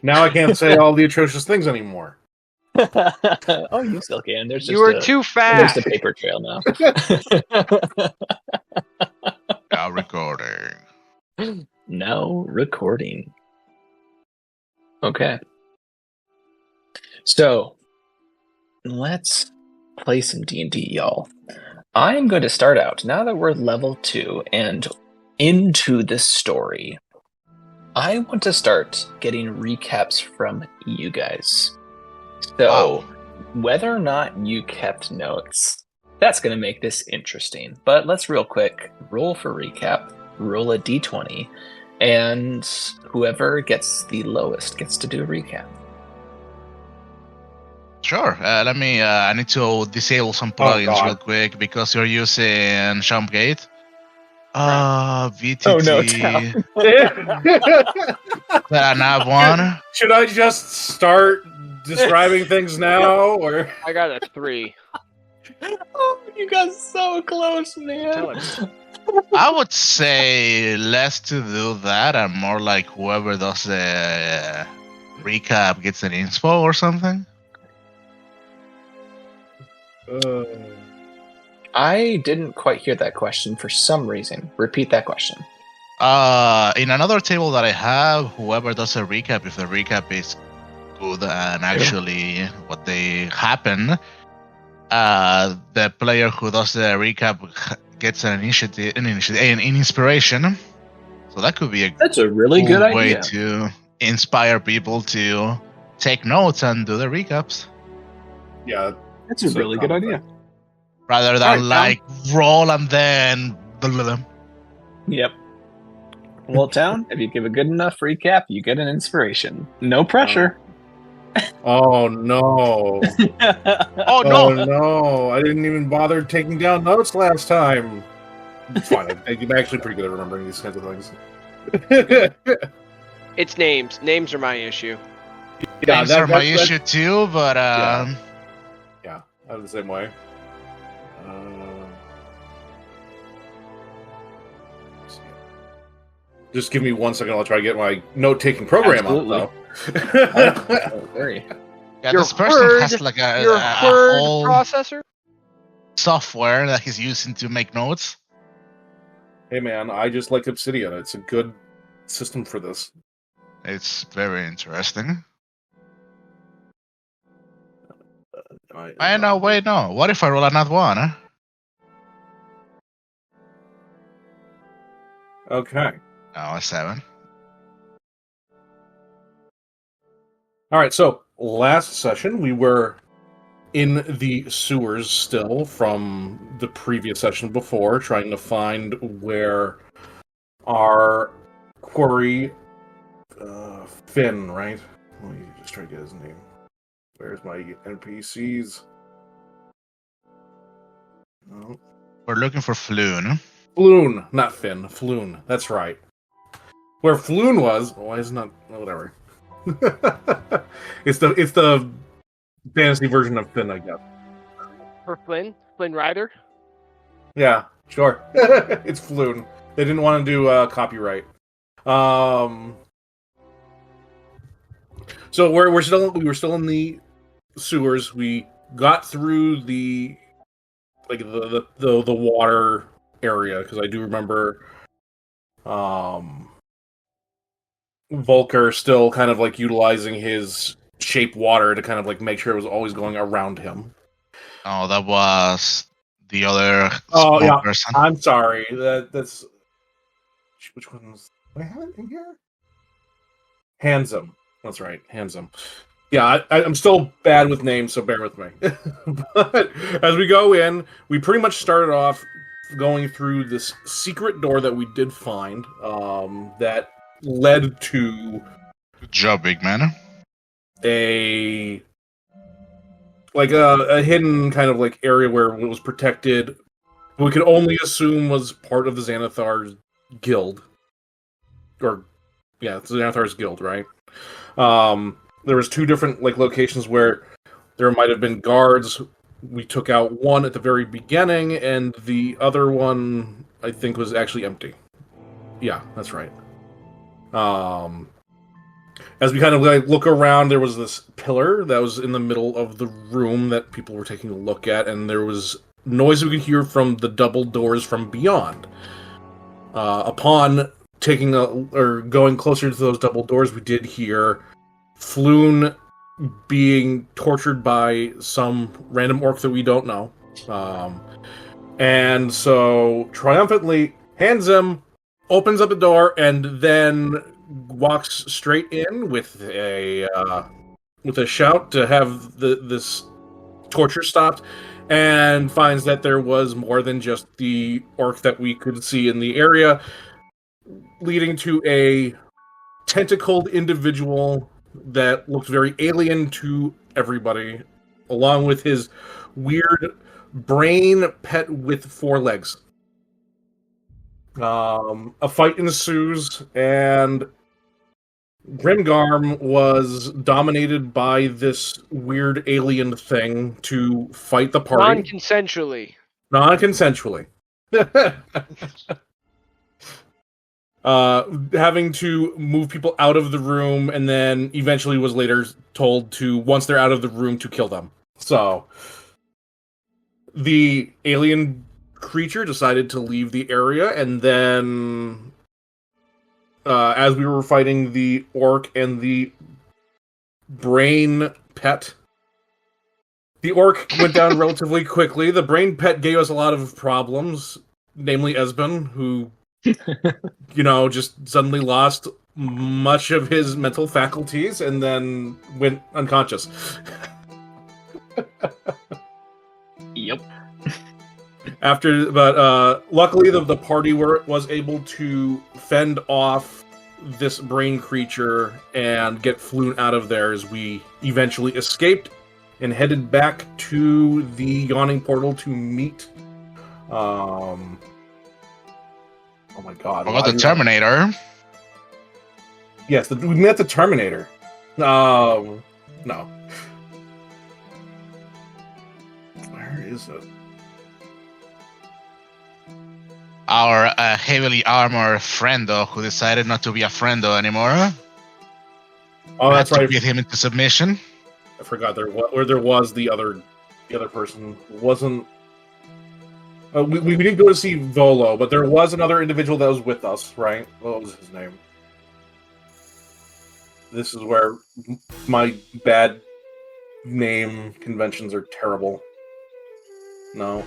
Now I can't say all the atrocious things anymore. Oh, you still can. There's You were too fast. There's a paper trail now. Now recording. Now recording. Okay. So, let's play some D&D, y'all. I'm going to start out, now that we're level 2 and into this story, I want to start getting recaps from you guys. So, whether or not you kept notes, that's going to make this interesting. But let's real quick roll for recap, roll a d20, and whoever gets the lowest gets to do a recap. Sure. Let me. I need to disable some plugins real quick because you're using Shumpgate. VTT. Oh no, Tal. I have one. Should I just start describing things now, or I got a 3. Oh, you got so close, man. I would say less to do that and more like whoever does the recap gets an inspo or something. I didn't quite hear that question for some reason. Repeat that question. In another table that I have, whoever does a recap, if the recap is good and actually what they happen, the player who does the recap gets an inspiration. So that could be That's a really good way idea to inspire people to take notes and do the recaps. yeah, That's a really good idea. Rather than roll and then. Yep. Well, Town, if you give a good enough recap, you get an inspiration. No pressure. Oh no! Oh no! No! I didn't even bother taking down notes last time. It's fine. I'm actually pretty good at remembering these kinds of things. It's names. Names are my issue. Yeah, Names are my issue too, but yeah, I'm the same way. Just give me 1 second. I'll try to get my note-taking program Absolutely. up, though. Don't worry. yeah, Your this person word- has like a Your word whole processor? software that he's using to make notes. Hey, man, I just like Obsidian. It's a good system for this. It's very interesting. Wait, no. What if I roll another one? Huh? Okay. No, a 7. All right, so last session we were in the sewers still from the previous session before, trying to find where our quarry, Finn, right? Let me just try to get his name. Where's my NPCs? No. We're looking for Floon. Floon, not Finn. Floon, that's right. Where Floon was, why is it not? Whatever. It's the fantasy version of Finn, I guess. For Flynn Rider? Yeah, sure. It's Floon. They didn't want to do copyright. So we were still in the sewers. We got through the water area because I do remember Volker still kind of like utilizing his shape water to kind of like make sure it was always going around him. Oh, that was the other person. I'm sorry. That's which one's? Do I have it in here? Handsome. That's right, Handsome. Yeah, I'm still bad with names, so bear with me. But as we go in, we pretty much started off going through this secret door that we did find that led to Good job, big man. a hidden kind of like area where it was protected. We could only assume was part of the Xanathar's guild. Or yeah, it's the Xanathar's guild, right? There was 2 different like locations where there might have been guards. We took out one at the very beginning, and the other one I think was actually empty. Yeah, that's right. As we kind of like look around, there was this pillar that was in the middle of the room that people were taking a look at, and there was noise we could hear from the double doors from beyond. Upon going closer to those double doors, we did hear Floon being tortured by some random orc that we don't know. And so, triumphantly, Handsome opens up the door and then walks straight in with a shout to have this torture stopped, and finds that there was more than just the orc that we could see in the area, leading to a tentacled individual that looked very alien to everybody, along with his weird brain pet with 4 legs. A fight ensues, and Grimgarm was dominated by this weird alien thing to fight the party. Non-consensually. Non-consensually. Having to move people out of the room, and then eventually was later told to, once they're out of the room, to kill them. So, the alien creature decided to leave the area, and then as we were fighting the orc and the brain pet, the orc went down relatively quickly. The brain pet gave us a lot of problems, namely Esben, who just suddenly lost much of his mental faculties and then went unconscious. Yep. But luckily the party was able to fend off this brain creature and get Floon out of there, as we eventually escaped and headed back to the yawning portal to meet oh my god. What about the Terminator? Yes, we met the Terminator. No. Where is it? Our heavily armored friendo who decided not to be a friendo anymore. Oh, that's right. Get him into submission. I forgot there was the other person. Wasn't. We didn't go to see Volo, but there was another individual that was with us, right? What was his name? This is where my bad name conventions are terrible. No.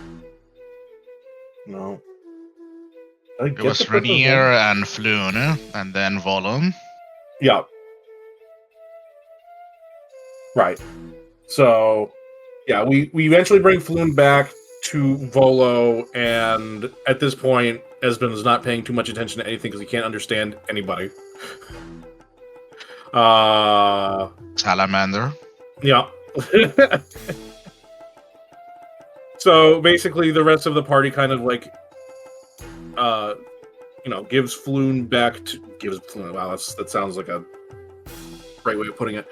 It was Rainier and Floon, and then Volo. Yeah. Right. So, yeah, we eventually bring Floon back to Volo, and at this point, Esben is not paying too much attention to anything because he can't understand anybody. Salamander. Yeah. So basically, the rest of the party kind of like, gives Floon back to Floon. Wow, that sounds like a great way of putting it.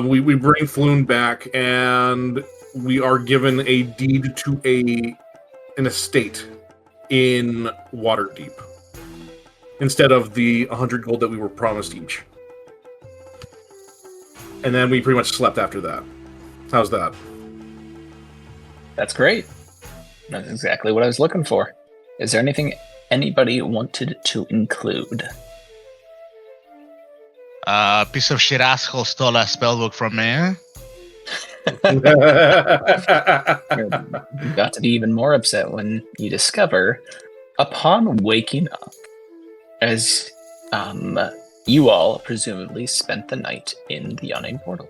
We bring Floon back, and we are given a deed to an estate in Waterdeep instead of the 100 gold that we were promised each. And then we pretty much slept after that. How's that? That's great. That's exactly what I was looking for. Is there anything anybody wanted to include? Piece of shit asshole stole a spellbook from me. You got to be even more upset when you discover, upon waking up, as you all presumably spent the night in the Yawning Portal.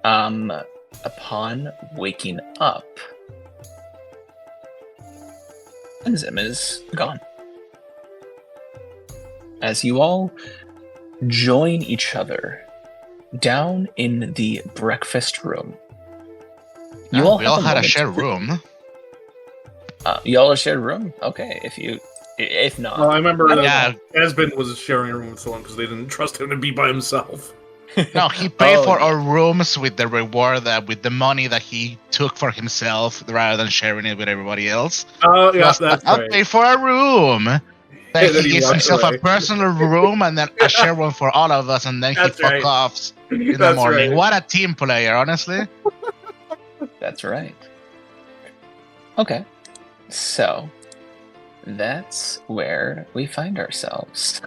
Upon waking up, Enzim is gone. As you all join each other down in the breakfast room. We all had a shared room. You all shared a room? Okay, if not. Well, I remember Esben was sharing a room with someone because they didn't trust him to be by himself. No, he paid for our rooms with the reward with the money that he took for himself rather than sharing it with everybody else. Oh, yeah, that's I'll right. pay for a room. Then then he he gives walks himself away. a personal room and then a shared one for all of us, and then he That's fuck right. offs in the That's morning. right. What a team player, honestly. That's right. Okay. So that's where we find ourselves.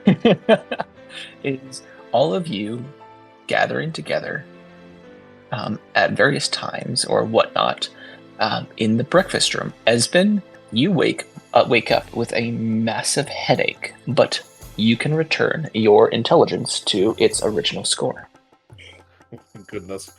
Is all of you gathering together at various times or whatnot in the breakfast room. Esben, you wake up with a massive headache, but you can return your intelligence to its original score. Goodness.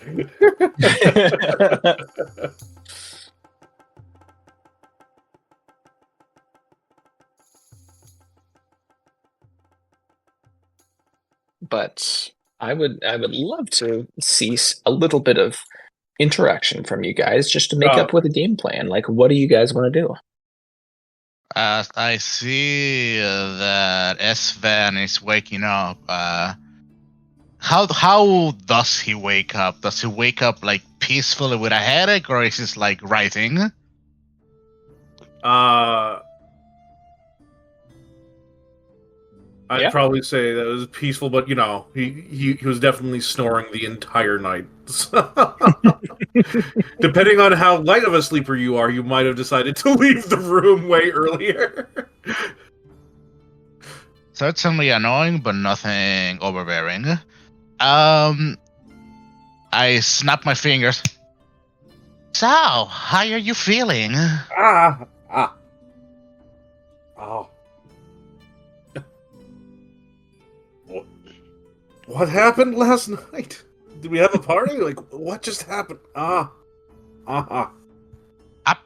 But I would love to see a little bit of interaction from you guys just to make up with a game plan. Like, what do you guys want to do? I see that Sven is waking up. How does he wake up? Does he wake up like peacefully with a headache, or is he like writing? I'd probably say that it was peaceful, but he was definitely snoring the entire night. Depending on how light of a sleeper you are, you might have decided to leave the room way earlier. Certainly annoying, but nothing overbearing. I snap my fingers. So, how are you feeling? Oh. What happened last night? Did we have a party? Like, what just happened? A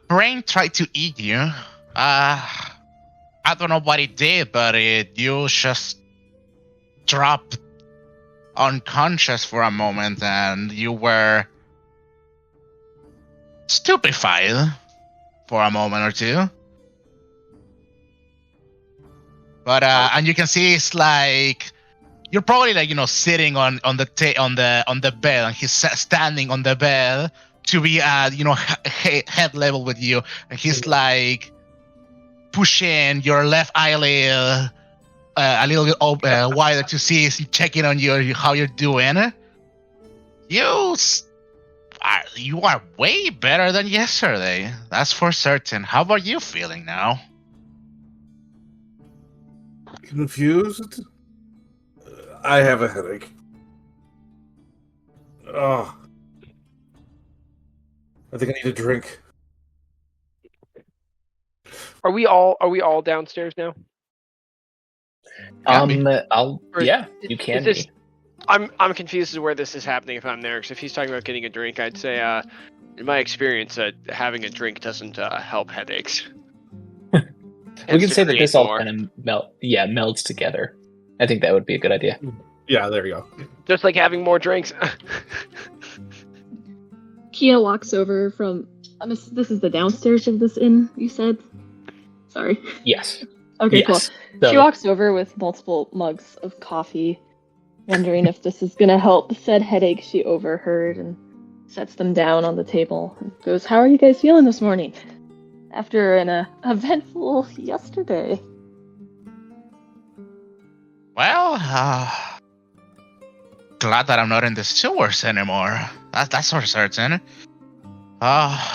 brain tried to eat you. I don't know what it did, but you just dropped unconscious for a moment, and you were stupefied for a moment or two. But and you can see it's like you're probably like sitting on the bed, and he's standing on the bed to be at head level with you, and he's like pushing your left eyelid a little bit wider to see, checking on you how you're doing. You are way better than yesterday. That's for certain. How are you feeling now? Confused? I have a headache. Oh. I think I need a drink. Are we all downstairs now? You can be. I'm confused as to where this is happening if I'm there, because if he's talking about getting a drink, I'd say, in my experience, having a drink doesn't help headaches. We can say that this all kind of melds together. I think that would be a good idea. Yeah, there you go. Just like having more drinks. Kia walks over from... this is the downstairs of this inn, you said? Sorry. Yes. Okay, yes. cool. So, she walks over with multiple mugs of coffee, wondering if this is going to help said headache she overheard, and sets them down on the table and goes, "How are you guys feeling this morning? After an eventful yesterday." Well, glad that I'm not in the sewers anymore. That's for certain. How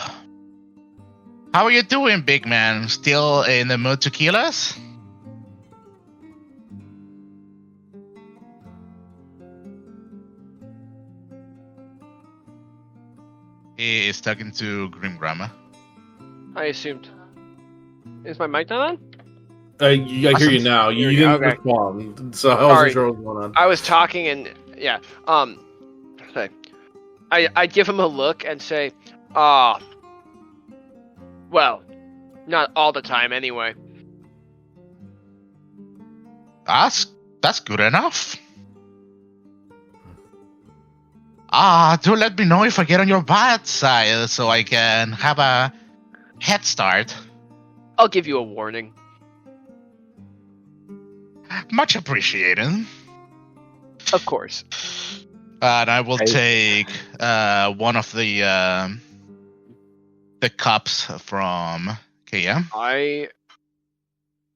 are you doing, big man? Still in the mood to kill us? He is talking to Grim Grandma. I assumed. Is my mic not on? I hear you now. You didn't respond. So I wasn't sure what was going on. I was talking and I give him a look and say, well, not all the time anyway. That's good enough. Do let me know if I get on your bad side so I can have a head start. I'll give you a warning. Much appreciated. Of course. And I will take one of the cups from Kia. I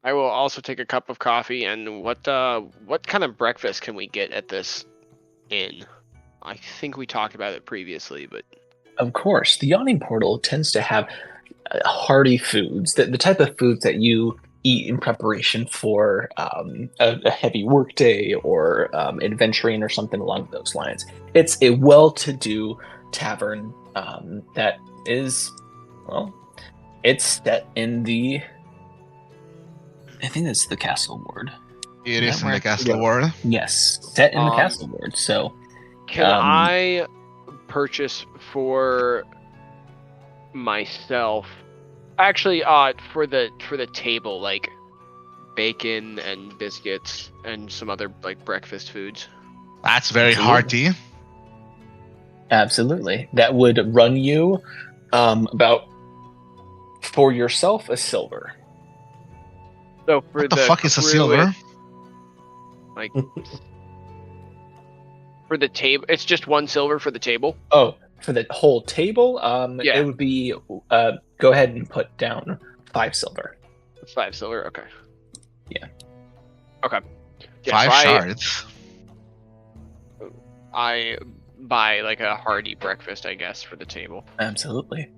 I will also take a cup of coffee. And what kind of breakfast can we get at this inn? I think we talked about it previously, but Of course, the Yawning Portal tends to have hearty foods, the type of foods that you eat in preparation for a heavy workday or adventuring or something along those lines. It's a well-to-do tavern that is, well, it's set in the, I think that's the Castle Ward. It is in where- the Castle Ward. Yes, set in the Castle Ward. So, can I purchase for myself? Actually, for the table, like bacon and biscuits and some other like breakfast foods. That's very hearty. absolutely, that would run you about, for yourself, a silver. So for What the fuck is a silver? Like for the table, it's just 1 silver for the table. Oh, for the whole table, Yeah. it would be. Go ahead and put down 5 silver. 5 silver. Okay. Yeah. Okay. Yeah, 5 so shards. I buy like a hearty breakfast, I guess, for the table. Absolutely.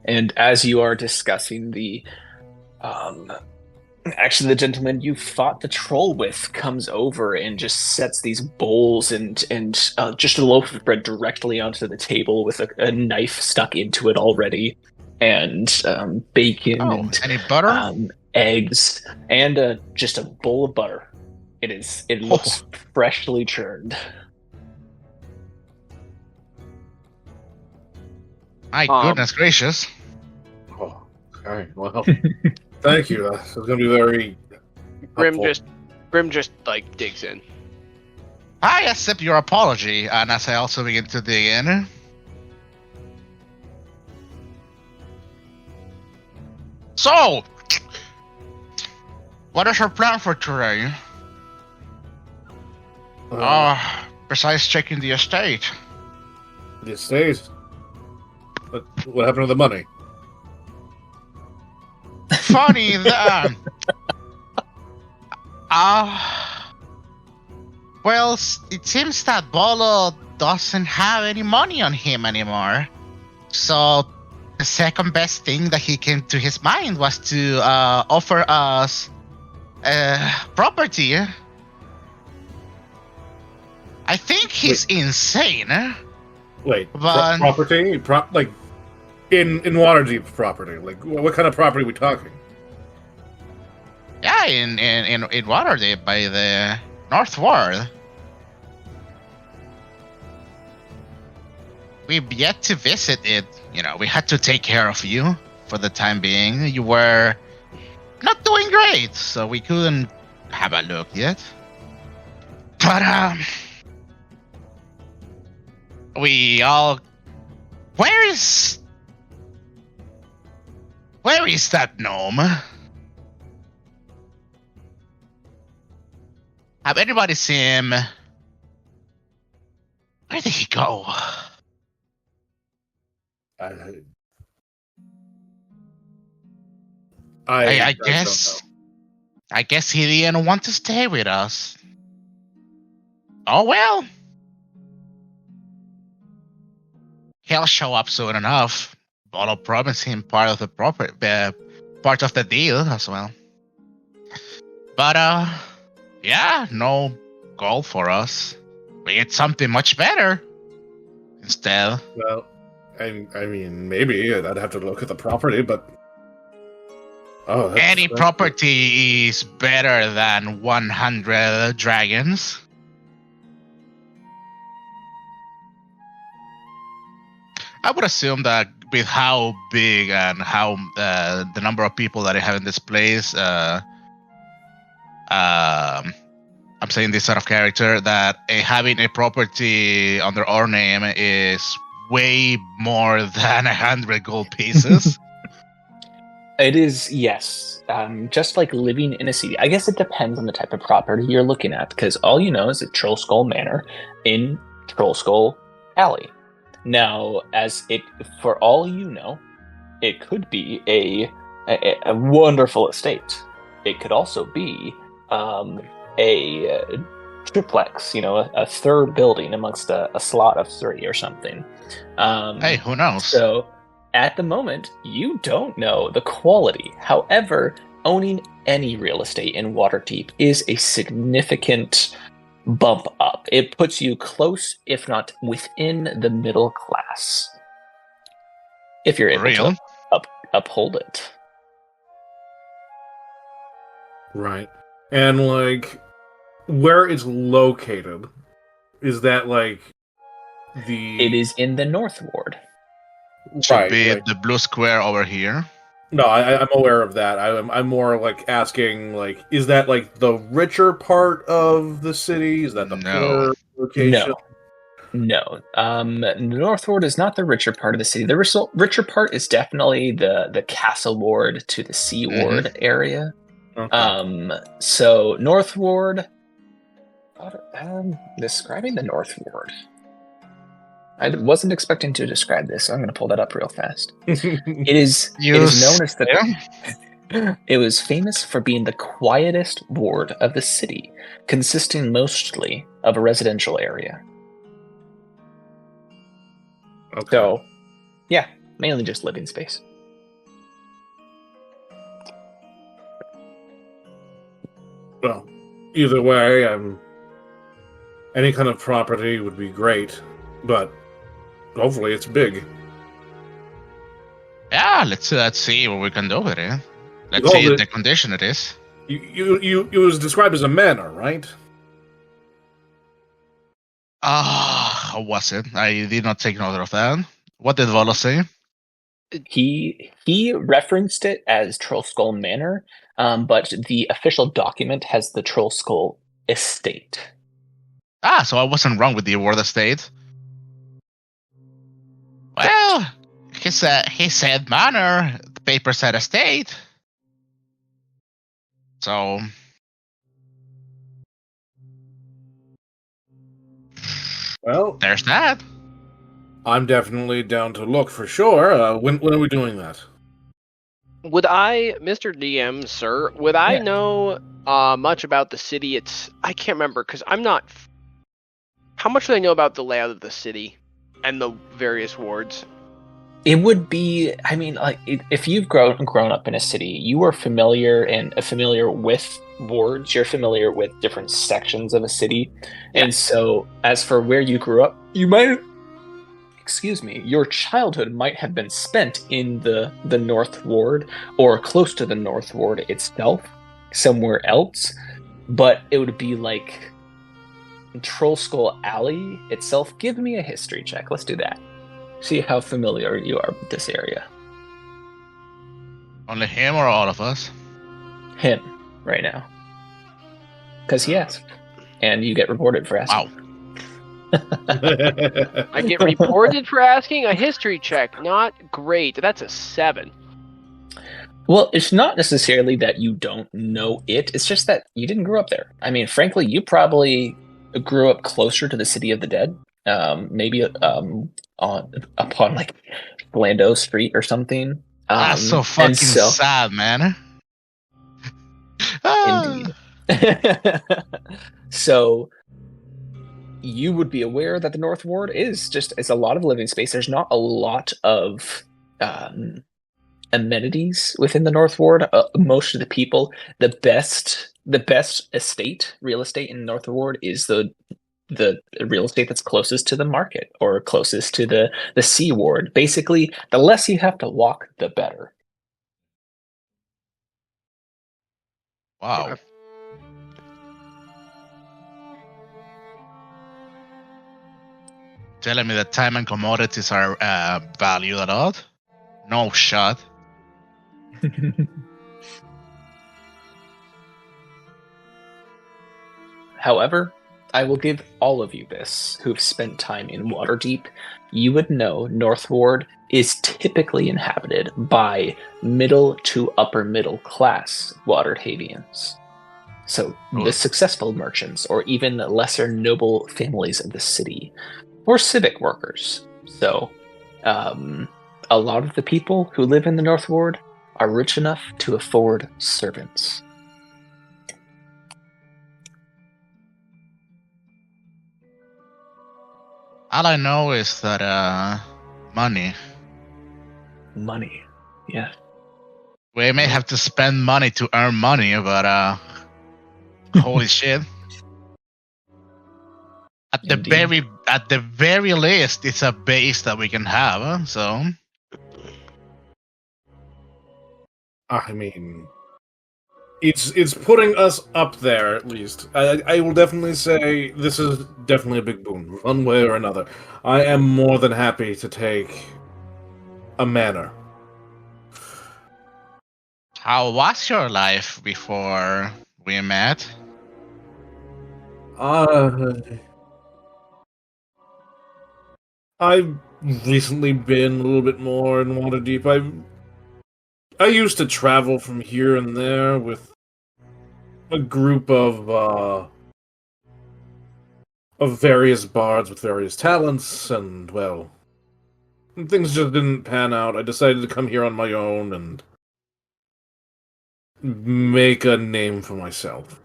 And as you are discussing actually, the gentleman you fought the troll with comes over and just sets these bowls and just a loaf of bread directly onto the table with a knife stuck into it already, and bacon Oh, and any butter? eggs, and just a bowl of butter. It looks freshly churned. My goodness gracious. Oh, okay. Well, thank you. This is going to be very Grim helpful. just like digs in. I accept your apology, and as I also begin to dig in. So, what is your plan for today? Besides checking the estate. The estate. What happened to the money? Funny that. Well, it seems that Bolo doesn't have any money on him anymore. So, the second best thing that he came to his mind was to offer us property. I think he's insane. Wait, But- property? Like in Waterdeep property? Like what kind of property are we talking? Yeah, in Waterdeep by the North Ward. We've yet to visit it. You know, we had to take care of you for the time being. You were not doing great, so we couldn't have a look yet. But we all. Where is that gnome? Have anybody seen him? Where did he go? I guess. I guess he didn't want to stay with us. Oh well. He'll show up soon enough. Bolo promised him part of the part of the deal as well. But yeah, no goal for us. We get something much better instead. Well, I mean, maybe I'd have to look at the property, but Any property is better than 100 dragons. I would assume that with how big and how the number of people that I have in this place, I'm saying this sort of character, that having a property under our name is way more than 100 gold pieces. It is, yes. Just like living in a city. I guess it depends on the type of property you're looking at, because all you know is a Troll Skull Manor in Troll Skull Alley. Now, for all you know, it could be a wonderful estate. it could also be a triplex, a third building amongst a slot of 3 or something. Hey, who knows? So, at the moment, you don't know the quality. However, owning any real estate in Waterdeep is a significant bump up. It puts you close, if not within the middle class, if you're able to uphold it. Right. And, like, where it's located, is that, like, It is in the North Ward. Should be the blue square over here. No, I'm aware of that. I'm more, like, asking, like, is that, like, the richer part of the city? Is that the poorer location? No. The North Ward is not the richer part of the city. The richer part is definitely the Castle Ward to the Sea Ward area. Okay. So North Ward. Describing the North Ward. I wasn't expecting to describe this, so I'm going to pull that up real fast. It is known as it was famous for being the quietest ward of the city, consisting mostly of a residential area. Okay. So, yeah, mainly just living space. Well, either way, any kind of property would be great, but hopefully it's big. Yeah, let's see what we can do with it. Let's see the condition it is. You was described as a manor, right? How was it? I did not take note of that. What did Volo say? He referenced it as Trollskull Manor, but the official document has the Trollskull Estate. So I wasn't wrong with the word estate. Well, he said manor. The paper said estate. So, well, there's that. I'm definitely down to look for sure. When are we doing that? Would I, Mr. DM, sir, I know much about the city? I can't remember because I'm not. How much do I know about the layout of the city and the various wards? It would be, I mean, like if you've grown up in a city, you are familiar with wards. You're familiar with different sections of a city, and so as for where you grew up, your childhood might have been spent in the North Ward or close to the North Ward itself, somewhere else, but it would be like Trollskull Alley itself. Give me a history check. Let's do that. See how familiar you are with this area. Only him or all of us? Him, right now. Because he asked. And you get reported for asking. Wow. I get reported for asking? A history check. Not great. That's a 7. Well, it's not necessarily that you don't know it. It's just that you didn't grow up there. I mean, frankly, you probably grew up closer to the City of the Dead. Maybe upon like Lando Street or something. That's so fucking sad, man. Indeed. So you would be aware that the North Ward it's a lot of living space. There's not a lot of amenities within the North Ward. Most of the people, the best real estate in the North Ward is the real estate that's closest to the market or closest to the Sea Ward. Basically, the less you have to walk, the better. Wow. Yeah. Telling me that time and commodities are valued a lot? No shot. However, I will give all of you this who've spent time in Waterdeep. You would know North Ward is typically inhabited by middle to upper middle class Waterhavians. So the successful merchants or even lesser noble families of the city or civic workers. So a lot of the people who live in the North Ward are rich enough to afford servants. All I know is that money. Money. Yeah. We may have to spend money to earn money, but holy shit! Indeed. At the very least, it's a base that we can have. So I mean, it's putting us up there at least. I will definitely say this is definitely a big boon, one way or another. I am more than happy to take a manor. how was your life before we met? I've recently been a little bit more in Waterdeep. I used to travel from here and there with a group of various bards with various talents, and well, things just didn't pan out. I decided to come here on my own and make a name for myself.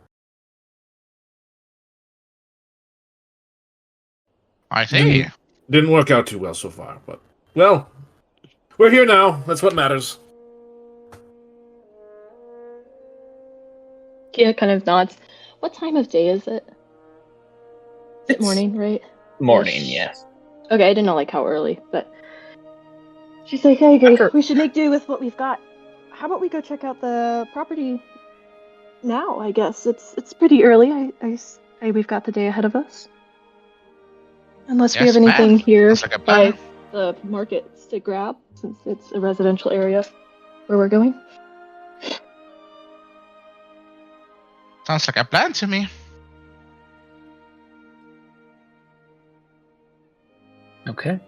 I see. Didn't work out too well so far, but well, we're here now. That's what matters. Kia kind of nods. What time of day is it? Is it It's morning, right? Morning, Ish. yeah. Okay, I didn't know like how early, but she's like, I agree. After- We should make do with what we've got. How about we go check out the property now? I guess it's pretty early. I say we've got the day ahead of us. Unless we Yes, have anything ma'am. here Sounds like a by plan. the markets to grab, since it's a residential area where we're going. Sounds like a plan to me. Okay.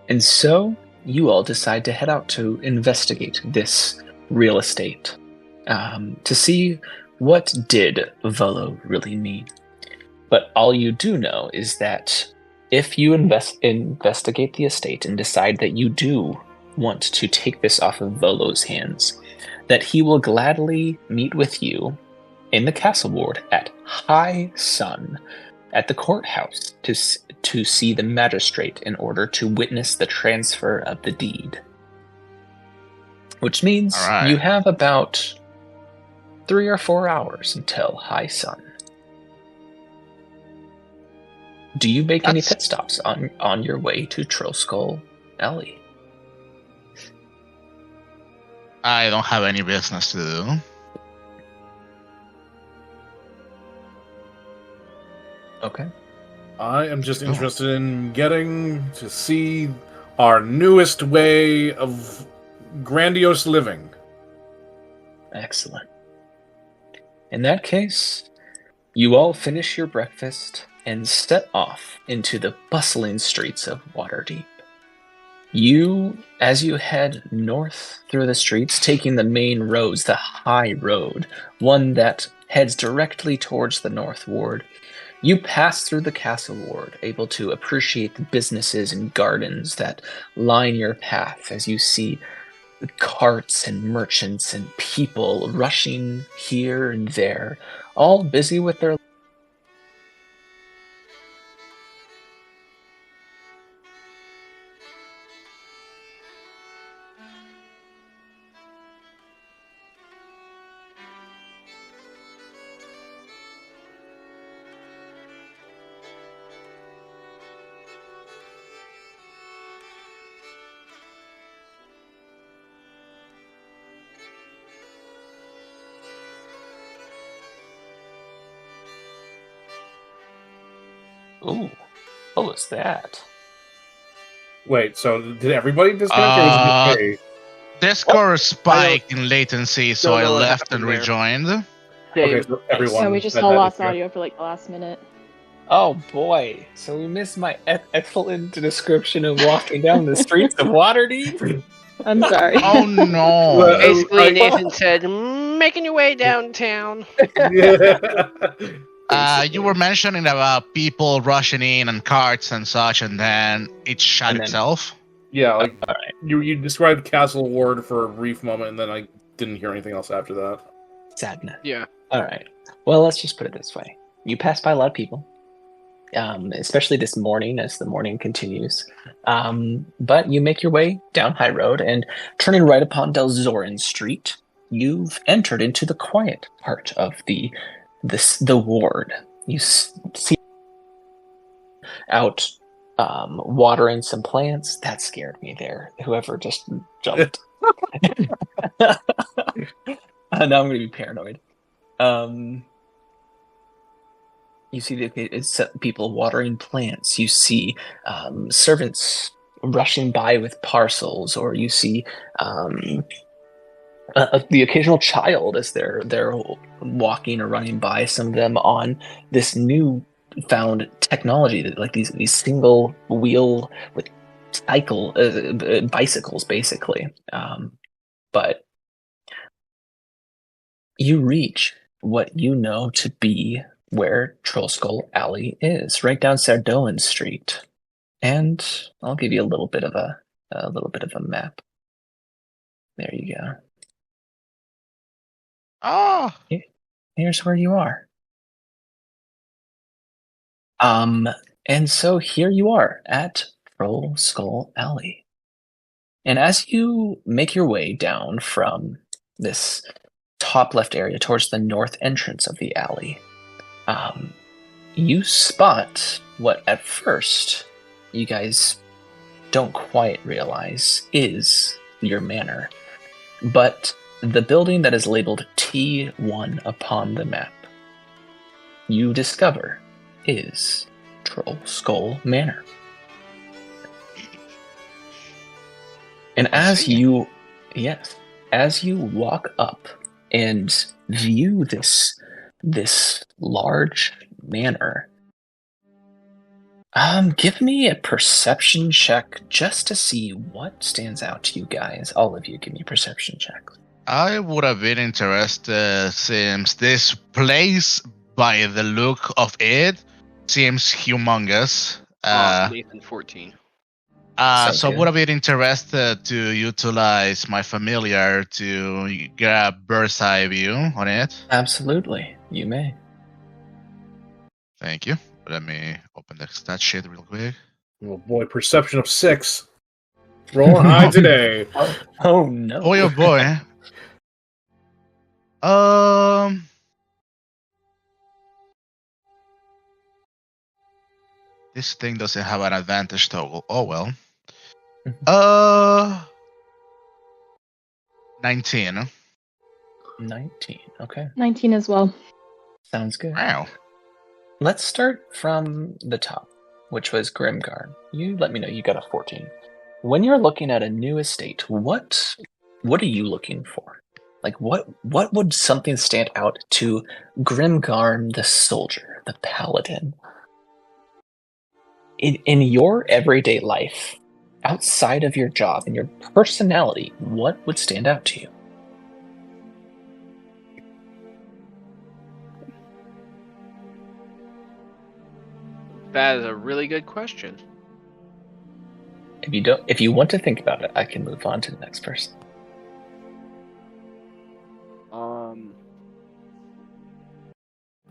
And so you all decide to head out to investigate this real estate, to see what did Volo really mean. But all you do know is that if you investigate the estate and decide that you do want to take this off of Volo's hands, that he will gladly meet with you in the castle ward at high sun at the courthouse to see the magistrate in order to witness the transfer of the deed. Which means All right. you have about 3 or 4 hours until high sun. Do you make any That's- pit stops on your way to Trollskull Alley? I don't have any business to do. Okay. I am just Oh. interested in getting to see our newest way of grandiose living. Excellent. In that case, you all finish your breakfast and set off into the bustling streets of Waterdeep. As you head north through the streets, taking the main roads, the high road, one that heads directly towards the North Ward, you pass through the Castle Ward, able to appreciate the businesses and gardens that line your path as you see the carts and merchants and people rushing here and there, all busy with their Ooh, what was that? Wait, so did everybody disconnect, or was it just me? Discord spiked in latency, so Don't I know what left and happened there. rejoined. Okay, so everyone. Yeah, we just said all that lost issue. audio for like the last minute. Oh boy, so we missed my excellent description of walking down the streets of Waterdeep? I'm sorry. Oh no! Well, Basically, I- Nathan said, making your way downtown. Yeah. You were mentioning about people rushing in and carts and such, and then it shut And then- itself. Yeah, like Alright, you described Castle Ward for a brief moment, and then I didn't hear anything else after that. sadness. Yeah. Alright, well, let's just put it this way. You pass by a lot of people. especially this morning as the morning continues. But you make your way down High Road and turning right upon Delzorin Street, you've entered into the quiet part of the ward. You see out watering some plants. That scared me there. Whoever just jumped. Now I'm going to be paranoid. You see it's people watering plants. You see servants rushing by with parcels, or you see the occasional child as they're walking or running by. Some of them on this new found technology, that like these single wheel with bicycles, basically. But you reach what you know to be where Trollskull Alley is, right down Sardoan Street. And I'll give you a little bit of a map. There you go. Oh, Here's where you are. And so here you are at Trollskull Alley. And as you make your way down from this top left area towards the north entrance of the alley, you spot what at first you guys don't quite realize is your manor. But the building that is labeled T1 upon the map, you discover is Trollskull Manor. And as you walk up and view this large manor, give me a perception check just to see what stands out to you guys. All of you, give me perception checks. I would have been interested since this place, by the look of it, seems humongous. Nathan 14. So would I be interested to utilize my familiar to get a bird's eye view on it? Absolutely, you may. Thank you. Let me open the stat sheet real quick. Oh boy, perception of 6. Rolling high today. Oh no. Boy, oh boy. This thing doesn't have an advantage toggle. Oh well. 19. 19. Okay. 19 as well. Sounds good. Wow. Let's start from the top, which was Grimgar. You let me know you got a 14. When you're looking at a new estate, what are you looking for? Like what would something stand out to Grimgarm the soldier, the paladin? In your everyday life, outside of your job and your personality, what would stand out to you? That is a really good question. If you want to think about it, I can move on to the next person.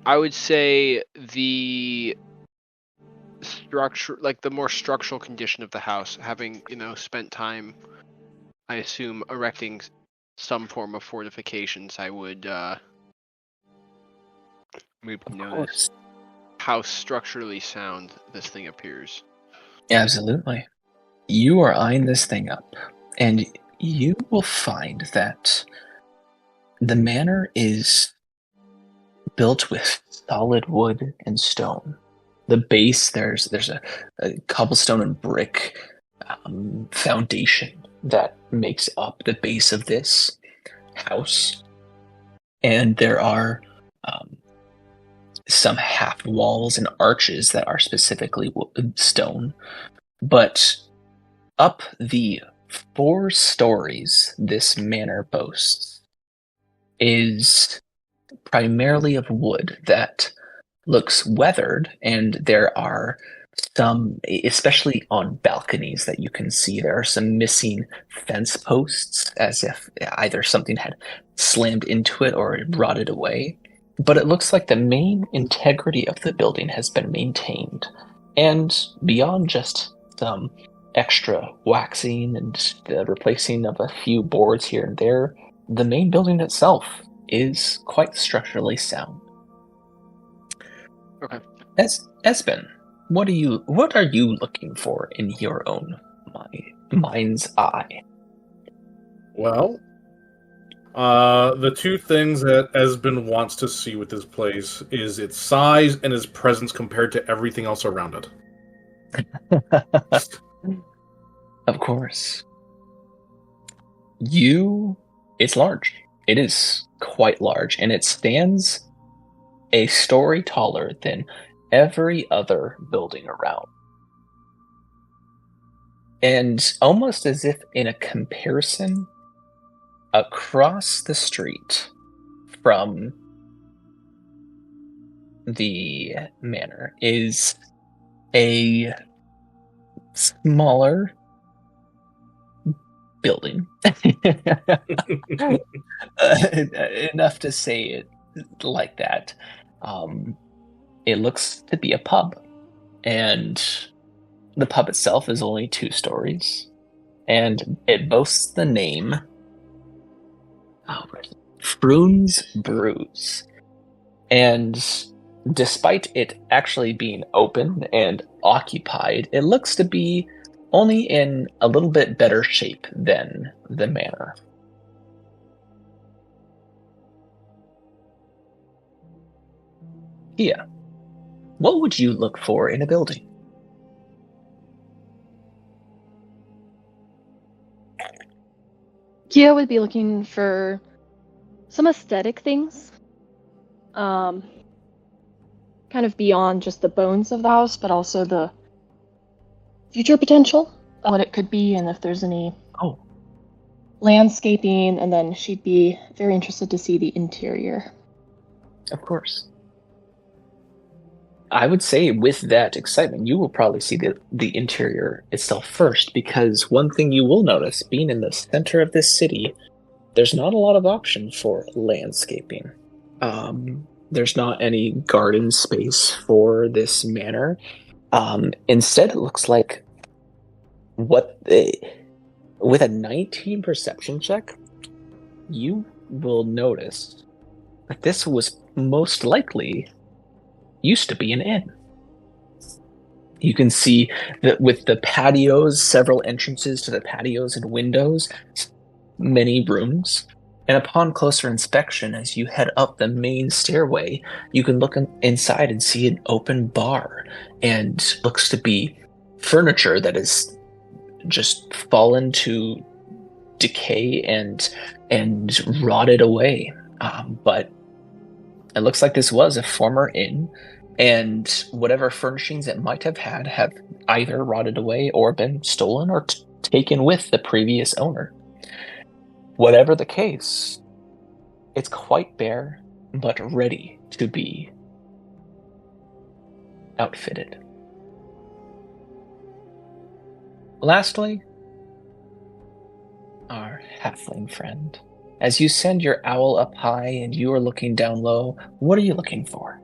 I would say the structure, like the more structural condition of the house, having, spent time, I assume, erecting some form of fortifications, I would maybe notice how structurally sound this thing appears. Absolutely. You are eyeing this thing up, and you will find that the manor is built with solid wood and stone. The base, there's a cobblestone and brick foundation that makes up the base of this house, and there are some half walls and arches that are specifically stone. But up the 4 stories this manor boasts is primarily of wood that looks weathered, and there are some, especially on balconies that you can see, there are some missing fence posts, as if either something had slammed into it or it rotted away. But it looks like the main integrity of the building has been maintained. And beyond just some extra waxing and the replacing of a few boards here and there, the main building itself is quite structurally sound. Okay. Espen, what are you looking for in your own mind's eye? Well, the two things that Esben wants to see with this place is its size and its presence compared to everything else around it. Of course. It's large. It is quite large, and it stands a story taller than every other building around. And almost as if in a comparison, across the street from the manor is a smaller building. Enough to say it like that. It looks to be a pub, and the pub itself is only 2 stories, and it boasts the name Froon's Brews. And despite it actually being open and occupied, it looks to be only in a little bit better shape than the manor. Kia, what would you look for in a building? Kia would be looking for some aesthetic things. Kind of beyond just the bones of the house, but also the future potential of what it could be, and if there's any landscaping, and then she'd be very interested to see the interior. Of course. I would say with that excitement, you will probably see the interior itself first, because one thing you will notice, being in the center of this city, there's not a lot of option for landscaping. There's not any garden space for this manor. Instead, it looks like with a 19 perception check, you will notice that this was most likely used to be an inn. You can see that with the patios, several entrances to the patios and windows, many rooms. And upon closer inspection, as you head up the main stairway, you can look inside and see an open bar, and looks to be furniture that is just fallen to decay and rotted away. But it looks like this was a former inn, and whatever furnishings it might have had have either rotted away or been stolen or taken with the previous owner. Whatever the case, it's quite bare, but ready to be outfitted. Lastly, our halfling friend. As you send your owl up high and you are looking down low, what are you looking for?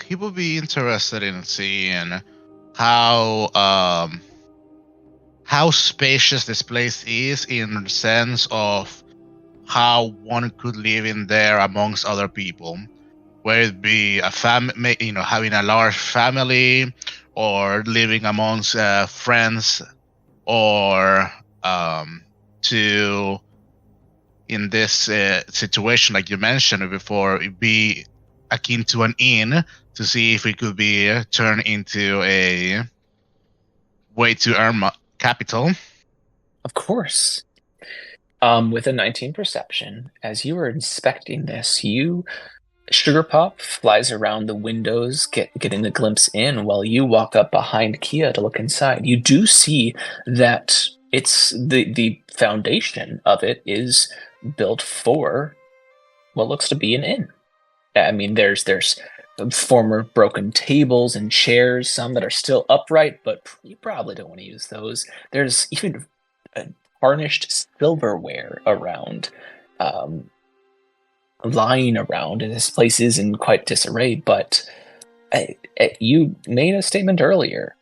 He will be interested in seeing how spacious this place is, in the sense of how one could live in there amongst other people, whether it be a family, having a large family, or living amongst friends, or to, in this situation, like you mentioned before, it'd be akin to an inn, to see if it could be turned into a way to earn capital. Of course. With a 19 perception, as you are inspecting this, Sugar Pop flies around the windows, getting a glimpse in, while you walk up behind Kia to look inside. You do see that it's the foundation of it is built for what looks to be an inn. I mean, there's former broken tables and chairs, some that are still upright, but you probably don't want to use those. There's even tarnished silverware around. lying around, and this place is in quite disarray, but you made a statement earlier.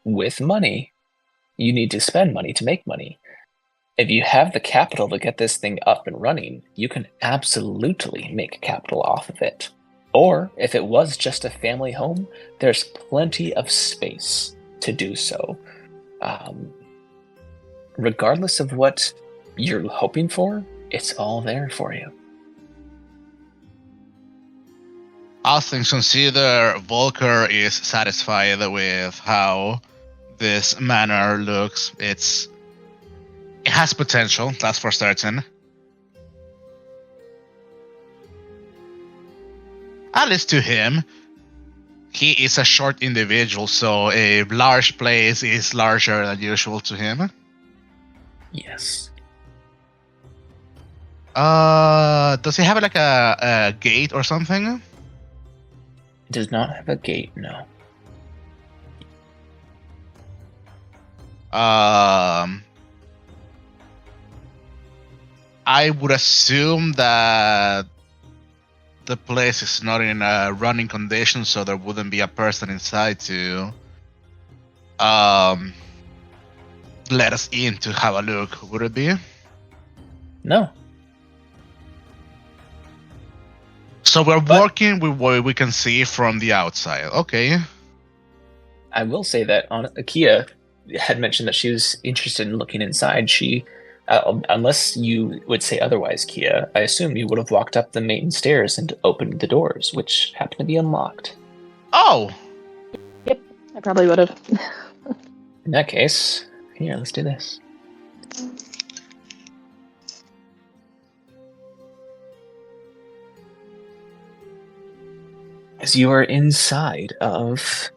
With money, you need to spend money to make money. If you have the capital to get this thing up and running, you can absolutely make capital off of it. Or, if it was just a family home, there's plenty of space to do so. Regardless of what you're hoping for, it's all there for you. All things considered, Volker is satisfied with how this manor looks. It has potential, that's for certain. At least to him, he is a short individual, so a large place is larger than usual to him. Yes. Does he have like a gate or something? It does not have a gate, no. I would assume that the place is not in a running condition, so there wouldn't be a person inside to let us in to have a look, would it be? No. So we're working with what we can see from the outside. Okay. I will say that Akia had mentioned that she was interested in looking inside. She, unless you would say otherwise, Kia, I assume you would have walked up the main stairs and opened the doors, which happened to be unlocked. Oh! Yep, I probably would have. In that case, here, let's do this. As you are inside of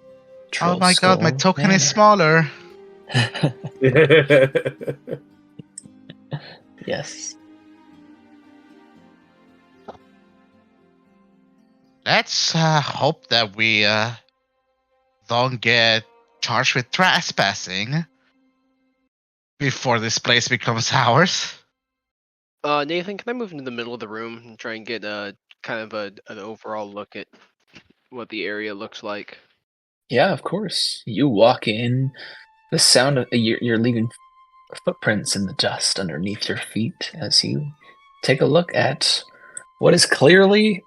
Oh my god, my token is smaller. Yes. Let's hope that we don't get charged with trespassing before this place becomes ours. Nathan, can I move into the middle of the room and try and get kind of an overall look at what the area looks like? Yeah, of course. You walk in, the sound of you're leaving footprints in the dust underneath your feet as you take a look at what is clearly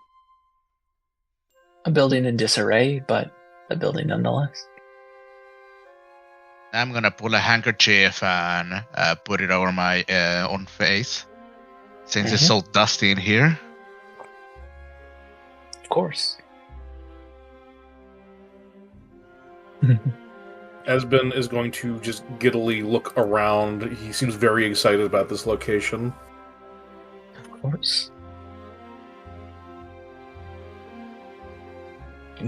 a building in disarray, but a building nonetheless. I'm gonna pull a handkerchief and put it over my own face, since it's so dusty in here. Of course. Esben is going to just giddily look around. He seems very excited about this location. Of course.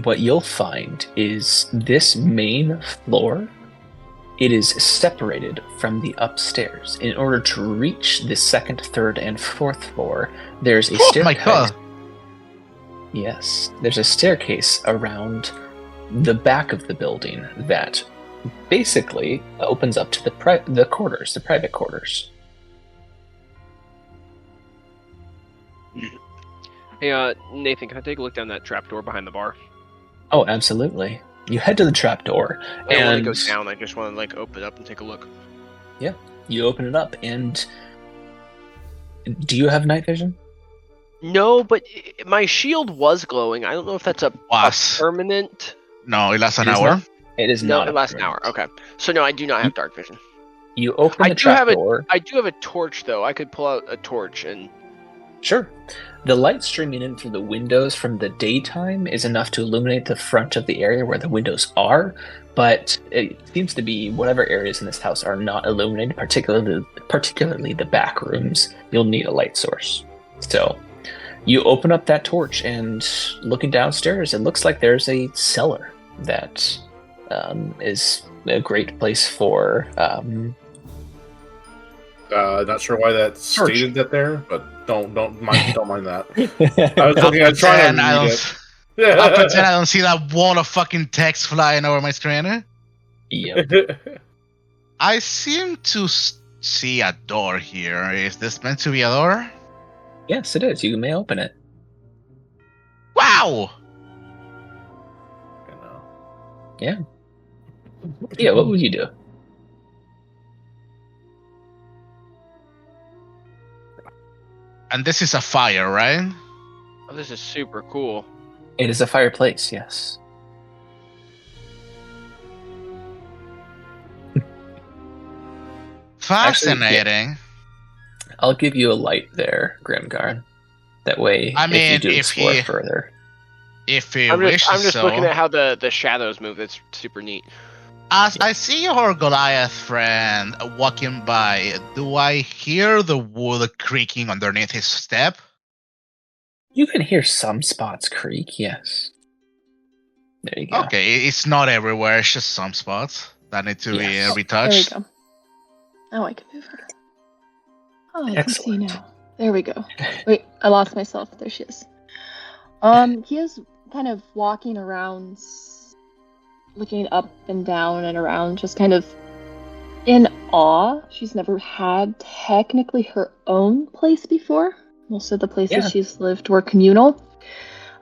What you'll find is this main floor, it is separated from the upstairs. In order to reach the second, third, and fourth floor, there's a staircase. My god! Yes, there's a staircase around the back of the building that basically opens up to the quarters, the private quarters. Hey, Nathan, can I take a look down that trapdoor behind the bar? Oh, absolutely. You head to the trapdoor, I don't and want to go down. I just want to like open it up and take a look. Yeah, you open it up, and do you have night vision? No, but my shield was glowing. I don't know if that's a permanent. No, it lasts an hour. It is not. It lasts an hour. Okay, so no, I do not have dark vision. You open the trapdoor. I do have a torch, though. I could pull out a torch and. Sure. The light streaming in through the windows from the daytime is enough to illuminate the front of the area where the windows are, but it seems to be whatever areas in this house are not illuminated, particularly the back rooms. You'll need a light source. So, you open up that torch, and looking downstairs, it looks like there's a cellar that is a great place for. Not sure why that stated that there, but don't mind that. I was looking at trying to read it. I'll pretend I don't see that wall of fucking text flying over my screen. Yep. I seem to see a door here. Is this meant to be a door? Yes, it is. You may open it. Ow! You know. Yeah. Yeah, what would you do? And this is a fire, right? Oh, this is super cool. It is a fireplace, yes. Fascinating. I'll give you a light there, Grimgar. That way, I mean, if you do if explore he- further. If he I'm wishes just so. looking at how the shadows move. That's super neat. As I see your Goliath friend walking by, do I hear the wood creaking underneath his step? You can hear some spots creak, yes. There you go. Okay, it's not everywhere, it's just some spots that need to Yes. There be we retouched. go. Now I can move her. Oh, I Excellent. can see now. There we go. Wait, I lost myself. There she is. He is kind of walking around, looking up and down and around, just kind of in awe. She's never had technically her own place before. Most of the places Yeah. she's lived were communal.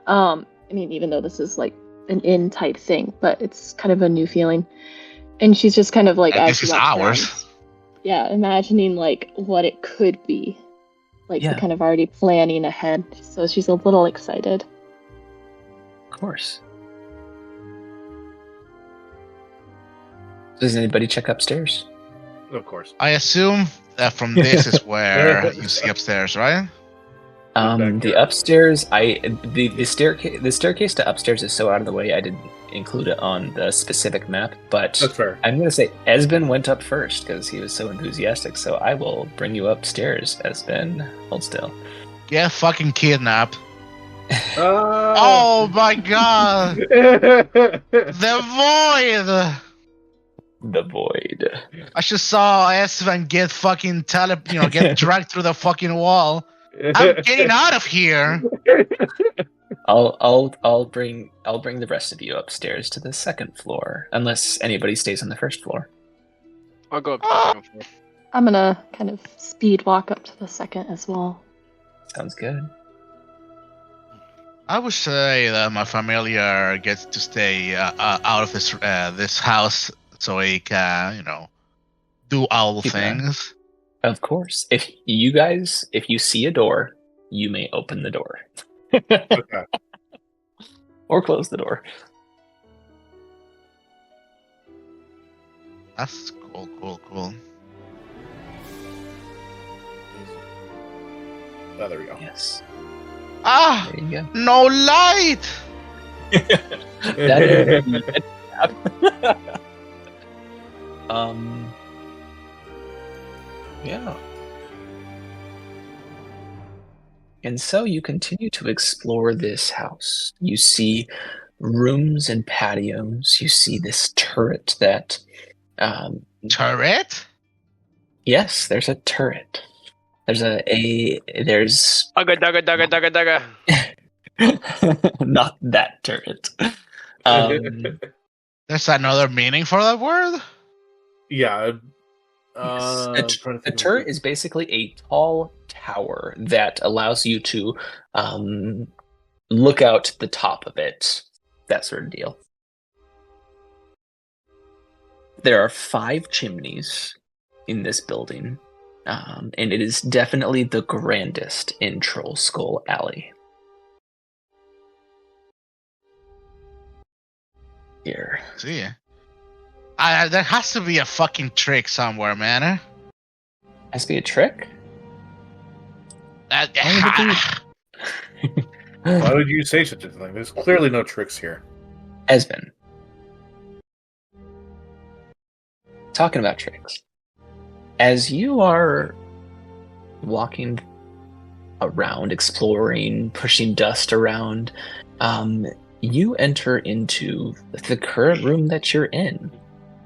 I mean, even though this is like an inn type thing, but it's kind of a new feeling. And she's just kind of like, And as this she is walks around, ours. yeah, imagining like what it could be. Like Yeah. kind of already planning ahead. So she's a little excited. Of course. Does anybody check upstairs? Of course. I assume that from this is where you see upstairs, right? Back The here. upstairs, the staircase to upstairs is so out of the way I didn't include it on the specific map. But That's fair. I'm gonna say Esben went up first because he was so enthusiastic. So I will bring you upstairs, Esben. Hold still. Get fucking kidnapped. Oh! Oh my god! The void! The void. I just saw Esvan get fucking get dragged through the fucking wall. I'm getting out of here. I'll bring the rest of you upstairs to the second floor, unless anybody stays on the first floor. I'll go up to the second floor. I'm gonna kind of speed walk up to the second as well. Sounds good. I would say that my familiar gets to stay out of this house so he can, do owl Keep an eye. things. Of course. If you see a door, you may open the door. Okay. Or close the door. That's cool. Oh, there we go. Yes. Ah! There you go. No light! That is yeah. And so you continue to explore this house. You see rooms and patios. You see this turret that Turret? yes, there's a turret. There's there's Dugga. not that turret. There's another meaning for that word? Yeah. A turret is basically a tall tower that allows you to look out the top of it. That sort of deal. There are 5 chimneys in this building, and it is definitely the grandest in Troll Skull Alley. Here. See? There has to be a fucking trick somewhere, man. Has to be a trick? Why would you say such a thing? There's clearly no tricks here. Esben. Talking about tricks. As you are walking around, exploring, pushing dust around, you enter into the current room that you're in.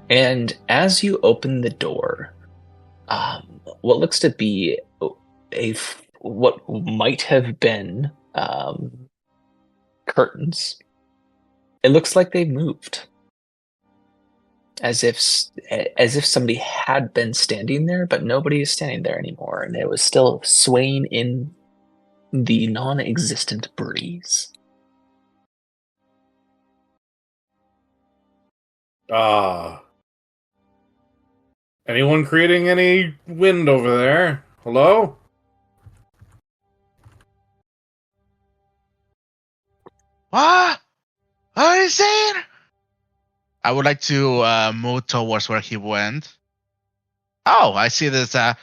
And as you open the door, what looks to be what might have been curtains, it looks like they've moved. As if somebody had been standing there, but nobody is standing there anymore, and it was still swaying in the non-existent breeze. Ah. Anyone creating any wind over there? Hello? What? What is it? I would like to move towards where he went. Oh, I see this. Oh,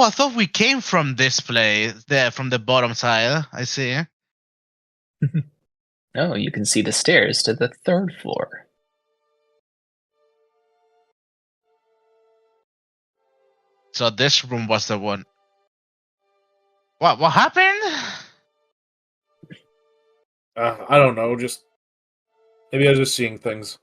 I thought we came from this place, from the bottom side. I see. Oh, you can see the stairs to the 3rd floor. So this room was the one. What happened? I don't know. Maybe I was just seeing things.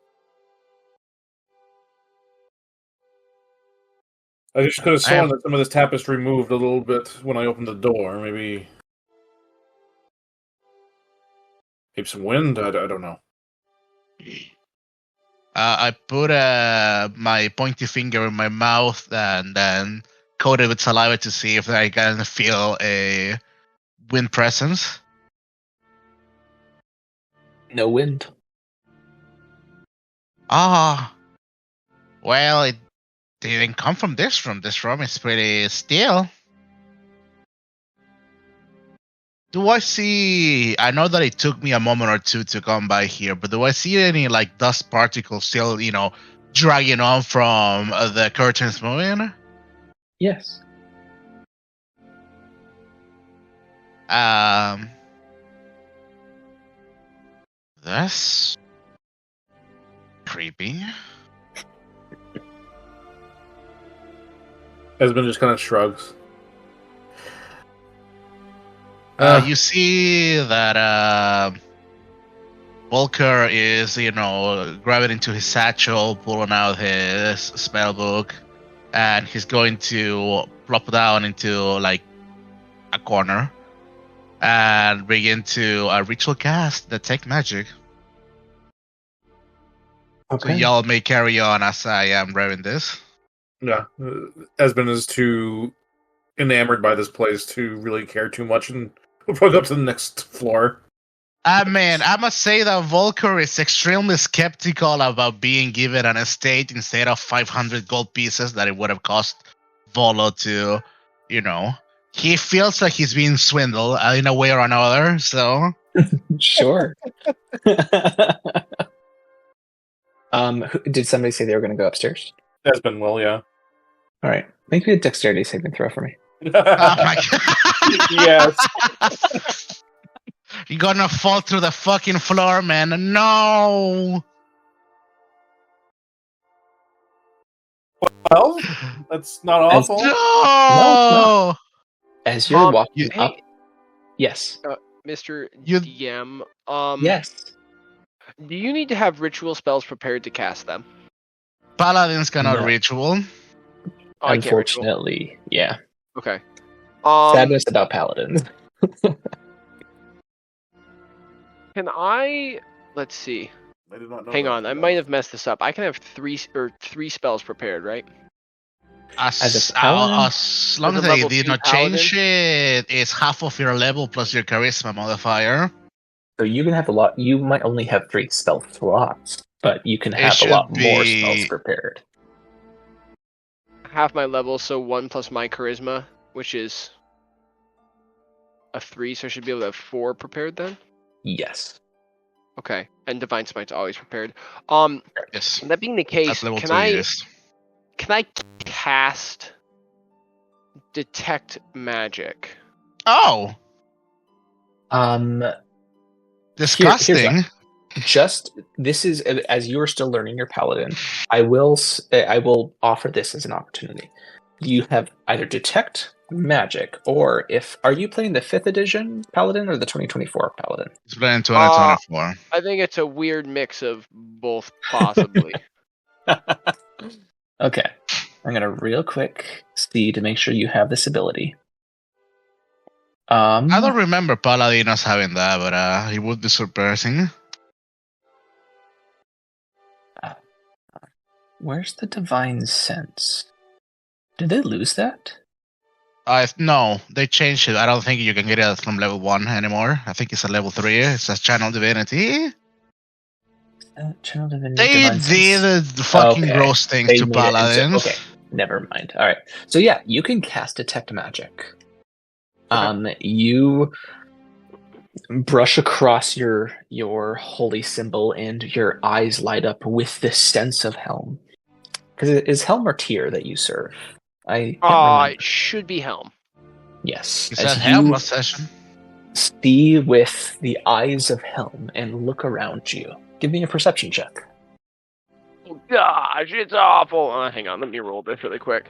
I just could have sworn that some of this tapestry moved a little bit when I opened the door. Maybe some wind. I don't know. I put my pointy finger in my mouth and then coated with saliva to see if I can feel a wind presence. No wind. Ah, well, it didn't come from this room. This room is pretty still. Do I see? I know that it took me a moment or two to come by here, but do I see any like dust particles still, dragging on from the curtains moving? Yes. That's creepy. Esmond just kind of shrugs. You see that Volker is, grabbing into his satchel, pulling out his spell book, and he's going to plop down into like a corner and begin to ritual cast Detect Magic. Okay. So y'all may carry on as I am grabbing this. Yeah, Esmond is too enamored by this place to really care too much, and we'll probably go up to the next floor. Man, I must say that Volker is extremely skeptical about being given an estate instead of 500 gold pieces that it would have cost Volo to, He feels like he's being swindled in a way or another, so... Sure. Did somebody say they were going to go upstairs? Esmond will, yeah. All right. Make me a dexterity saving throw for me. Oh my god. Yes. You're gonna fall through the fucking floor, man. No! Well, that's not awful. No! No, as you're walking hey, up... Yes. Mr. You- DM, Yes. do you need to have ritual spells prepared to cast them? Paladins cannot No. ritual. Oh, I can't ritual. Unfortunately, yeah. Okay. Sadness about paladins. Can I? Let's see. I did not know Hang that. on, I might have messed this up. I can have three spells prepared, right? As a paladin? As long As as a they level did 2 not change it, it's half of your level plus your charisma modifier. So you can have a lot. You might only have 3 spell slots, but you can It have a lot should more be- spells prepared. Half my level, so 1 plus my charisma, which is a 3, so I should be able to have 4 prepared then? Yes. Okay. And Divine Smite's always prepared. Yes. That being the case, That's level can 2, I yes. cast Detect Magic? Oh! Here's Disgusting. this is as you are still learning your paladin. I will offer this as an opportunity. You have either detect magic, or are you playing the 5th edition paladin or the 2024 paladin? It's playing 2024. I think it's a weird mix of both, possibly. Okay, I'm gonna real quick see to make sure you have this ability. I don't remember Paladinos having that, but it would be surprising. Where's the divine sense? Did they lose that? No, they changed it. I don't think you can get it from level 1 anymore. I think it's a level 3. It says Channel Divinity. Channel divinity, They divine sense. did the fucking Okay. gross things They to made it into- paladins. okay, never mind. All right. So yeah, you can cast detect magic. You brush across your holy symbol, and your eyes light up with this sense of Helm. Because it is Helm or Tyr that you serve. I can't remember. It should be Helm. Yes. Is As that Helm you last session? see with the eyes of Helm and look around you. Give me a perception check. Oh gosh, it's awful. Hang on, let me roll this really quick.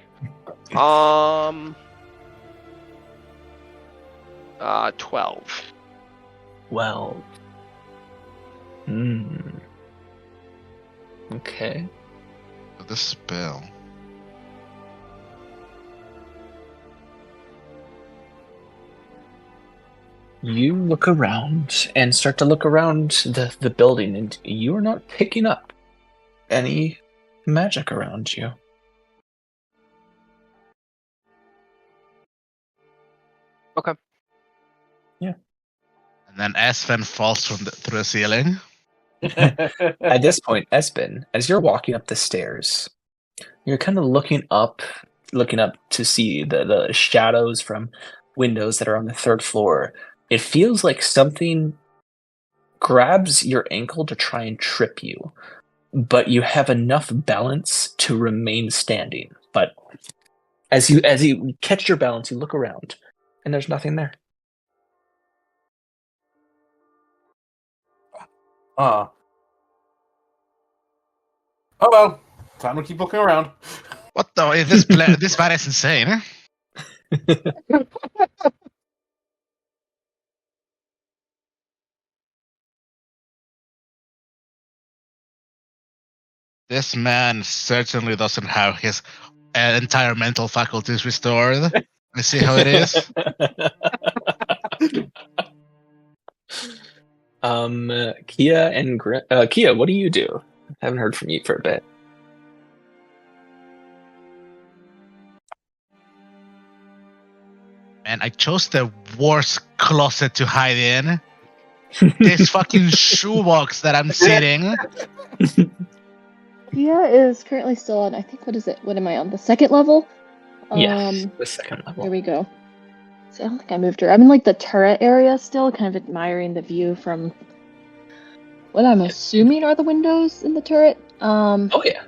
12. Well. Okay. The spell. You look around and start to look around the building, and you are not picking up any magic around you. Okay. Yeah. And then Espen falls through the ceiling. At this point, Espen, as you're walking up the stairs, you're kind of looking up to see the shadows from windows that are on the third floor. It feels like something grabs your ankle to try and trip you, but you have enough balance to remain standing. But as you catch your balance, you look around, and there's nothing there. Oh well, time to keep looking around. What the? This man is insane. This man certainly doesn't have his entire mental faculties restored. I see how it is. Kia and Kia, what do you do? I haven't heard from you for a bit. Man, I chose the worst closet to hide in. This fucking shoebox that I'm sitting. Kia is currently still on, I think, what am I on? The second level? Yes, the second level. Here we go. So I don't think I moved her. I'm in like the turret area still, kind of admiring the view from what I'm assuming are the windows in the turret. Oh yeah.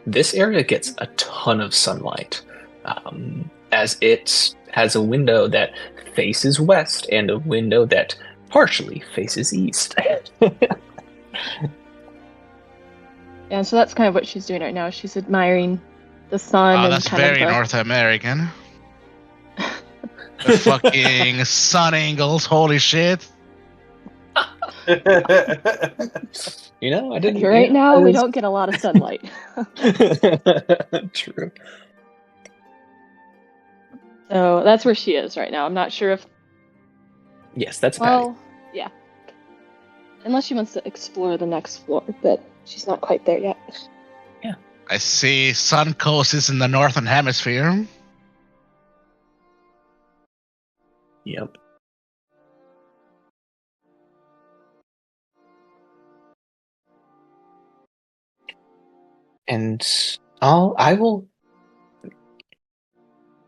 This area gets a ton of sunlight, as it has a window that faces west and a window that partially faces east. Yeah, so that's kind of what she's doing right now. She's admiring the sun. Oh, and that's kind very of North American. The fucking sun angles, holy shit. You know, I didn't. Right now, we don't get a lot of sunlight. True. So that's where she is right now. I'm not sure if. Yes, that's Patty. Well, yeah. Unless she wants to explore the next floor, but she's not quite there yet. Yeah. I see sun coast is in the northern hemisphere. Yep. And I will.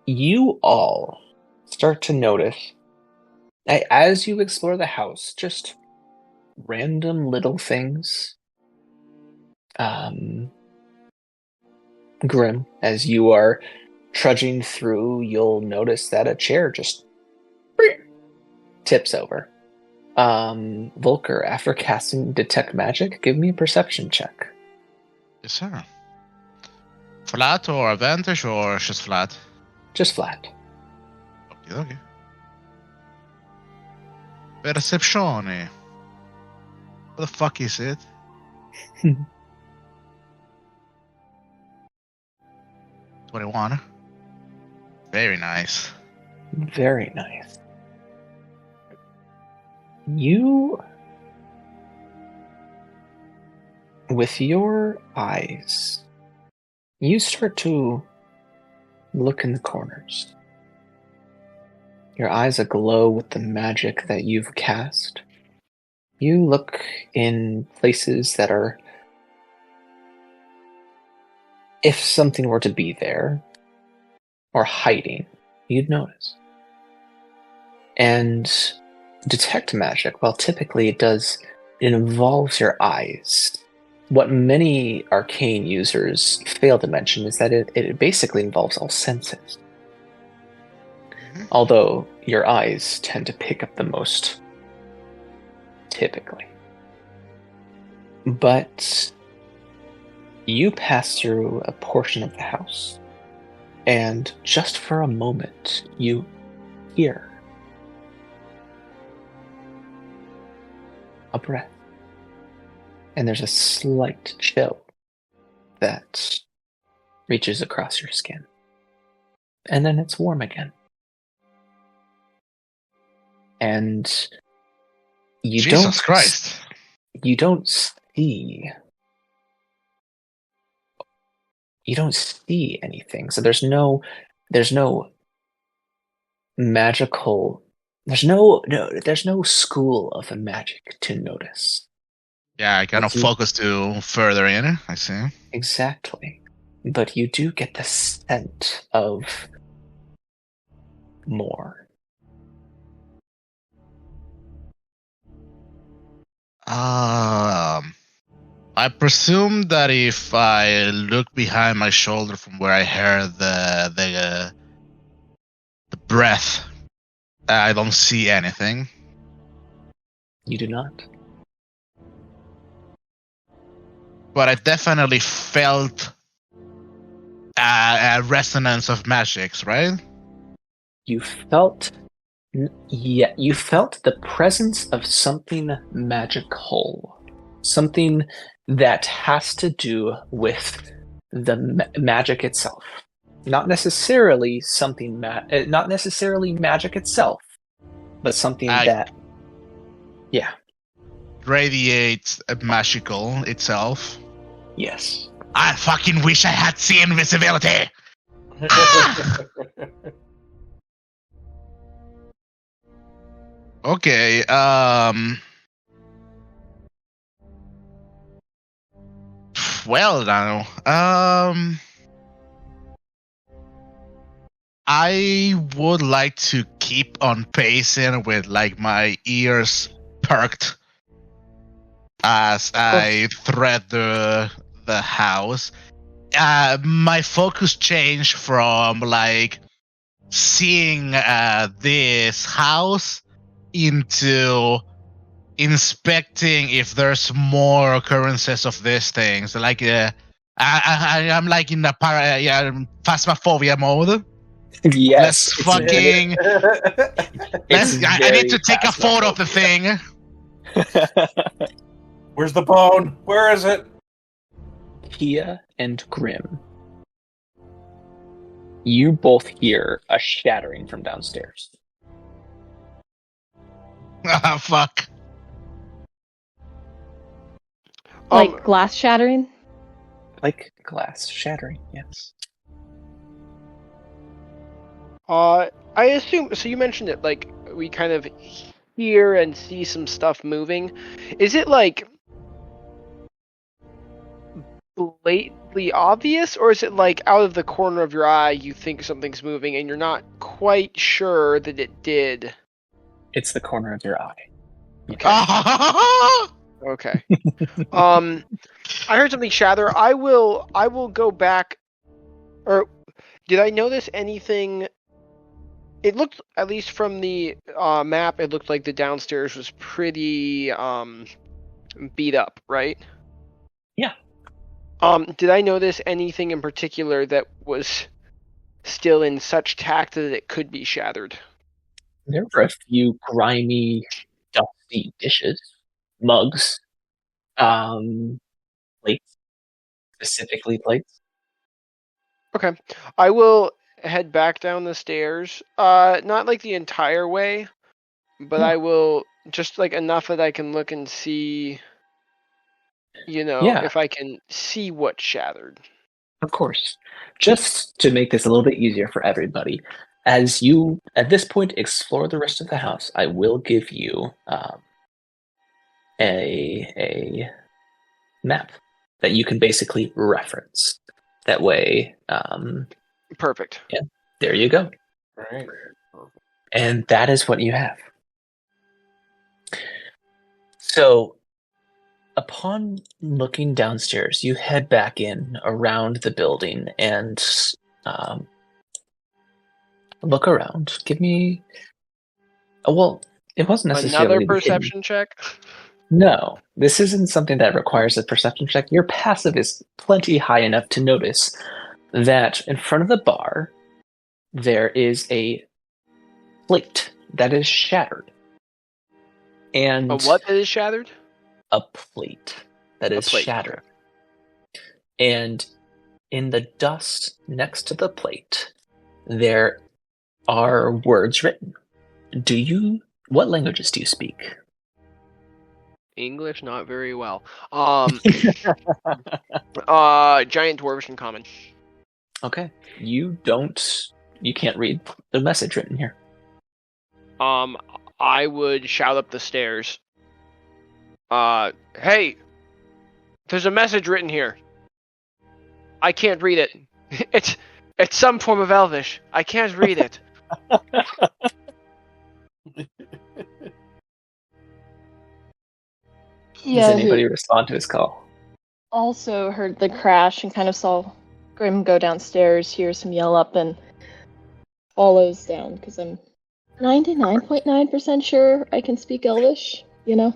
You all start to notice, as you explore the house, just random little things. Grim, as you are trudging through, you'll notice that a chair just tips over. Volker, after casting Detect Magic, give me a perception check. Yes, sir. Flat or advantage or just flat? Just flat. Okay. Percepzione. What the fuck is it? 21. Very nice. Very nice. You, with your eyes, you start to look in the corners. Your eyes aglow with the magic that you've cast. You look in places that are... If something were to be there, or hiding, you'd notice. And detect magic, well, typically it involves your eyes. What many arcane users fail to mention is that it basically involves all senses. Although your eyes tend to pick up the most, typically. But you pass through a portion of the house, and just for a moment, you hear a breath. And there's a slight chill that reaches across your skin. And then it's warm again. And Jesus Christ. You don't see anything. So there's no magical, there's no school of magic to notice. Yeah, I kind of focus to further in. I see. Exactly. But you do get the scent of more. I presume that if I look behind my shoulder from where I heard the breath, I don't see anything. You do not. But I definitely felt a resonance of magics, right? You felt the presence of something magical. Something that has to do with the magic itself. Not necessarily not necessarily magic itself, but something that radiates magical itself. Yes. I fucking wish I had seen invisibility. Okay, well now, I would like to keep on pacing with like my ears perked as I thread the house. My focus changed from like seeing this house into inspecting if there's more occurrences of these things. Like I'm like in the phasmophobia mode. Yes. Let's fucking. I need to take a photo of the thing. Where's the bone? Where is it? Kia and Grim, you both hear a shattering from downstairs. Ah, fuck. Like glass shattering? Like glass shattering, yes. I assume, so you mentioned it, like, we kind of hear and see some stuff moving. Is it, like, blatantly obvious, or is it, like, out of the corner of your eye you think something's moving and you're not quite sure that it did? It's the corner of your eye. Okay. I heard something shatter. I will go back. Or did I notice anything? It looked, at least from the map, it looked like the downstairs was pretty beat up, right? Yeah. Did I notice anything in particular that was still in such tact that it could be shattered? There were a few grimy, dusty dishes, mugs, plates, specifically plates. Okay. I will head back down the stairs. Not like the entire way, but I will just like enough that I can look and see, if I can see what shattered. Of course. Just to make this a little bit easier for everybody, as you, at this point, explore the rest of the house, I will give you a map that you can basically reference. That way, Perfect. there you go. Right. And that is what you have. So, upon looking downstairs, you head back in around the building and look around. Give me. Well, it wasn't necessarily Another perception check. No, this isn't something that requires a perception check. Your passive is plenty high enough to notice that in front of the bar, there is a plate that is shattered. And A what that is shattered? a plate that is plate, shattered. And in the dust next to the plate, there are words written. What languages do you speak? English, not very well. Giant Dwarvish and Common. Okay. You can't read the message written here. I would shout up the stairs. Hey, there's a message written here. I can't read it. It's some form of Elvish. I can't read it. Does anybody respond to his call? Also heard the crash and kind of saw Grim go downstairs, hears him yell up, and follows down, because I'm 99.9% sure I can speak Elvish, you know?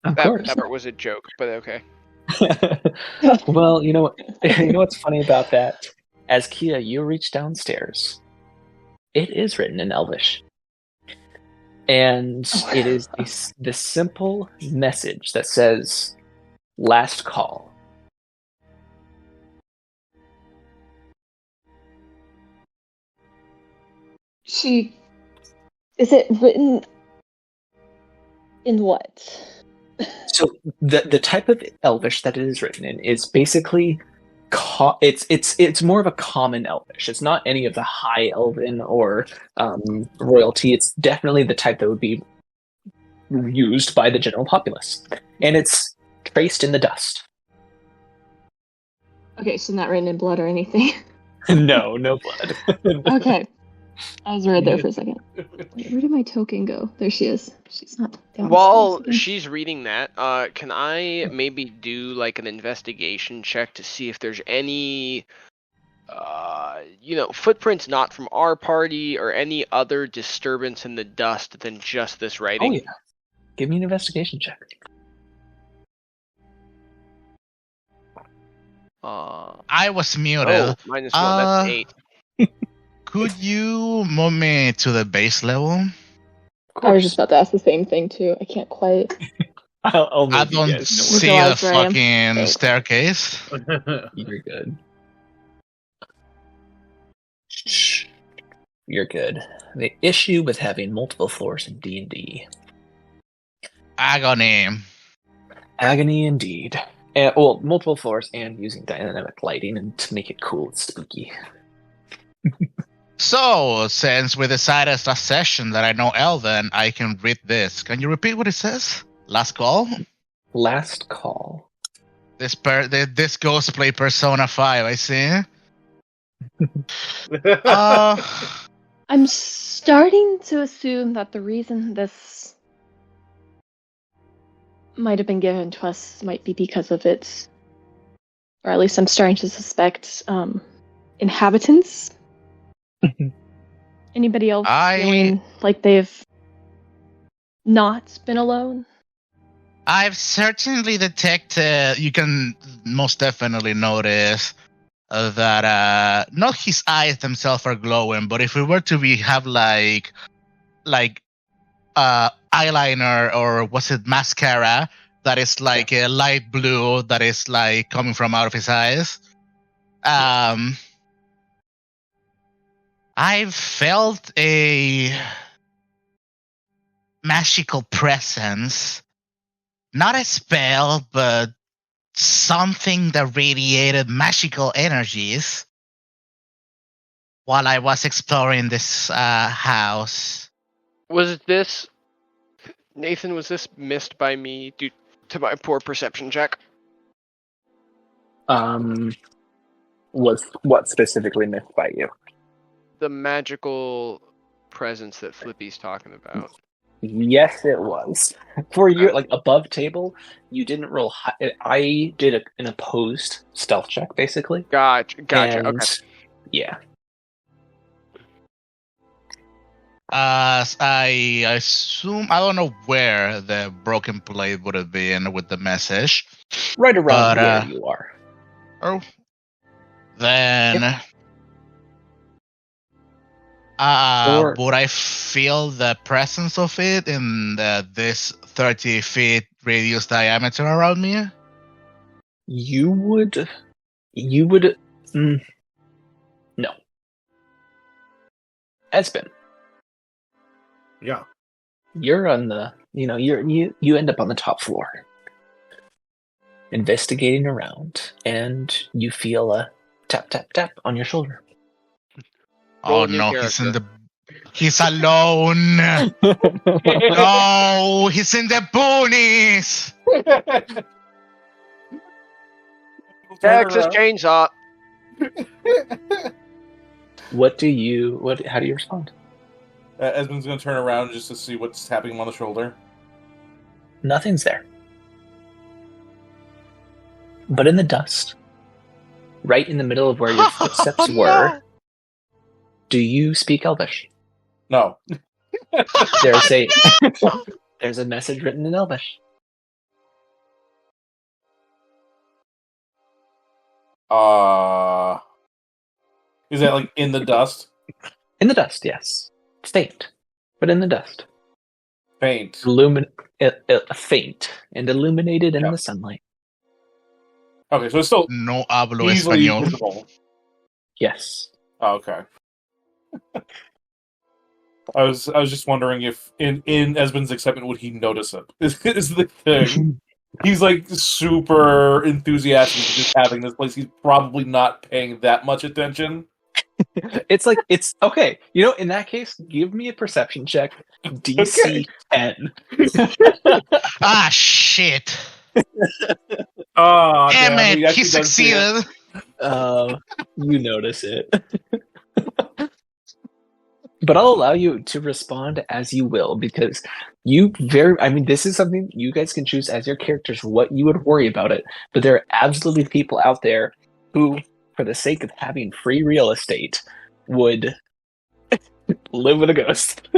Of course. That part was a joke, but okay. Well, you know what's funny about that? As Kia, you reach downstairs. It is written in Elvish. And it is the simple message that says, "Last call." Is it written in what? So the type of Elvish that it is written in is basically it's more of a common Elvish. It's not any of the high Elven or royalty. It's definitely the type that would be used by the general populace, and it's traced in the dust. Okay, so not written in blood or anything. No blood. Okay. I was right there for a second. Wait, where did my token go? There she is. She's not downstairs While again. she's reading that, can I maybe do like an investigation check to see if there's any, footprints not from our party or any other disturbance in the dust than just this writing? Oh yeah. Give me an investigation check. I was muted. Oh, -1, that's 8. Could you move me to the base level? I was just about to ask the same thing too. I can't quite. I'll move I you don't guys. see Visualize the where I am. fucking Thanks. staircase. You're good. Shh. You're good. The issue with having multiple floors in D&D. Agony. Agony indeed. Multiple floors and using dynamic lighting and to make it cool and spooky. So, since we decided last session that I know Elven, I can read this. Can you repeat what it says? Last call? Last call. This ghost play Persona 5, I see. I'm starting to assume that the reason this might have been given to us might be because of its, or at least I'm starting to suspect, inhabitants. Anybody else feeling like they've not been alone? I've certainly detected, you can most definitely notice that not his eyes themselves are glowing, but if we were to have like eyeliner or was it mascara that is like a light blue that is like coming from out of his eyes. I've felt a magical presence, not a spell, but something that radiated magical energies while I was exploring this house. Was this Nathan, was this missed by me due to my poor perception check? Was what specifically missed by you? The magical presence that Flippy's talking about. Yes, it was. For your like above table, you didn't roll high. I did an opposed stealth check, basically. Gotcha. And, Okay. yeah. I assume I don't know where the broken plate would have been with the message. Right around But, where you are. Oh, then would I feel the presence of it in this 30 feet radius diameter around me? You would. No. Espen, Yeah. you're on the. You end up on the top floor, investigating around, and you feel a tap tap tap on your shoulder. Roll Oh a new no, character. he's alone. No, he's in the boonies. Texas Chainsaw. How do you respond? Esmond's going to turn around just to see what's tapping him on the shoulder. Nothing's there. But in the dust, right in the middle of where your footsteps were, do you speak Elvish? No. There's a message written in Elvish. Is that like in the dust? In the dust, yes. Faint, but in the dust. Faint. Faint and illuminated in the sunlight. Okay, so it's still no hablo easily español. visible. Yes. Oh, okay. I was just wondering if in Esmond's excitement would he notice it? Is the thing. He's like super enthusiastic just having this place. He's probably not paying that much attention. It's okay. In that case, give me a perception check. DC 10. Ah, shit. Oh, Damn it, he actually does see it. succeeded. You notice it. But I'll allow you to respond as you will, because this is something you guys can choose as your characters what you would worry about it. But there are absolutely people out there who, for the sake of having free real estate, would live with a ghost.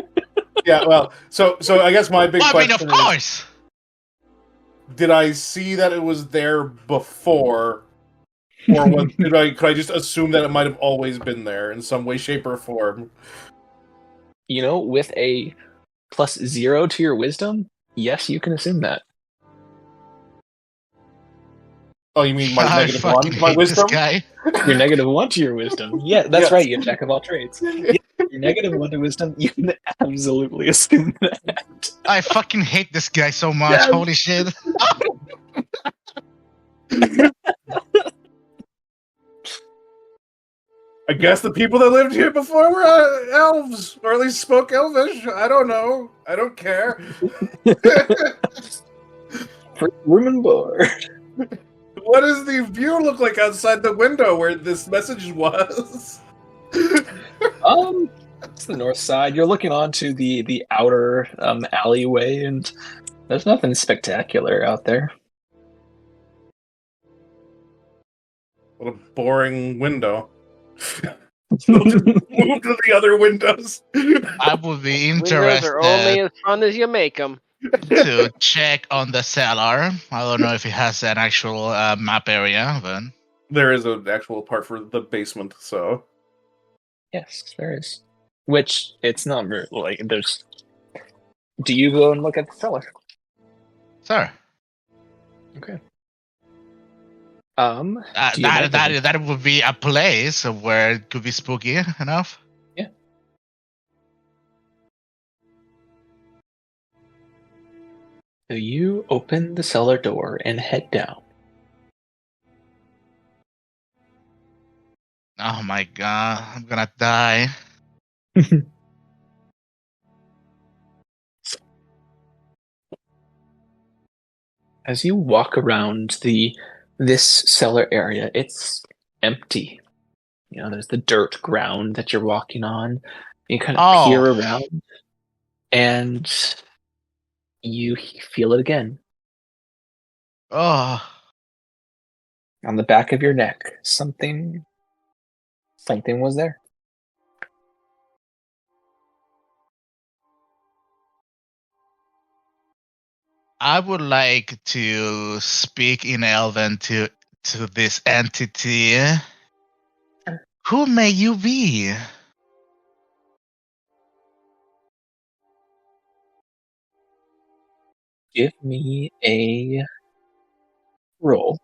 Yeah, well, so I guess my big question of course. is, did I see that it was there before, or could I just assume that it might have always been there in some way, shape, or form? With a +0 to your wisdom, yes, you can assume that. Oh, you mean my I -1 fucking to my hate wisdom? this guy. Your -1 to your wisdom. Yeah, that's Yes. right. You have jack of all trades. Yeah, your -1 to wisdom, you can absolutely assume that. I fucking hate this guy so much. Yes. Holy shit. I guess the people that lived here before were elves, or at least spoke Elvish. I don't know. I don't care. For room and board. What does the view look like outside the window where this message was? It's the north side. You're looking onto the outer alleyway, and there's nothing spectacular out there. What a boring window. We'll just move to the other windows. I would be Windows are only interested as fun as you make them. to check on the cellar. I don't know if it has an actual map area, but There is an actual part for the basement, so. Yes, there is. Which it's not very there's. Do you go and look at the cellar? sir, Okay. that would be a place where it could be spooky enough. Yeah. So you open the cellar door and head down. Oh my god, I'm gonna die. As you walk around this cellar area, it's empty. You know, there's the dirt ground that you're walking on. You kind of peer Oh, around, and you feel it again oh. on the back of your neck. Something was there. I would like to speak in Elven to this entity. Who may you be? Give me a roll.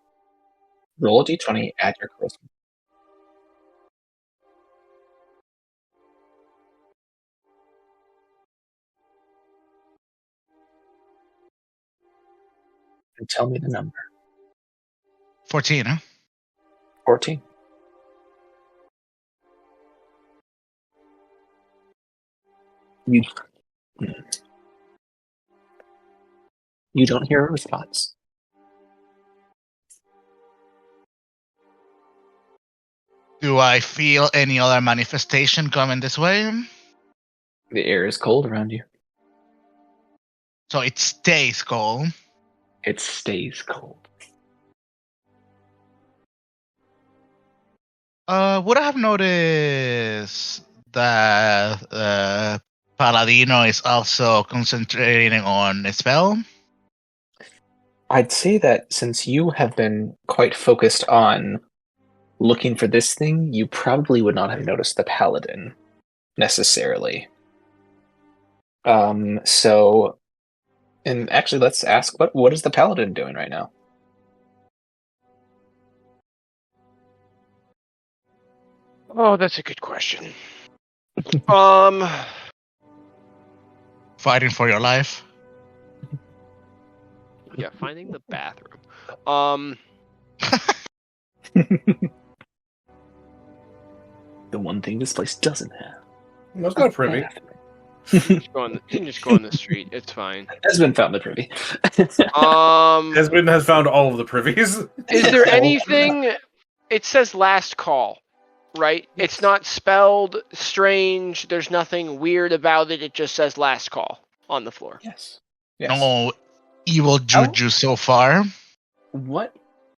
Roll a d20, add your charisma. And tell me the number. 14. Huh? 14. You don't hear a response. Do I feel any other manifestation coming this way? The air is cold around you. So it stays cold. It stays cold. Would I have noticed that Paladino is also concentrating on a spell? I'd say that since you have been quite focused on looking for this thing, you probably would not have noticed the paladin necessarily. So, and actually, let's ask what is the paladin doing right now? Oh, that's a good question. Fighting for your life? Yeah, finding the bathroom. The one thing this place doesn't have. That's not privy. You can just go on the street. It's fine. Has been found the privy. Has found all of the privies. Is there anything? It says last call, right? Yes. It's not spelled strange. There's nothing weird about it. It just says last call on the floor. Yes. No evil juju so far. What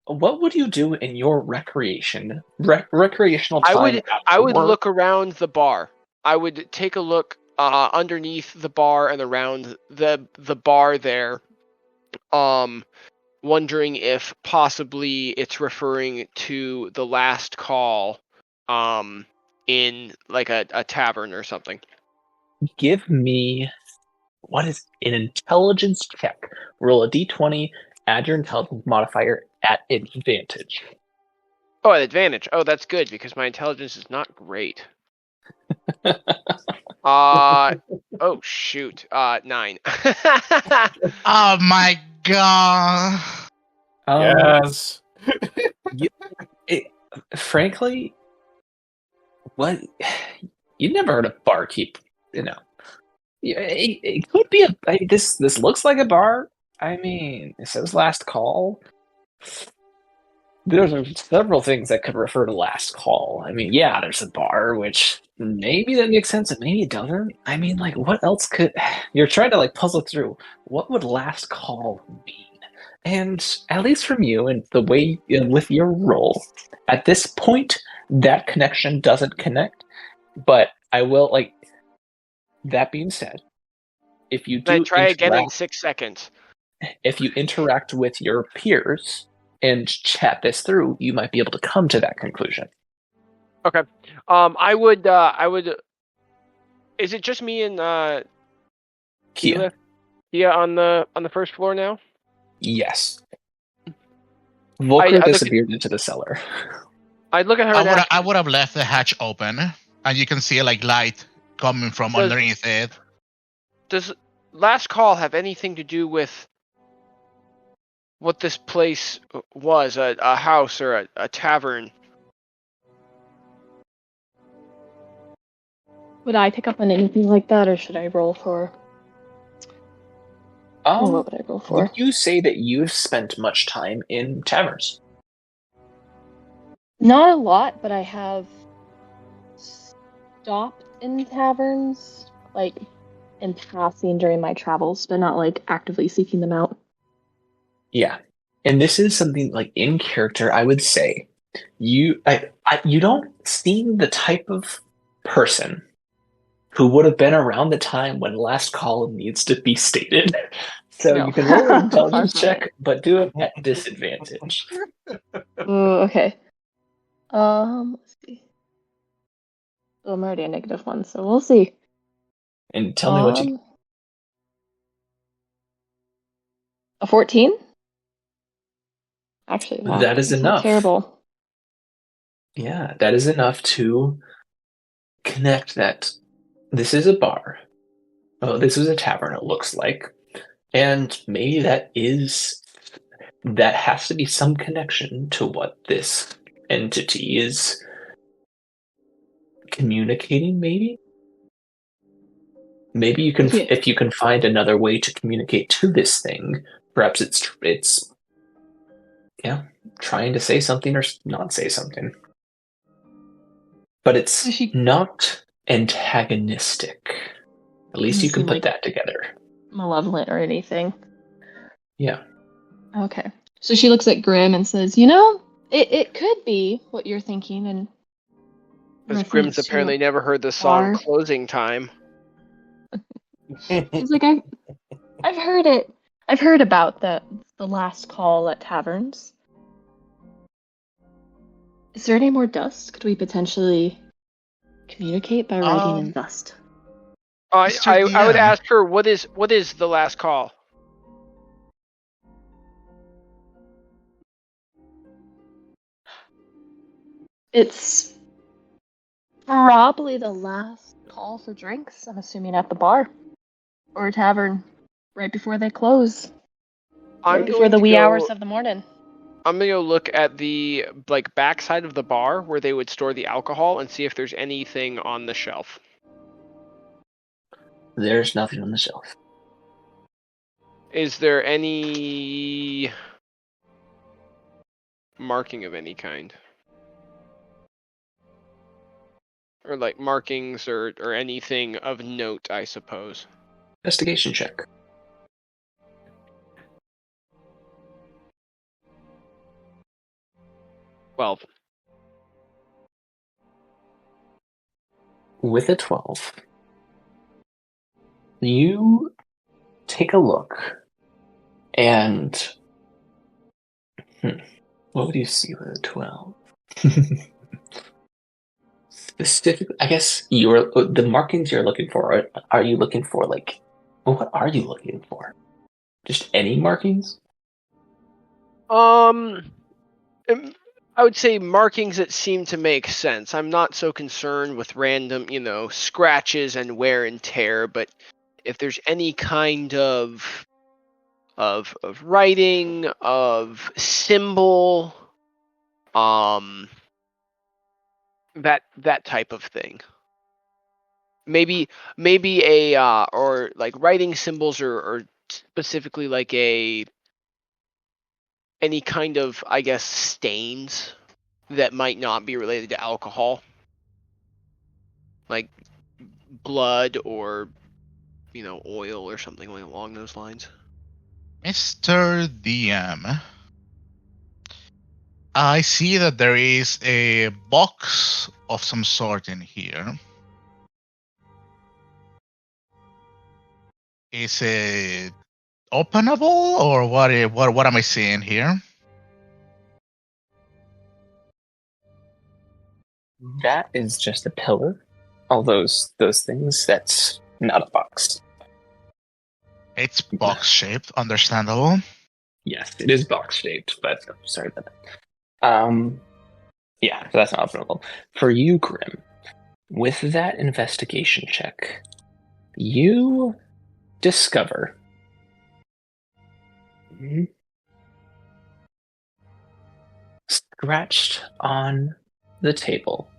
would you do in your recreational time? I would look around the bar. I would take a look underneath the bar and around the bar there, wondering if possibly it's referring to the last call, in like a tavern or something. Give me what is an intelligence check. Roll a d20, add your intelligence modifier at advantage. Oh, at advantage. Oh, that's good because my intelligence is not great. Oh shoot. 9. Oh my god. Yes. Frankly, what you never heard of barkeep, you know. It could be this looks like a bar. I mean, it says last call. There's several things that could refer to last call. I mean, yeah, there's a bar, which maybe that makes sense, and maybe it doesn't. I mean, like, what else could you're trying to like puzzle through? What would last call mean? And at least from you and the way with your role, at this point, that connection doesn't connect. But I will like. That being said, if you do try again in 6 seconds. If you interact with your peers and chat this through, you might be able to come to that conclusion. Okay. I would. Is it just me and Kia? Kia on the first floor now? Yes. Volker I disappeared into the cellar. I'd look at her. I would have left the hatch open, and you can see like light coming from underneath it. Does last call have anything to do with what this place was? A house or a tavern? Would I pick up on anything like that, or should I roll for What would I roll for? Would you say that you've spent much time in taverns? Not a lot, but I have stopped in taverns, like in passing during my travels, but not like actively seeking them out. Yeah. And this is something like in character, I would say you don't seem the type of person who would have been around the time when last call needs to be stated. So No. you can roll an Far intelligence from check, it. but do it at disadvantage. Ooh, okay. Let's see. Oh, I'm already a -1, so we'll see. And tell me what you A 14? Actually, wow, That is that's not enough. terrible. Yeah, that is enough to connect that this is a bar. Oh, this is a tavern, it looks like. And maybe that has to be some connection to what this entity is communicating, maybe? Maybe you can, Yeah. if you can find another way to communicate to this thing, perhaps it's trying to say something or not say something. But it's not antagonistic. At least you can put that together. Malevolent or anything. Yeah. Okay. So she looks at Grim and says, you know, it could be what you're thinking. And Because Grimm's apparently never heard the song Closing Time. She's like, I've heard it. I've heard about the last call at taverns. Is there any more dust? Could we potentially communicate by writing in dust? I would ask her, what is the last call? It's probably the last call for drinks, I'm assuming at the bar. Or a tavern right before they close. Right before the wee hours of the morning. I'm gonna go look at the backside of the bar where they would store the alcohol and see if there's anything on the shelf. There's nothing on the shelf. Is there any marking of any kind? Or markings or anything of note, I suppose. Investigation check. Well, with a 12, you take a look, and what would you see with a 12? Specifically, I guess the markings you're looking for. Are you looking for what are you looking for? Just any markings? I would say markings that seem to make sense. I'm not so concerned with random, scratches and wear and tear, but if there's any kind of writing, of symbol, that type of thing. Maybe a or writing symbols or specifically any kind of, I guess, stains that might not be related to alcohol. Like blood or, oil or something along those lines. Mr. DM, I see that there is a box of some sort in here. Is it openable, or what am I seeing here? That is just a pillar. All those things, that's not a box. It's box shaped, understandable. Yes, it is box shaped, but I'm sorry about that. Yeah, so that's not openable. For you, Grim, with that investigation check, you discover scratched on the table.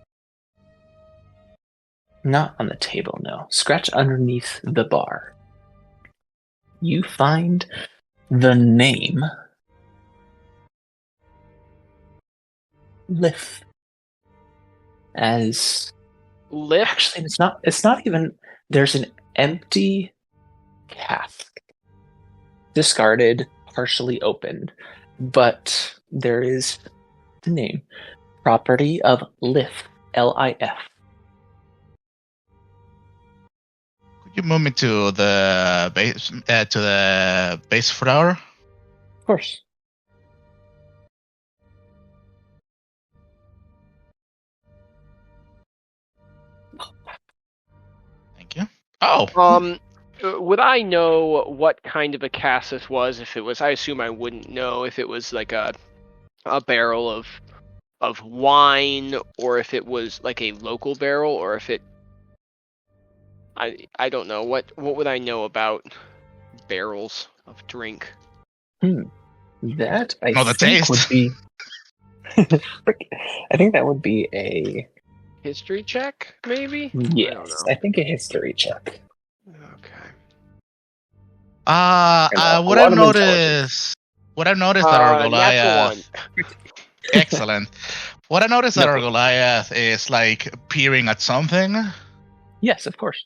Not on the table, no. Scratched underneath the bar. you find the name Lif. As Lift. actually, it's not even. There's an empty cask, discarded, partially opened, but there is the name, property of Lif, Lif. Could you move me to the base floor? Of course. Thank you. Oh, Would I know what kind of a cask this was? If it was, I assume I wouldn't know if it was like a barrel of wine, or if it was like a local barrel, or if it. I don't know. What would I know about barrels of drink? That I No, the think taste. would be. I think that would be a History check, maybe? yes. I don't know. I think a history check. Okay. what I've noticed that our Natural Goliath. one. Excellent. What I noticed that our Nothing. Goliath is like peering at something. Yes, of course.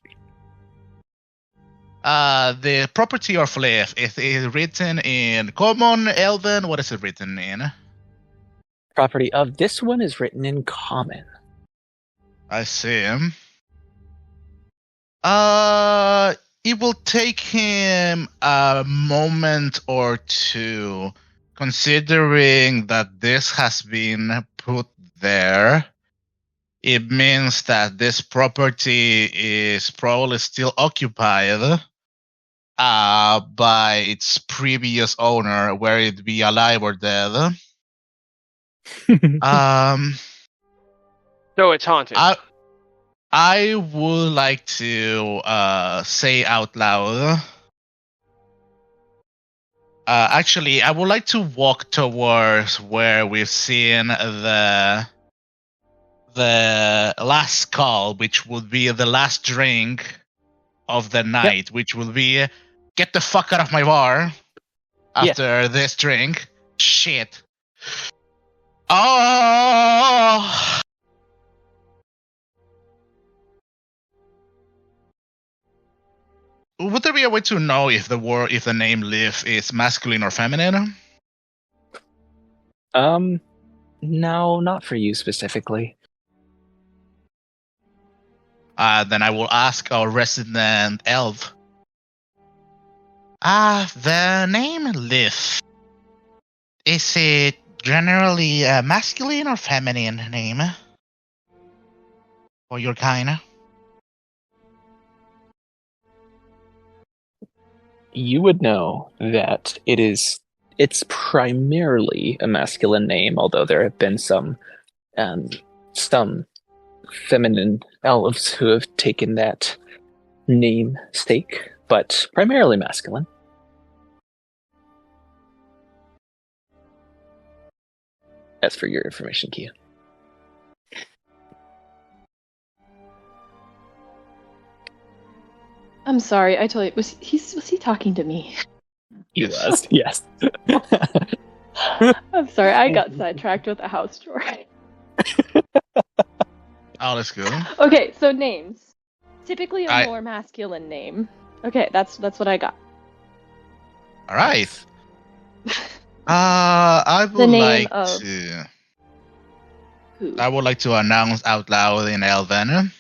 The property of Lif is written in common, elven. What is it written in? Property of this one is written in common. I see. It will take him a moment or two, considering that this has been put there. It means that this property is probably still occupied by its previous owner, whether it be alive or dead. So it's haunted. I would like to say out loud. Actually, I would like to walk towards where we've seen the last call, which would be the last drink of the night, which will be get the fuck out of my bar after this drink. Shit. Oh. Would there be a way to know if the name Liv is masculine or feminine? No, not for you specifically. Then I will ask our resident elf. The name Liv, is it generally a masculine or feminine name? For your kind? You would know that it's primarily a masculine name, although there have been some feminine elves who have taken that name stake, but primarily masculine. That's for your information, Kia. I'm sorry, I totally was he talking to me? He was, yes. I'm sorry, I got sidetracked with a house chore. Oh, that's good. Okay, so names. Typically a more masculine name. Okay, that's what I got. All right. I would like to. Who? I would like to announce out loud in Elven.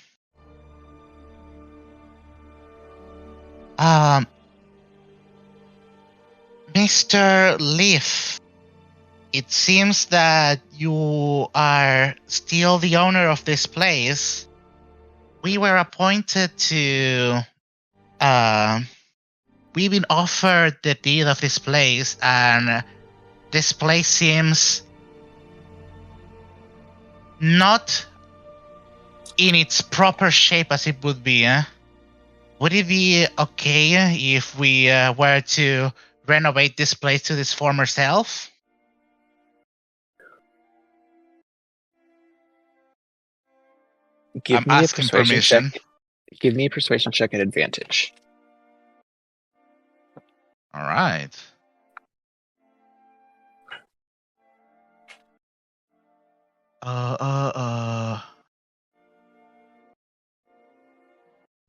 Mr. Leaf, it seems that you are still the owner of this place. We were appointed to. We've been offered the deed of this place, and this place seems not in its proper shape as it would be. Would it be okay if we were to renovate this place to its former self? Give I'm me a asking persuasion permission. check. Give me a persuasion check at advantage. All right.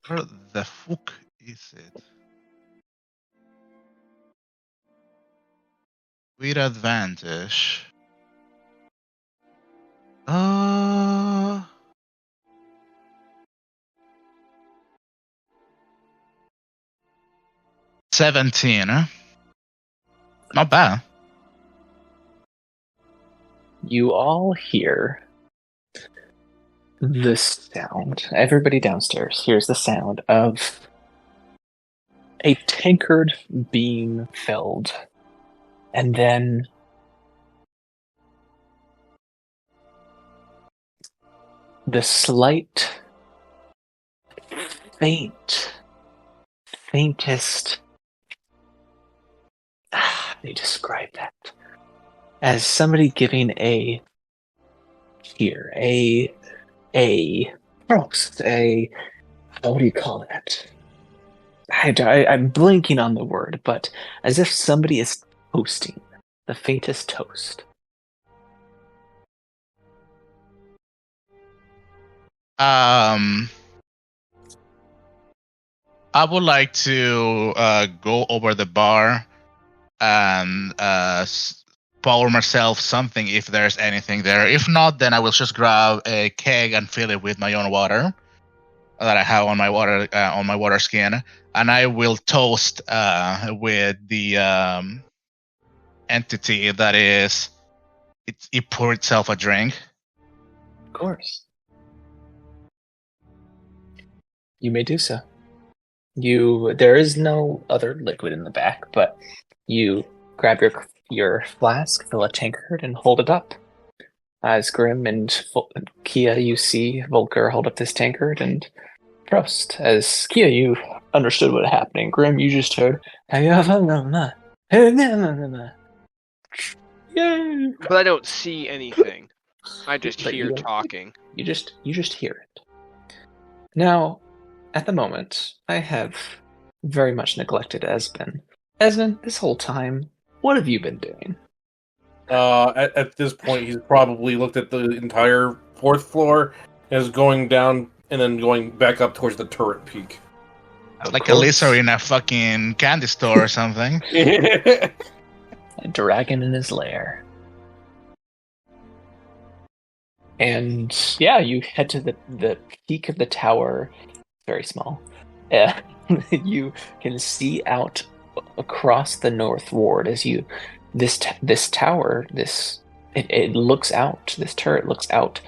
Where the fuck is it? With advantage. 17. Not bad. You all hear the sound. Everybody downstairs hears the sound of a tankard being filled. And then the slight, faintest. How do you describe that? As somebody giving a roast, what do you call that? I'm blanking on the word, but as if somebody is toasting the faintest toast. I would like to go over the bar and pour myself something if there's anything there. If not, then I will just grab a keg and fill it with my own water that I have on my water skin, and I will toast with the entity that is it poured itself a drink. Of course. You may do so. There is no other liquid in the back, but you grab your flask, fill a tankard, and hold it up. As Grim and Kia, you see Volker hold up this tankard and roast. As Kia, you understood what happened. Grim, you just heard. Yay! But I don't see anything. I just But hear talking. You just hear it. Now, at the moment, I have very much neglected Esben. Esben, this whole time, what have you been doing? At this point, he's probably looked at the entire 4th floor and is going down and then going back up towards the turret peak. Like a lizard in a fucking candy store or something. A dragon in his lair. And yeah, you head to the peak of the tower. Very small. You can see out across the north ward as this tower, it looks out. This turret looks out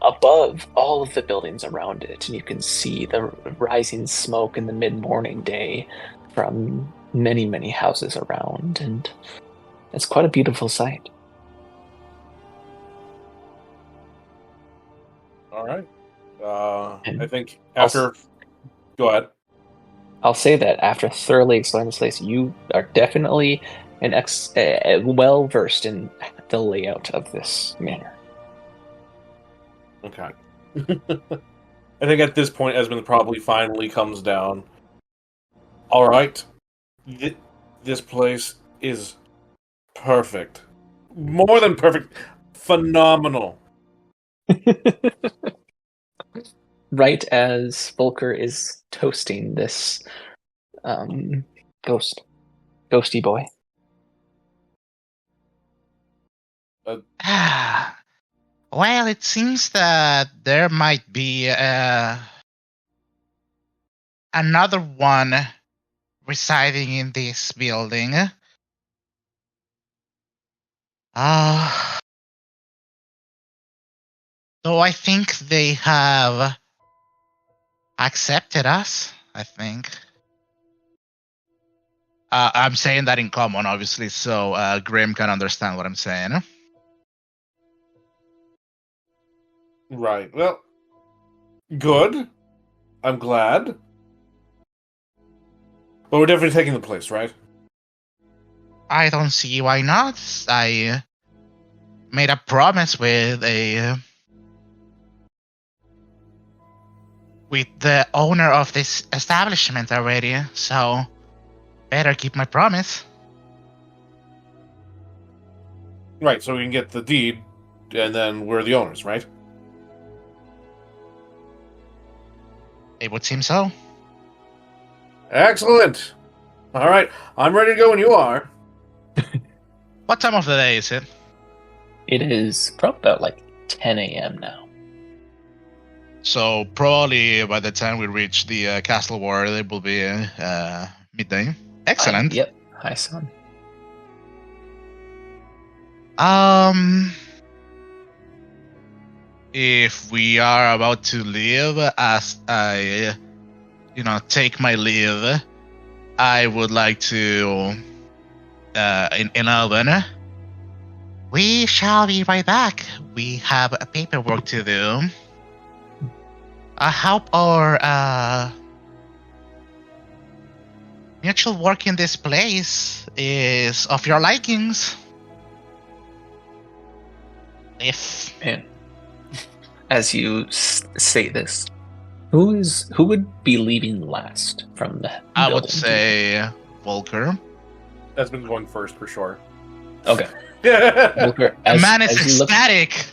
above all of the buildings around it, and you can see the rising smoke in the mid-morning day from many, many houses around, and it's quite a beautiful sight. All right. I think after... Go ahead. I'll say that after thoroughly exploring this place, you are definitely well versed in the layout of this manor. Okay. I think at this point, Esmond probably finally comes down. All right. This place is perfect. More than perfect. Phenomenal. Right as Volker is toasting this ghosty boy. Well, it seems that there might be another one residing in this building. So I think they have accepted us, I think. I'm saying that in common, obviously, so Grim can understand what I'm saying. Right. Well, good. I'm glad. But we're definitely taking the place, right? I don't see why not. I made a promise with the owner of this establishment already, so Better keep my promise. Right, so we can get the deed, and then we're the owners, right? It would seem so. Excellent. All right, I'm ready to go when you are. What time of the day is it? It is probably about like 10 a.m. now. So probably by the time we reach the castle ward, it will be midday. Excellent. Yep. Hi, son. If we are about to leave, as I, take my leave, I would like to, in Elven, we shall be right back. We have a paperwork to do. I hope our mutual work in this place is of your likings. And as you say this, who would be leaving last from the I would building? say Volker. That's been going first for sure. Okay. Yeah. Volker, The man is ecstatic.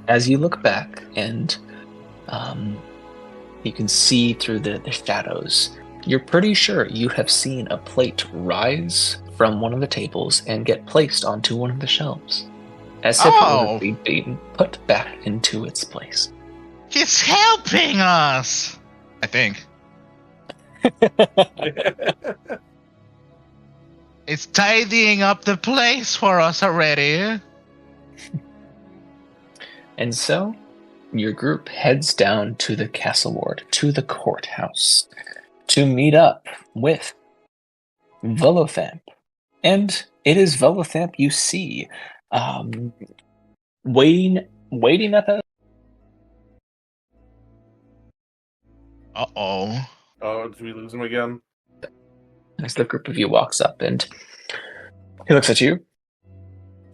As you look back and you can see through the shadows, you're pretty sure you have seen a plate rise from one of the tables and get placed onto one of the shelves, as if it would be being put back into its place. He's helping us, I think. It's tidying up the place for us already. And so, your group heads down to the castle ward, to the courthouse, to meet up with Volothamp. And it is Volothamp you see, waiting at the... Uh-oh. Oh, did we lose him again? As the group of you walks up, and he looks at you.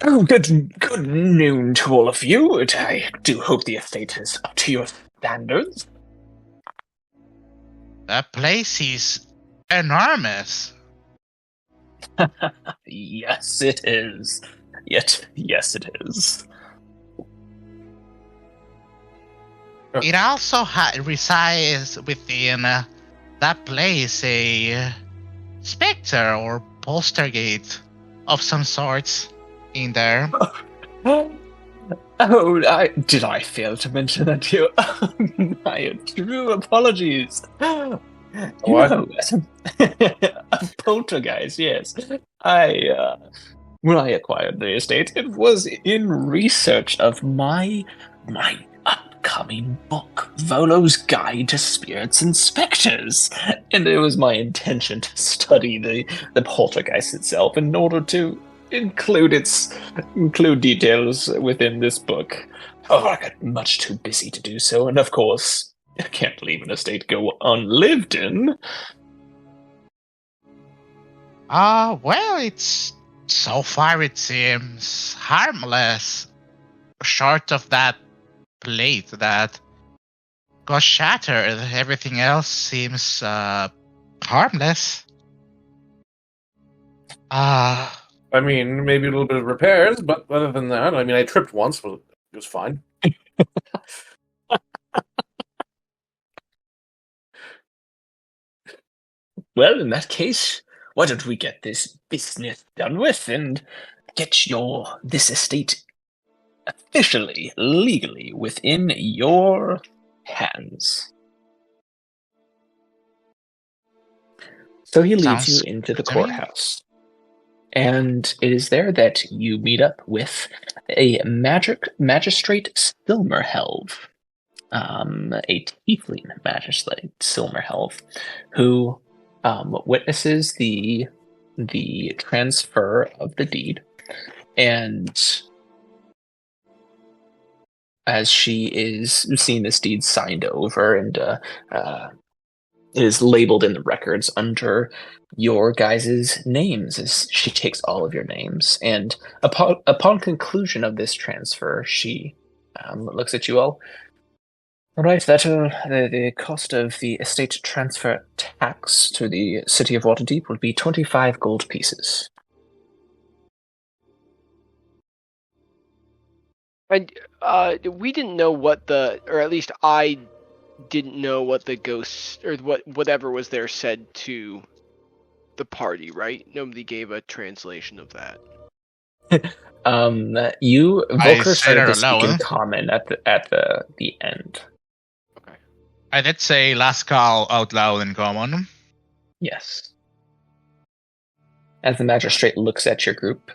Oh, good noon to all of you. I do hope the estate is up to your standards. That place is enormous. Yes, it is. Yes, it is. It also resides within that place a specter or poltergeist of some sorts in there. Oh, did I fail to mention that to you? My true apologies. What? A poltergeist, yes. When I acquired the estate, it was in research of my upcoming book, Volo's Guide to Spirits and Spectres. And it was my intention to study the poltergeist itself in order to include details within this book. Oh, I got much too busy to do so, and of course, I can't leave an estate go unlived in. Well, it's so far it seems harmless, short of that plate that got shattered. Everything else seems harmless. I mean, maybe a little bit of repairs, but other than that, I mean, I tripped once, but it was fine. Well, in that case, why don't we get this business done with and get this estate officially, legally within your hands. So he leads you into the courthouse. And it is there that you meet up with a magistrate Silmerhelve, a tiefling magistrate Silmerhelve, who witnesses the transfer of the deed, and as she is seeing this deed signed over and is labeled in the records under your guys' names, as she takes all of your names. And upon conclusion of this transfer, she looks at you all. All right, the cost of the estate transfer tax to the city of Waterdeep will be 25 gold pieces. And we didn't know or at least I didn't know what the ghosts or whatever was there said to the party, right? Nobody gave a translation of that. Volker say started that to speak in aloud. common at the end. Okay. I did say last call out loud in common. Yes. As the magistrate looks at your group,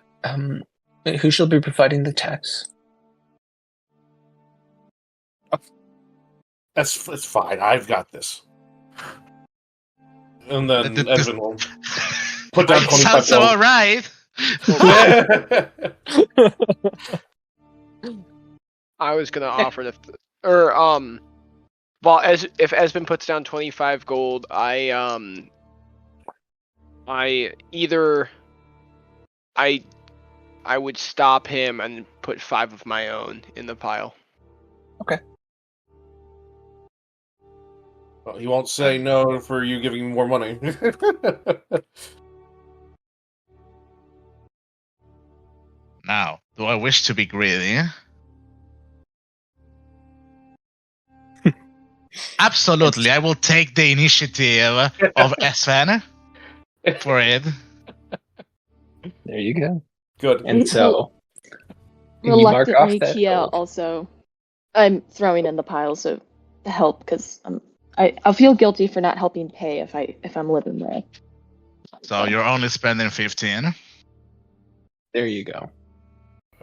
who shall be providing the tax? It's fine. I've got this. And then This- Edvin will put down It 25 sounds so gold. alright. I was gonna offer if Esben puts down 25 gold, I would stop him and put 5 of my own in the pile. Well, he won't say no for you giving him more money. Now, do I wish to be greedy? Absolutely, I will take the initiative of Sven for it. There you go. Good. And so, you mark off Reluctantly, that Kia gold. also. I'm throwing in the pile so to help because I'll feel guilty for not helping pay if I'm living there. So you're only spending 15. There you go.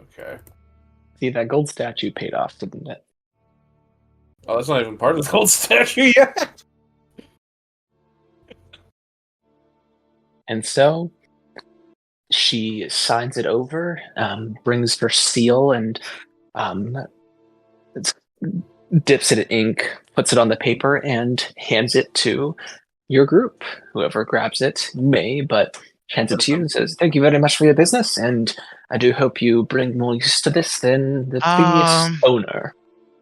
Okay. See, that gold statue paid off, didn't it? Oh, that's not even part of the gold statue yet. And so, she signs it over, brings her seal, and dips it in ink, puts it on the paper, and hands it to your group. Whoever grabs it may, but hands it to you and says, "Thank you very much for your business, and I do hope you bring more use to this than the previous owner."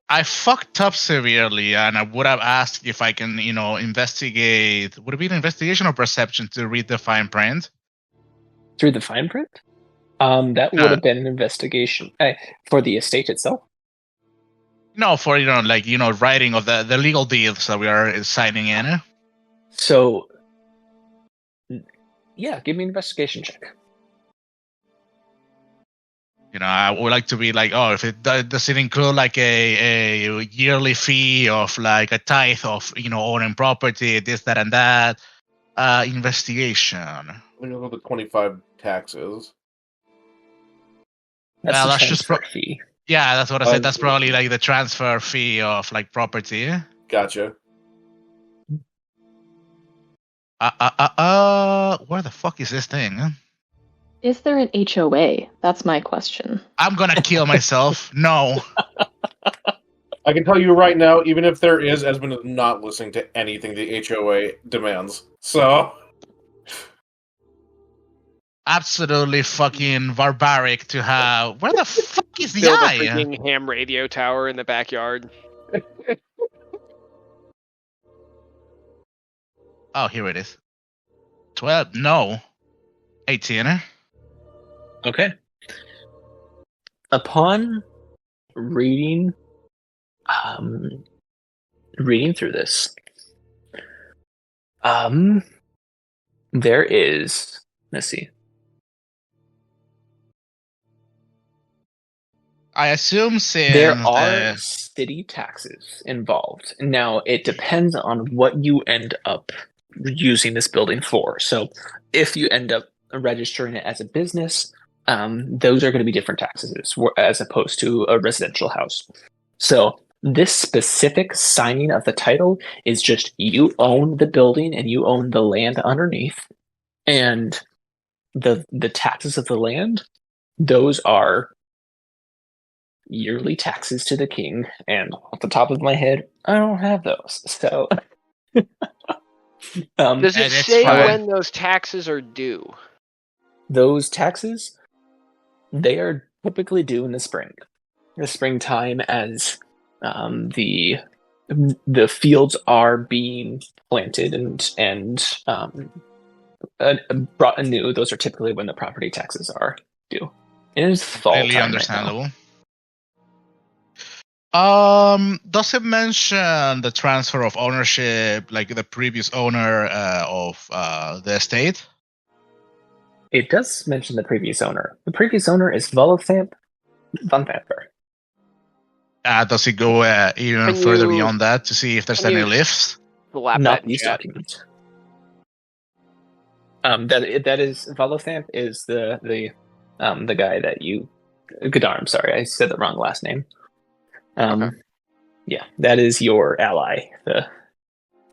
I fucked up severely, and I would have asked if I can, investigate. Would it be an investigation or perception to read the fine print? Through the fine print? That would have been an investigation for the estate itself. No, for writing of the legal deeds that we are signing in. So, yeah, give me an investigation check. I would like to be like, if it does it include like a yearly fee of like a tithe of owning property, this, that, and that. Investigation. We know the 25 taxes. That's Well, the that's just transfer fee. Yeah, that's what I said. That's probably like the transfer fee of like property. Gotcha. Where the fuck is this thing? Is there an HOA? That's my question. I'm gonna kill myself. No. I can tell you right now, even if there is, Esmond is not listening to anything the HOA demands. So, absolutely fucking barbaric to have. Where the fuck is the Build a eye? freaking ham radio tower in the backyard. Oh, here it is. 12. No. 18. Okay. Upon reading through this, there is, let's see. I assume since There are city taxes involved. Now, it depends on what you end up using this building for. So, if you end up registering it as a business, those are going to be different taxes as opposed to a residential house. So, this specific signing of the title is just you own the building and you own the land underneath, and the taxes of the land, those are yearly taxes to the king, and off the top of my head, I don't have those. So, Does it it's say fine. when those taxes are due? those taxes, they are typically due in the spring. The springtime, as the the fields are being planted and brought anew. Those are typically when the property taxes are due. It is fall Really time understandable. right Does it mention the transfer of ownership, like the previous owner of the estate? now. It does mention the previous owner. The previous owner is Volothamp Van Vamper. Does it go even Can further you- beyond that to see if there's can any you- lifts? Slap Not that in these chat. documents. That is Volothamp is the guy that you Godar. I'm sorry, I said the wrong last name. Okay. Yeah, that is your ally. The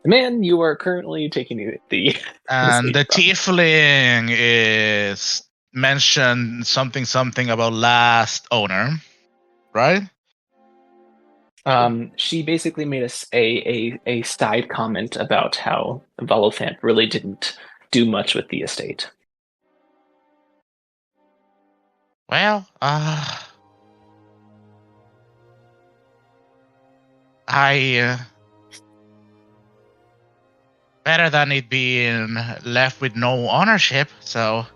man you are currently taking the And the estate from. tiefling is mentioned something about last owner, right? She basically made us a side comment about how Volothamp really didn't do much with the estate. Well, better than it being left with no ownership. So,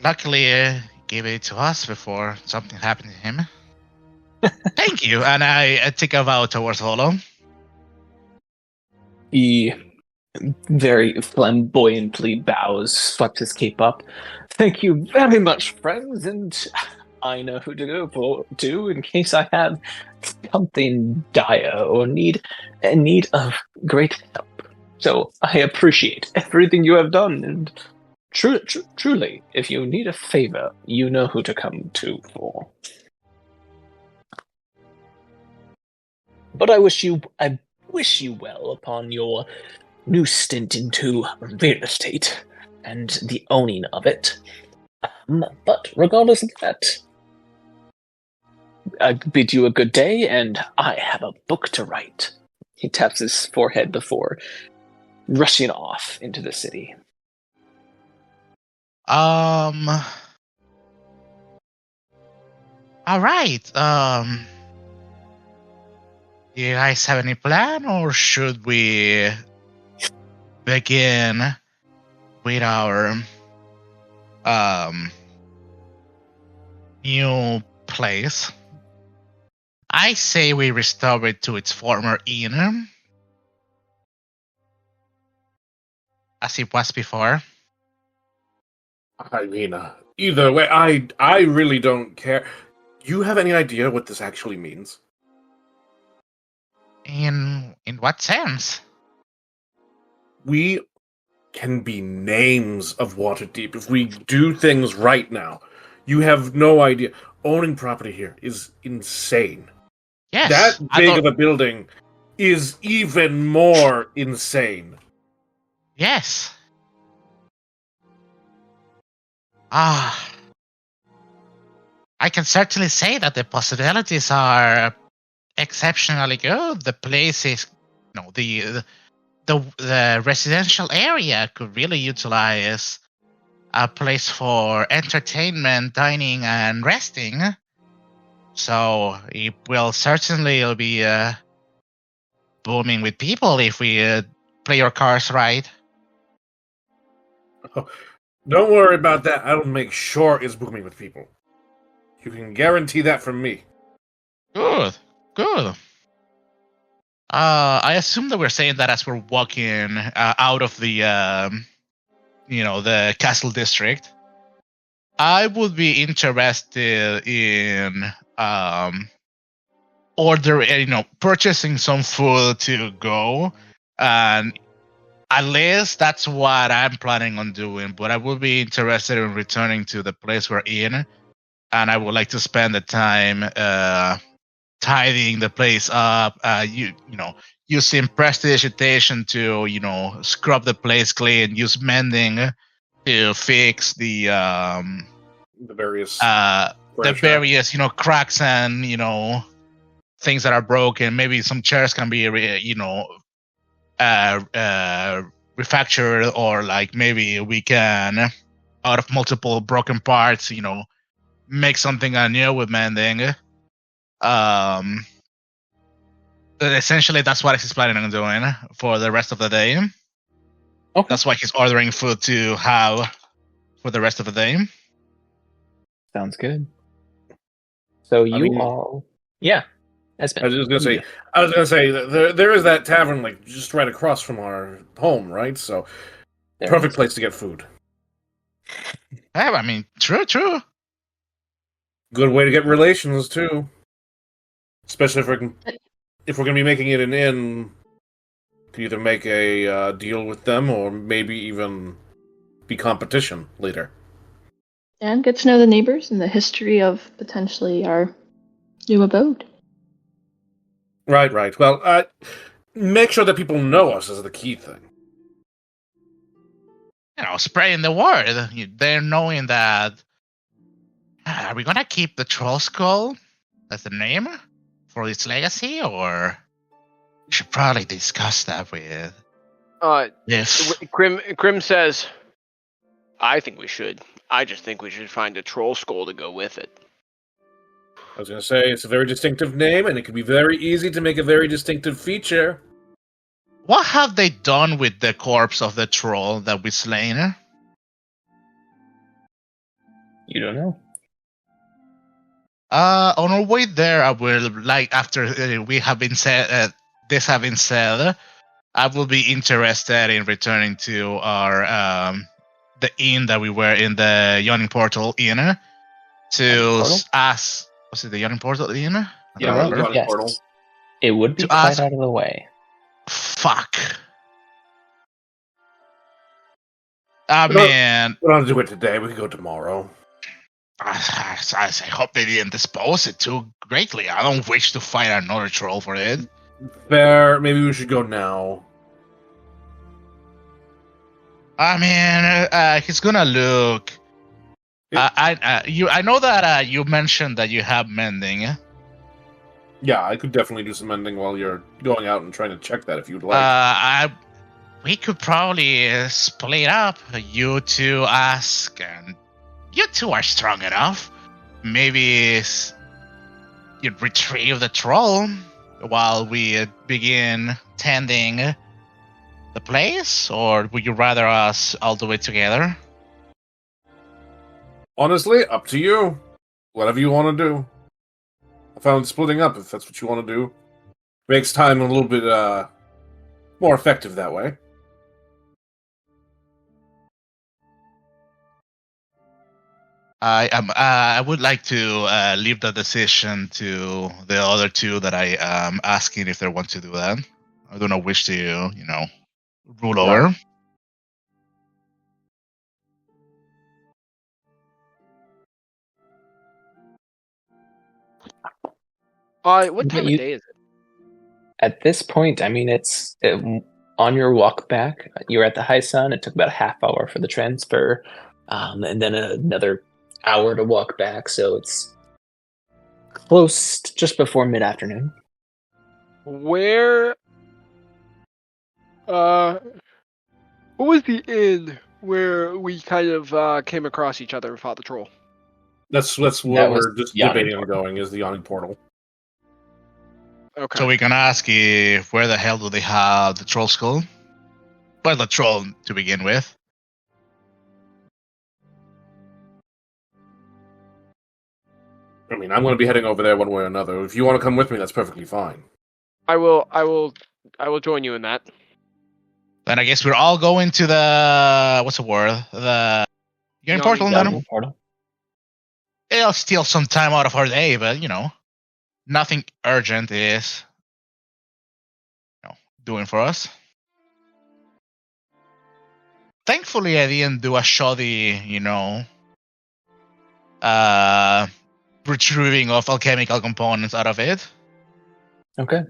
luckily, gave it to us before something happened to him. Thank you, and I take a vow towards Volo. He very flamboyantly bows, swept his cape up. Thank you very much, friends, and I know who to go to in case I have something dire or need of great help. So I appreciate everything you have done, and truly, if you need a favor, you know who to come to for. But I wish you well upon your new stint into real estate and the owning of it. But regardless of that, I bid you a good day, and I have a book to write. He taps his forehead before rushing off into the city. All right. You guys have any plan, or should we begin with our new place? I say we restore it to its former inn, as it was before. I mean, either way, I really don't care. You have any idea what this actually means? In what sense? We can be names of Waterdeep if we do things right now. You have no idea. Owning property here is insane. Yes. That big of a building is even more insane. Yes. I can certainly say that the possibilities are exceptionally good. The place is, the residential area could really utilize a place for entertainment, dining, and resting. So it will certainly be booming with people if we play our cards right. Oh, don't worry about that. I'll make sure it's booming with people. You can guarantee that from me. Good. I assume that we're saying that as we're walking out of the, the castle district. I would be interested in purchasing some food to go, and at least that's what I'm planning on doing. But I would be interested in returning to the place we're in, and I would like to spend the time tidying the place up. Using prestidigitation to scrub the place clean. Use mending to fix the various cracks and things that are broken. Maybe some chairs can be refactored, or like maybe we can, out of multiple broken parts, make something new with mending. essentially, that's what he's planning on doing for the rest of the day. Okay. That's why he's ordering food to have for the rest of the day. Sounds good. So you mean- all, yeah. Espen, I was just gonna yeah. say. I was gonna say that there is that tavern like just right across from our home, right? So There it perfect is. place to get food. Yeah, I mean, true. Good way to get relations too. Especially if we're gonna be making it an inn, could either make a deal with them or maybe even be competition later. And get to know the neighbors and the history of potentially our new abode. Right. Well, make sure that people know us is the key thing. Spreading the word. They're knowing that. Are we gonna keep the troll skull as the name for its legacy, or we should probably discuss that with if Grim says, I think we should. I just think we should find a troll skull to go with it. I was going to say, it's a very distinctive name, and it could be very easy to make a very distinctive feature. What have they done with the corpse of the troll that we slain? You don't know. On our way there, I will, after we have been said, this have been said, I will be interested in returning to our, the inn that we were in, the Yawning Portal Inn, to ask. Was it the Yawning Portal Inn? Yeah, Right, Yawning yes. Portal. It would be To quite ask- out of the way. Fuck. I We don't- mean, We don't have to do it today. We can go tomorrow. I hope they didn't dispose it too greatly. I don't wish to fight another troll for it. Fair. Maybe we should go now. I mean, he's gonna look. I know that you mentioned that you have mending. Yeah, I could definitely do some mending while you're going out and trying to check that if you'd like. We could probably split up. You two ask, and you two are strong enough. Maybe you'd retrieve the troll while we begin tending the place, or would you rather us all do it together? Honestly, up to you. Whatever you want to do. I found splitting up, if that's what you want to do. Makes time a little bit more effective that way. I would like to leave the decision to the other two that I am asking if they want to do that. I do not wish to, rule over. What time you- of day is it? At this point, I mean, it's on your walk back. You're at the high sun. It took about a half hour for the transfer, and then another hour to walk back. So it's close, just before mid-afternoon. Where? What was the inn where we kind of came across each other and fought the troll? That's where That was we're just Yawning debating on Portal. going, is the Yawning Portal. Okay. So we can ask if where the hell do they have the troll skull? Well, the troll to begin with. I mean, I'm going to be heading over there one way or another. If you want to come with me, that's perfectly fine. I will join you in that. Then I guess we're all going to the what's the word? The Yawning Portal. Yawning Portal. It'll steal some time out of our day, but nothing urgent is doing for us. Thankfully, I didn't do a shoddy, retrieving of alchemical components out of it. Okay.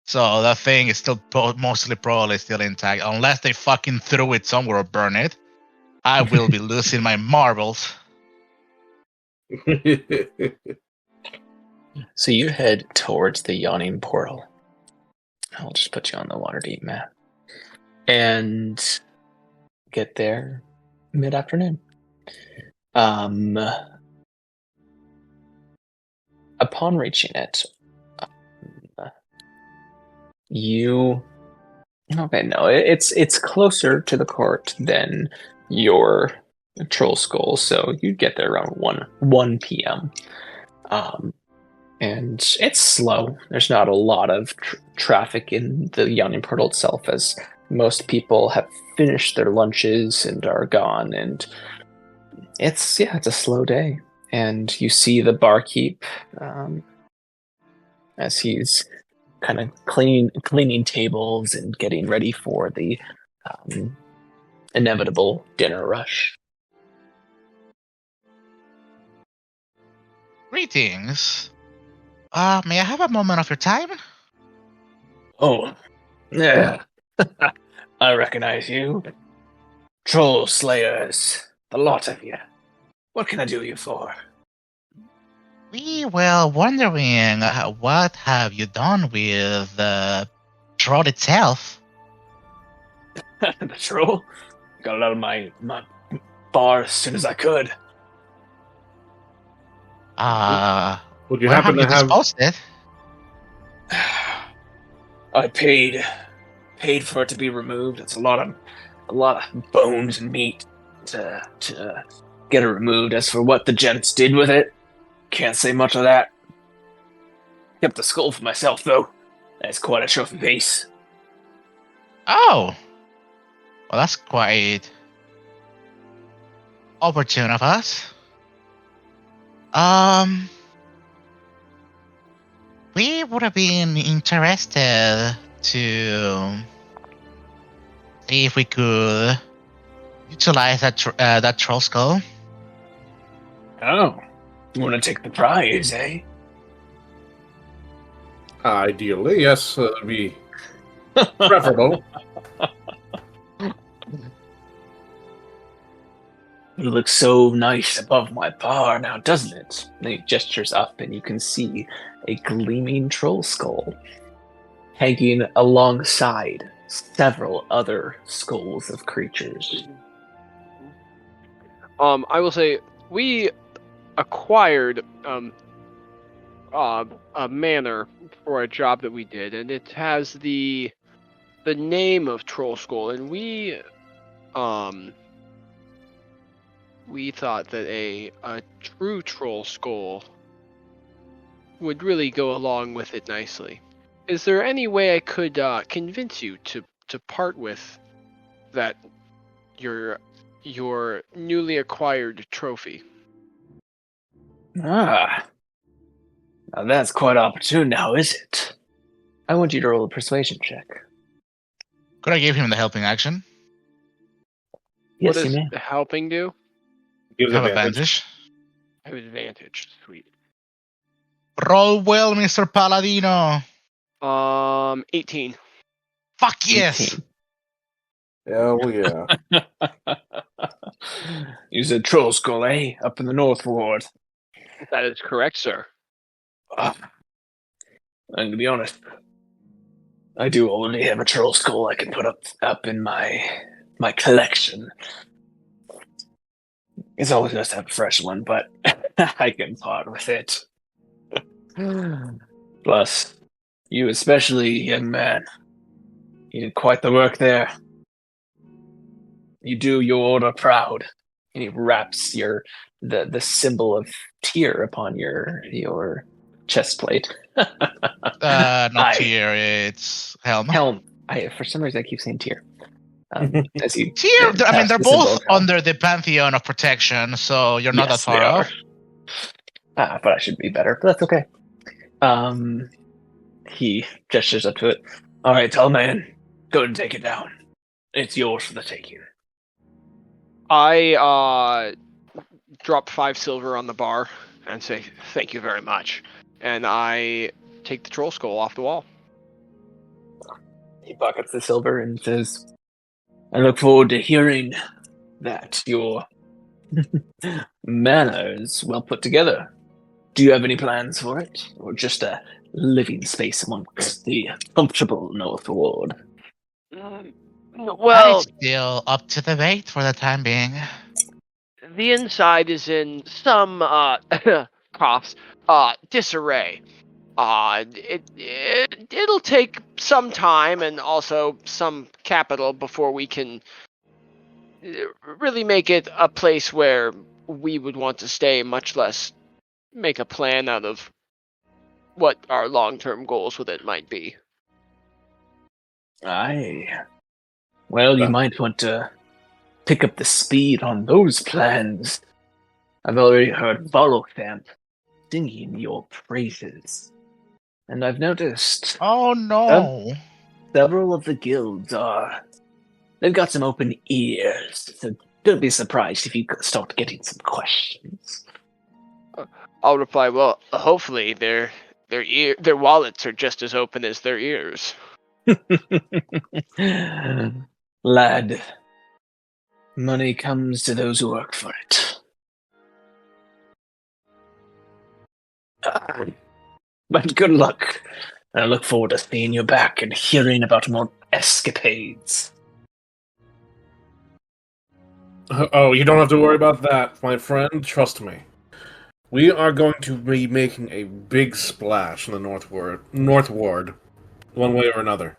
So that thing is still mostly probably still intact, unless they fucking threw it somewhere or burn it. I will be losing my marbles. So you head towards the Yawning Portal. I'll just put you on the Waterdeep map. And get there mid-afternoon. Upon reaching it, Okay, no, it's closer to the court than your troll skull, so you'd get there around 1 p.m. And it's slow. There's not a lot of traffic in the Yawning Portal itself, as most people have finished their lunches and are gone, and it's a slow day. And you see the barkeep as he's kind of cleaning tables and getting ready for the inevitable dinner rush. Greetings. May I have a moment of your time? Oh, yeah. I recognize you. Troll slayers, the lot of you. What can I do you for? We were wondering what have you done with the troll itself? The troll? Got it out of my bar as soon as I could. Would you Where happen have you to have? disposed it? I paid for it to be removed. It's a lot of bones and meat to get it removed. As for what the gents did with it, can't say much of that. Kept the skull for myself, though. That's quite a trophy piece. Oh, well, that's quite opportune of us. We would have been interested to see if we could utilize that troll skull. Oh, you want to take the prize, eh? Ideally, yes, that'd be preferable. It looks so nice above my bar now, doesn't it? And he gestures up, and you can see a gleaming troll skull hanging alongside several other skulls of creatures. I will say we acquired a manor for a job that we did, and it has the name of Troll Skull, and we thought that a true troll skull would really go along with it nicely. Is there any way I could convince you to part with that your newly acquired trophy? Ah, now that's quite opportune now, is it? I want you to roll a persuasion check. Could I give him the helping action? Yes, what you does may. helping do? Gives Have advantage. advantage. I have advantage. Sweet. Roll well, Mr. Paladino. 18. Fuck yes. 18. Hell yeah. You said troll skull, eh? Up in the North Ward. That is correct, sir. I'm gonna be honest. I do only have a troll skull I can put up in my collection. It's always nice to have a fresh one, but I can part with it. Plus, you especially, young man, you did quite the work there. You do your order proud. And he wraps the symbol of Tyr upon your chest plate. Not Tyr, it's Helm. Helm. For some reason I keep saying Tyr. As he Tyr, I mean, taps they're the symbol both of Helm. under the pantheon of protection, so you're not Yes, that far they off. are. But I should be better, but that's okay. He gestures up to it. All right, tall man, go and take it down. It's yours for the taking. I drop 5 silver on the bar and say thank you very much, and I take the troll skull off the wall. He pockets the silver and says, I look forward to hearing that your manor is well put together. Do you have any plans for it? Or just a living space amongst the comfortable North Ward? Well, It's still up to debate for the time being. the inside is in some coughs disarray. It'll take some time and also some capital before we can really make it a place where we would want to stay, much less make a plan out of what our long-term goals with it might be. Aye. Well, you might want to pick up the speed on those plans. I've already heard Volothamp singing your praises. And I've noticed Oh no! several of the guilds they've got some open ears, so don't be surprised if you start getting some questions. I'll reply, well, hopefully their wallets are just as open as their ears. Lad, money comes to those who work for it. But good luck. I look forward to seeing you back and hearing about more escapades. Oh, you don't have to worry about that, my friend. Trust me. We are going to be making a big splash in the North Ward, one way or another.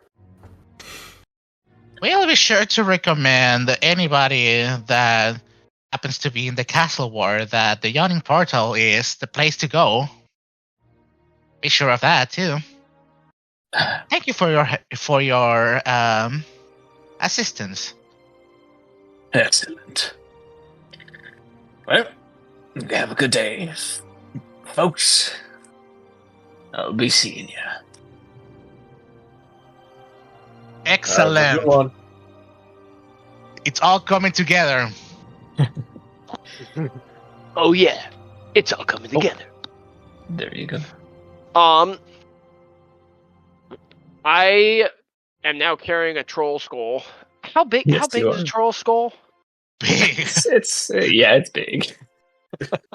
We'll be sure to recommend anybody that happens to be in the castle ward that the Yawning Portal is the place to go. Be sure of that too. Thank you for your assistance. Excellent. Well, have a good day, folks. I'll be seeing you. Excellent. Good one. It's all coming together. Oh yeah, it's all coming together. There you go. I am now carrying a troll skull. How big? Yes, how big you is a are. troll skull? Big. It's it's big.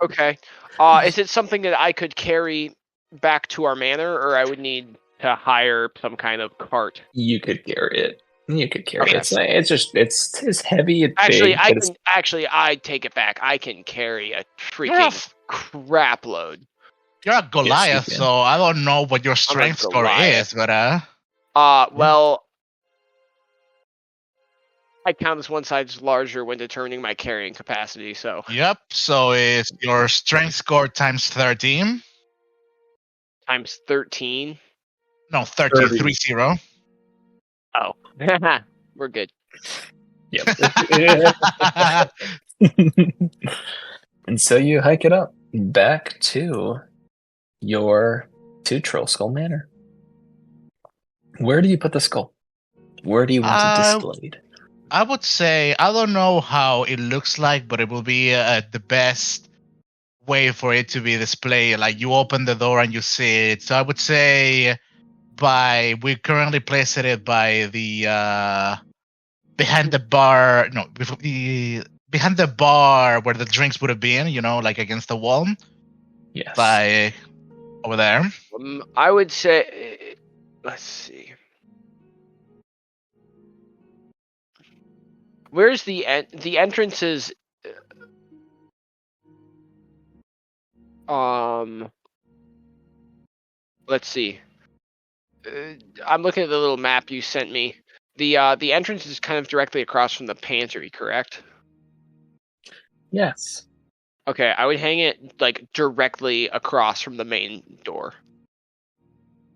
Okay. Is it something that I could carry back to our manor, or I would need to hire some kind of cart? You could carry it. Okay. It's heavy. It's Actually, big, I take it back. I can carry a You're freaking crap load. You're a Goliath, can. so I don't know what your strength score Goliath. is, but Well, I count as one size larger when determining my carrying capacity. So yep. So it's your strength score times 13. times 13. No, 30. 30. 30. Oh, we're good. Yep. And so you hike it up back to your Troll Skull Manor. Where do you put the skull? Where do you want it displayed? I would say, I don't know how it looks like, but it will be the best way for it to be displayed. Like you open the door and you see it. So I would say we currently placed it by the behind the bar. No, behind the bar where the drinks would have been. Like against the wall. Yes. By over there. I would say, let's see. Where's the entrance is? Let's see. I'm looking at the little map you sent me. The entrance is kind of directly across from the pantry, correct? Yes. Okay, I would hang it like directly across from the main door.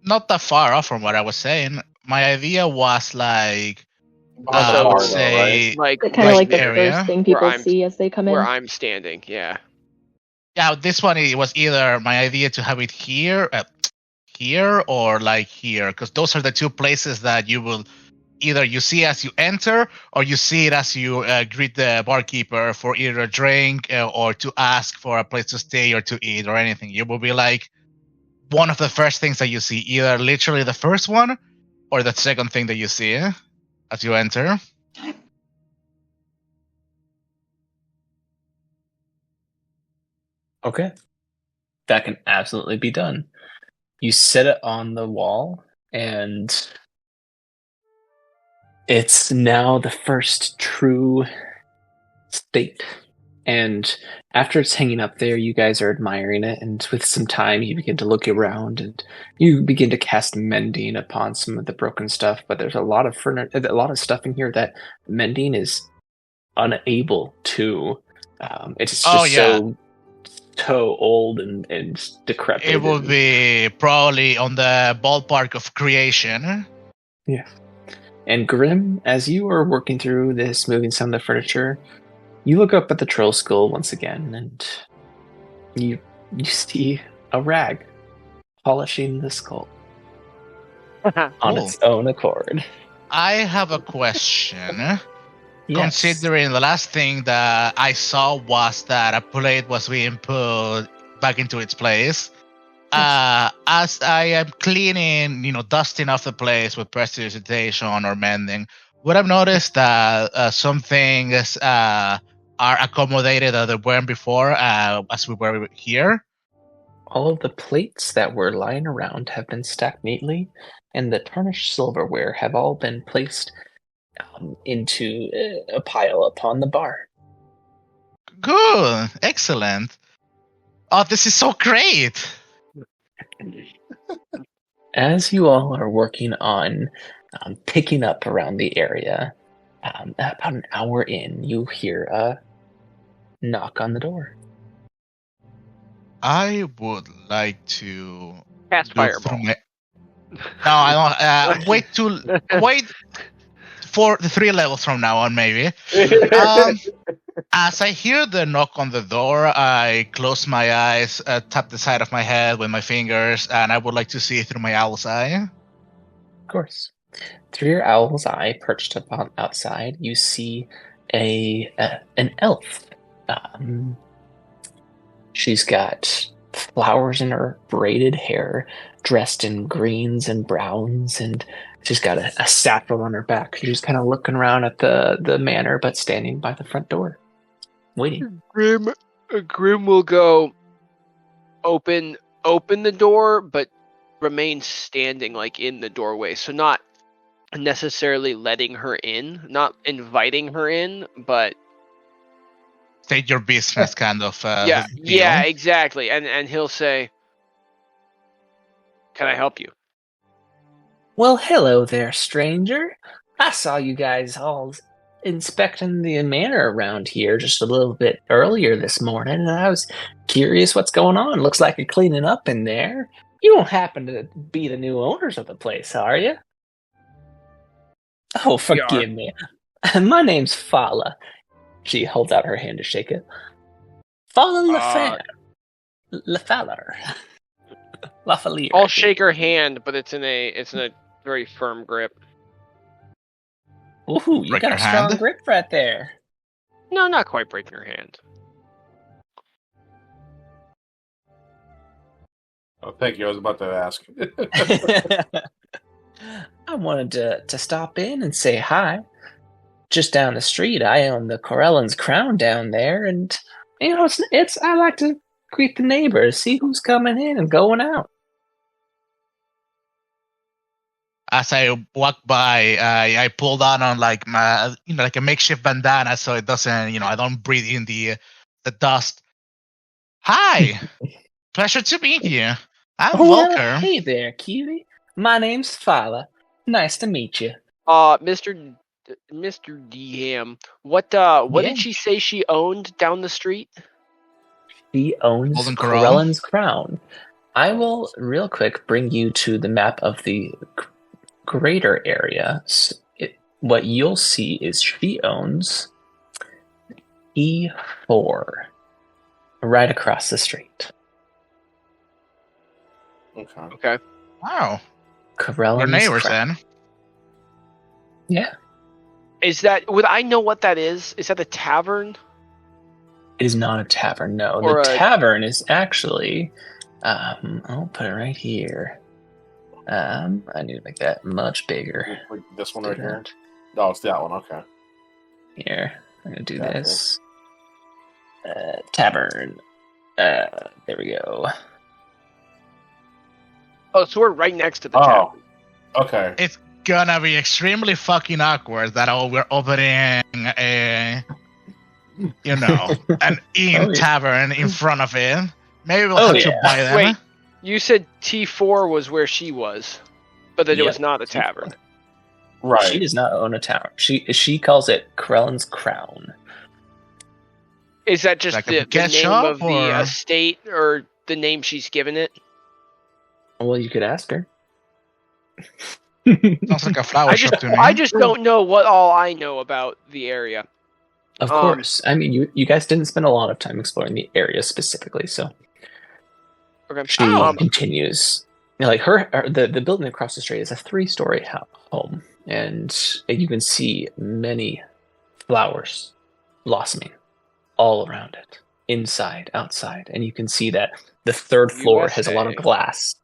Not that far off from what I was saying. My idea was like I Also, would say like Kind of like the area first thing where people I'm- see as they come in. where I'm standing. Yeah. yeah, this one it was either my idea to have it here or like here, because those are the two places that you will either you see as you enter or you see it as you greet the barkeeper for either a drink or to ask for a place to stay or to eat or anything. You will be like one of the first things that you see, either literally the first one or the second thing that you see as you enter. Okay. That can absolutely be done. You set it on the wall, and it's now the first true state And after it's hanging up there, you guys are admiring it, and with some time, you begin to look around, and you begin to cast mending upon some of the broken stuff. But there's a lot of a lot of stuff in here that mending is unable to. It's just so old and decrepit. It will be probably on the ballpark of creation. Yeah. And Grim, as you are working through this, moving some of the furniture, you look up at the troll skull once again, and you see a rag polishing the skull on its own accord. I have a question. Yes. Considering the last thing that I saw was that a plate was being put back into its place. As I am cleaning, dusting off the place with prestidigitation or mending, would I've noticed that some things are accommodated that they weren't before as we were here? All of the plates that were lying around have been stacked neatly, and the tarnished silverware have all been placed into a pile upon the bar. Good. Excellent. Oh, this is so great. As you all are working on picking up around the area, about an hour in, you hear a knock on the door. I would like to Cast fireball. No, I don't. Wait for the 3 levels from now on, maybe. As I hear the knock on the door, I close my eyes, tap the side of my head with my fingers, and I would like to see through my owl's eye. Of course. Through your owl's eye, perched up on outside, you see an elf. She's got flowers in her braided hair, dressed in greens and browns, and she's got a satchel on her back. She's kind of looking around at the manor, but standing by the front door, waiting. Grim will go open the door, but remain standing in the doorway. So not necessarily letting her in, not inviting her in, but state your business kind of yeah, exactly. And he'll say, "Can I help you?" Well, hello there, stranger. I saw you guys all inspecting the manor around here just a little bit earlier this morning, and I was curious what's going on. Looks like you're cleaning up in there. You don't happen to be the new owners of the place, are you? Oh, forgive me. My name's Fala. She holds out her hand to shake it. Fala Lafallar. Lafallier. I'll shake her hand, but it's in a very firm grip. Ooh, you got a strong grip right there. No, not quite breaking her hand. Oh, thank you. I was about to ask. I wanted to stop in and say hi. Just down the street, I own the Corellan's Crown down there, and it's I like to greet the neighbors, see who's coming in and going out. As I walk by, I pull down on like my like a makeshift bandana so it doesn't I don't breathe in the dust. Hi, pleasure to meet you. I'm welcome. Hey there, cutie. My name's Fala. Nice to meet you. Mr. DM, what did she say she owned down the street? She owns Corellan's Crown. I will real quick bring you to the map of the greater area. What you'll see is she owns E4 right across the street. Okay. Wow. Corellan's We're neighbors Crown. then. Yeah. Would I know what that is? Is that a tavern? It is not a tavern, no. Or the tavern is actually, I'll put it right here. I need to make that much bigger. Like this one right here? Oh, it's that one, okay. Here, I'm going to do this. Tavern. There we go. Oh, so we're right next to the tavern. Okay. It's gonna be extremely fucking awkward that we're opening a you know, an inn Oh, yeah. tavern in front of it. Maybe we'll Oh, have yeah. to buy them. Wait, you said T4 was where she was, but that it Yep, was not a T4. tavern. Right. She does not own a tower. She calls it Krellin's Crown. Is that just Like a the guest name shop, of the or- estate or the name she's given it? Well, you could ask her. Sounds like a flower I just shop to me. I just don't know what all I know about the area. Of course. I mean, you guys didn't spend a lot of time exploring the area specifically, so Okay. she continues. You know, like the building across the street is a 3-story home, and you can see many flowers blossoming all around it, inside, outside, and you can see that the 3rd floor has a lot of USA. glass,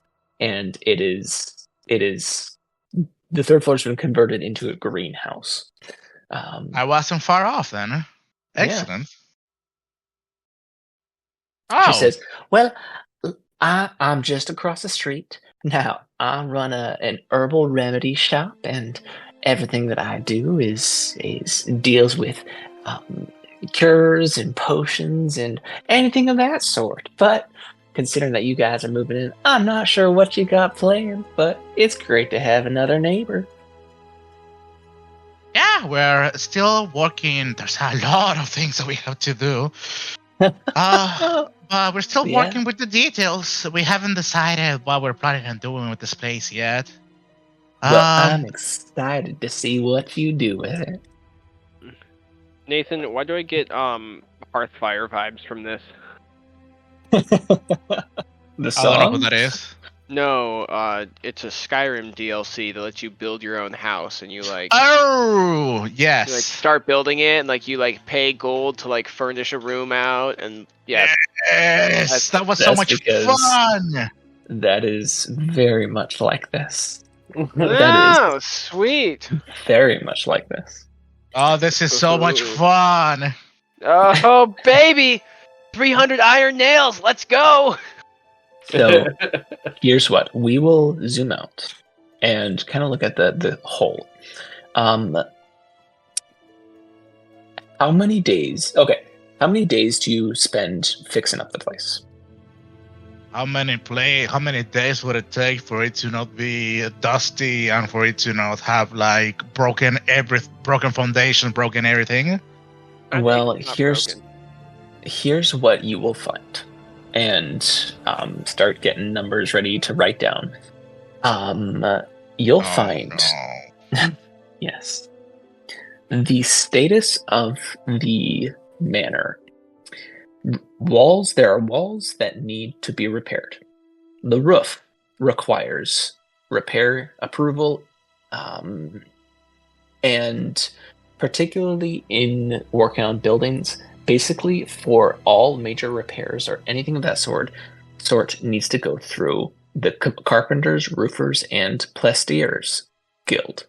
and it is the 3rd floor has been converted into a greenhouse. I wasn't far off then. Excellent. Oh, She says, "Well, I'm just across the street. Now, I run an herbal remedy shop, and everything that I do is deals with cures and potions and anything of that sort. But considering that you guys are moving in, I'm not sure what you got planned, but it's great to have another neighbor." yeah, we're still working. There's a lot of things that we have to do. But we're still Yeah. working with the details. We haven't decided what we're planning on doing with this place yet. Well, I'm excited to see what you do with it. Nathan, why do I get Hearthfire vibes from this? The I don't know who song? that is. No, it's a Skyrim DLC that lets you build your own house, and you like Oh, you, like yes. start building it, and like you like pay gold to like furnish a room out, and yeah, Yes, that was so that's much because- fun. That is very much like this. oh sweet. Very much like this. Oh, this is so much fun. Oh baby, 300 iron nails. Let's go. So here's what we will zoom out and kind of look at the whole. How many days? Okay, how many days do you spend fixing up the place? How many days would it take for it to not be dusty and for it to not have like broken foundation, broken everything? I think Well, it's not broken. here's what you will find, and start getting numbers ready to write down. You'll find no. yes, the status of the manor. There are walls that need to be repaired. The roof requires repair approval, and particularly in working on buildings, basically for all major repairs or anything of that sort needs to go through the Carpenters, Roofers, and Plestiers Guild.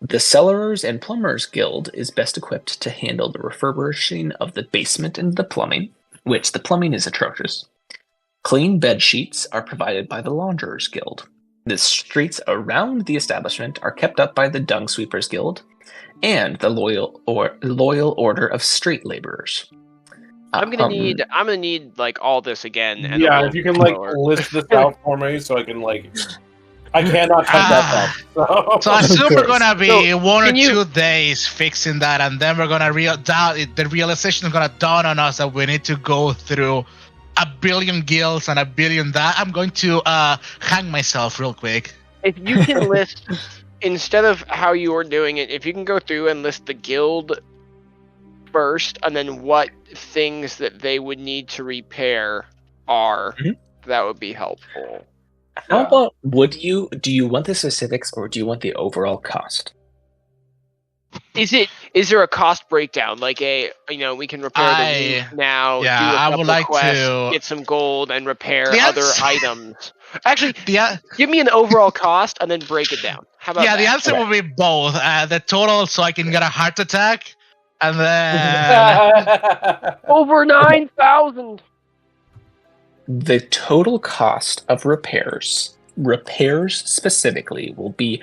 The Cellarers and Plumbers Guild is best equipped to handle the refurbishing of the basement and the plumbing, which the plumbing is atrocious. Clean bed sheets are provided by the Launderers Guild. The streets around the establishment are kept up by the Dung Sweepers Guild and the Loyal Order of Street Laborers. I'm gonna need like all this again. And a Yeah, little if you can bit like slower. list this out for me, so I can like. I cannot type that fast. So I assume we're course. gonna be So, 1 or can you- 2 days fixing that, and then we're gonna the realization is gonna dawn on us that we need to go through a billion guilds and a billion that. I'm going to hang myself real quick. If you can list instead of how you were doing it, if you can go through and list the guild first, and then what things that they would need to repair are, Mhm. that would be helpful. How Yeah. about do you want the specifics or do you want the overall cost? Is there a cost breakdown? Like we can repair the roof now, yeah, do a I would couple like quests, to- get some gold, and repair The other answer- items. Actually, The give me an overall cost and then break it down. How about yeah, the that? answer Okay. will be both. The total, so I can get a heart attack, and then Over 9,000. The total cost of repairs specifically, will be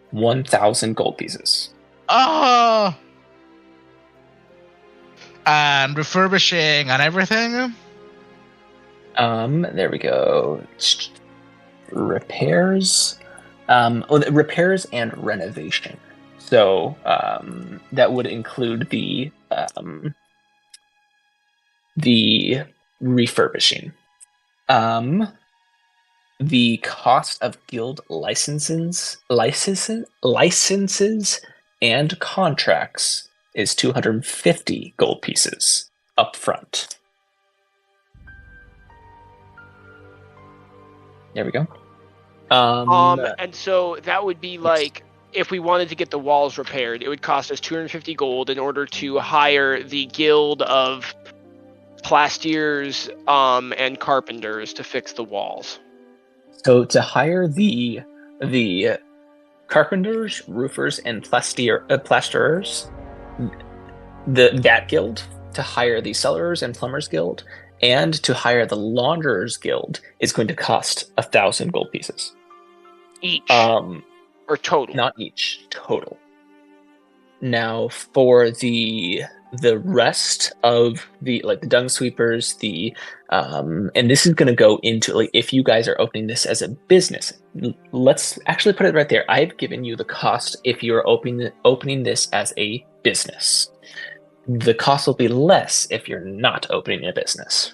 1,000 gold pieces. oh, and refurbishing and everything. There we go. Repairs. Repairs and renovation. So that would include the refurbishing. The cost of guild licenses and contracts is 250 gold pieces up front. There we go. And so that would be like, if we wanted to get the walls repaired, it would cost us 250 gold in order to hire the guild of plastiers and carpenters to fix the walls. So to hire the carpenters, roofers, and plasterers, that guild, to hire the cellars and plumbers guild, and to hire the launderers guild is going to cost 1,000 gold pieces. Each? Or total? Not each, total. Now for the rest of the dung sweepers, and this is going to go into if you guys are opening this as a business. Let's actually put it right there. I've given you the cost if you're opening this as a business. The cost will be less if you're not opening a business.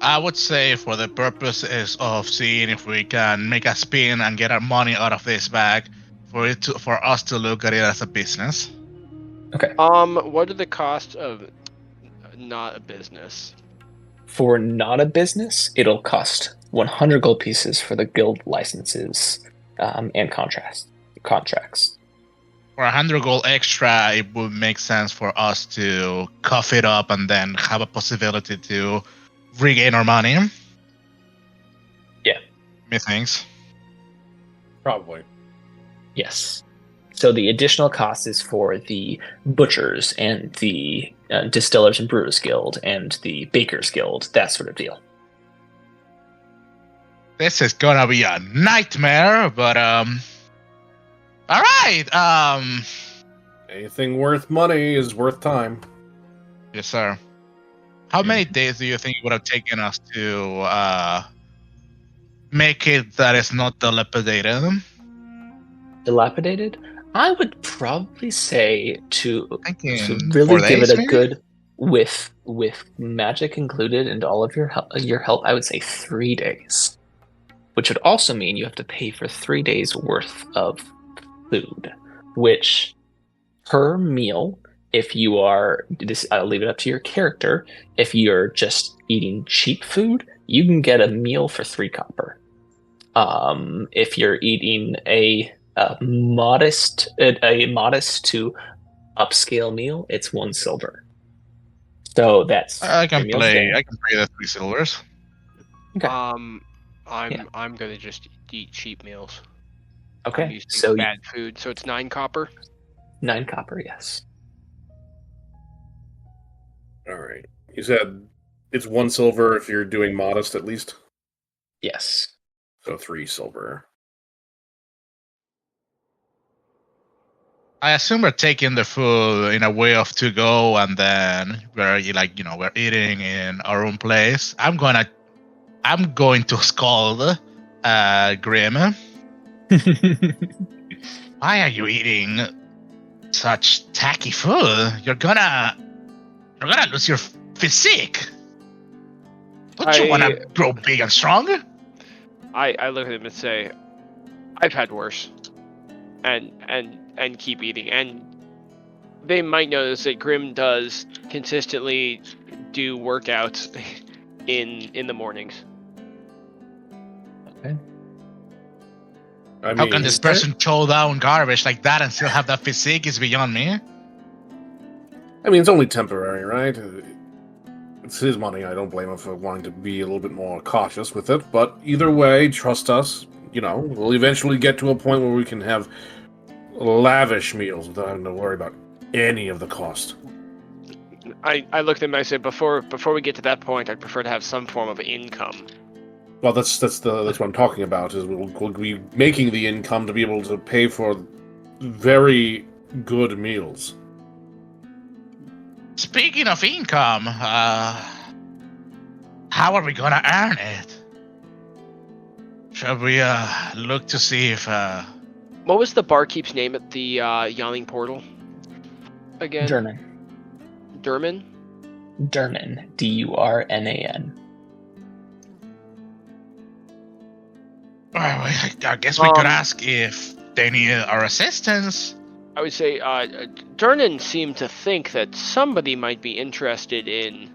I would say for the purposes of seeing if we can make a spin and get our money out of this bag, for us to look at it as a business. Okay. What are the costs of not a business? For not a business, it'll cost 100 gold pieces for the guild licenses and contracts. For 100 gold extra, it would make sense for us to cough it up and then have a possibility to regain our money. Yeah. Methinks. Probably. Yes. So the additional cost is for the butchers and the distillers and brewers guild and the bakers guild, that sort of deal. This is gonna be a nightmare, but all right. Anything worth money is worth time. Yes, sir. How many days do you think it would have taken us to make it that it's not dilapidated? Dilapidated? I would probably say to really 4 give days, it a maybe? good with magic included and all of your help. I would say 3 days, which would also mean you have to pay for 3 days worth of food, which per meal, if you are this, I'll leave it up to your character. If you're just eating cheap food, you can get a meal for 3 copper. If you're eating a modest to upscale meal, it's 1 silver. So that's I can your meals pay there. the 3 silvers. Okay. I'm gonna just eat cheap meals. I'm Okay. using So bad food, so it's 9 copper. 9 copper, yes. All right. You said it's 1 silver if you're doing modest at least? Yes. So 3 silver. I assume we're taking the food in a way of to go, and then we're eating in our own place. I'm going to scold Grim. Why are you eating such tacky food? You're gonna lose your physique. Don't you want to grow big and strong? I look at him and say, I've had worse. And keep eating. And they might notice that Grim does consistently do workouts in the mornings. Okay. How can this person chow down garbage like that and still have that physique is beyond me. I mean, it's only temporary, right? It's his money. I don't blame him for wanting to be a little bit more cautious with it. But either way, trust us. We'll eventually get to a point where we can have lavish meals without having to worry about any of the cost. I looked at him and I said, before we get to that point, I'd prefer to have some form of income. Well, that's what I'm talking about. Is we'll be making the income to be able to pay for very good meals. Speaking of income, how are we gonna earn it? Shall we look to see if What was the barkeep's name at the Yawning Portal? Again? Durnan. Durman? Durnan. Durnan. Well, I guess we could ask if they need our assistance. I would say Durnan seemed to think that somebody might be interested in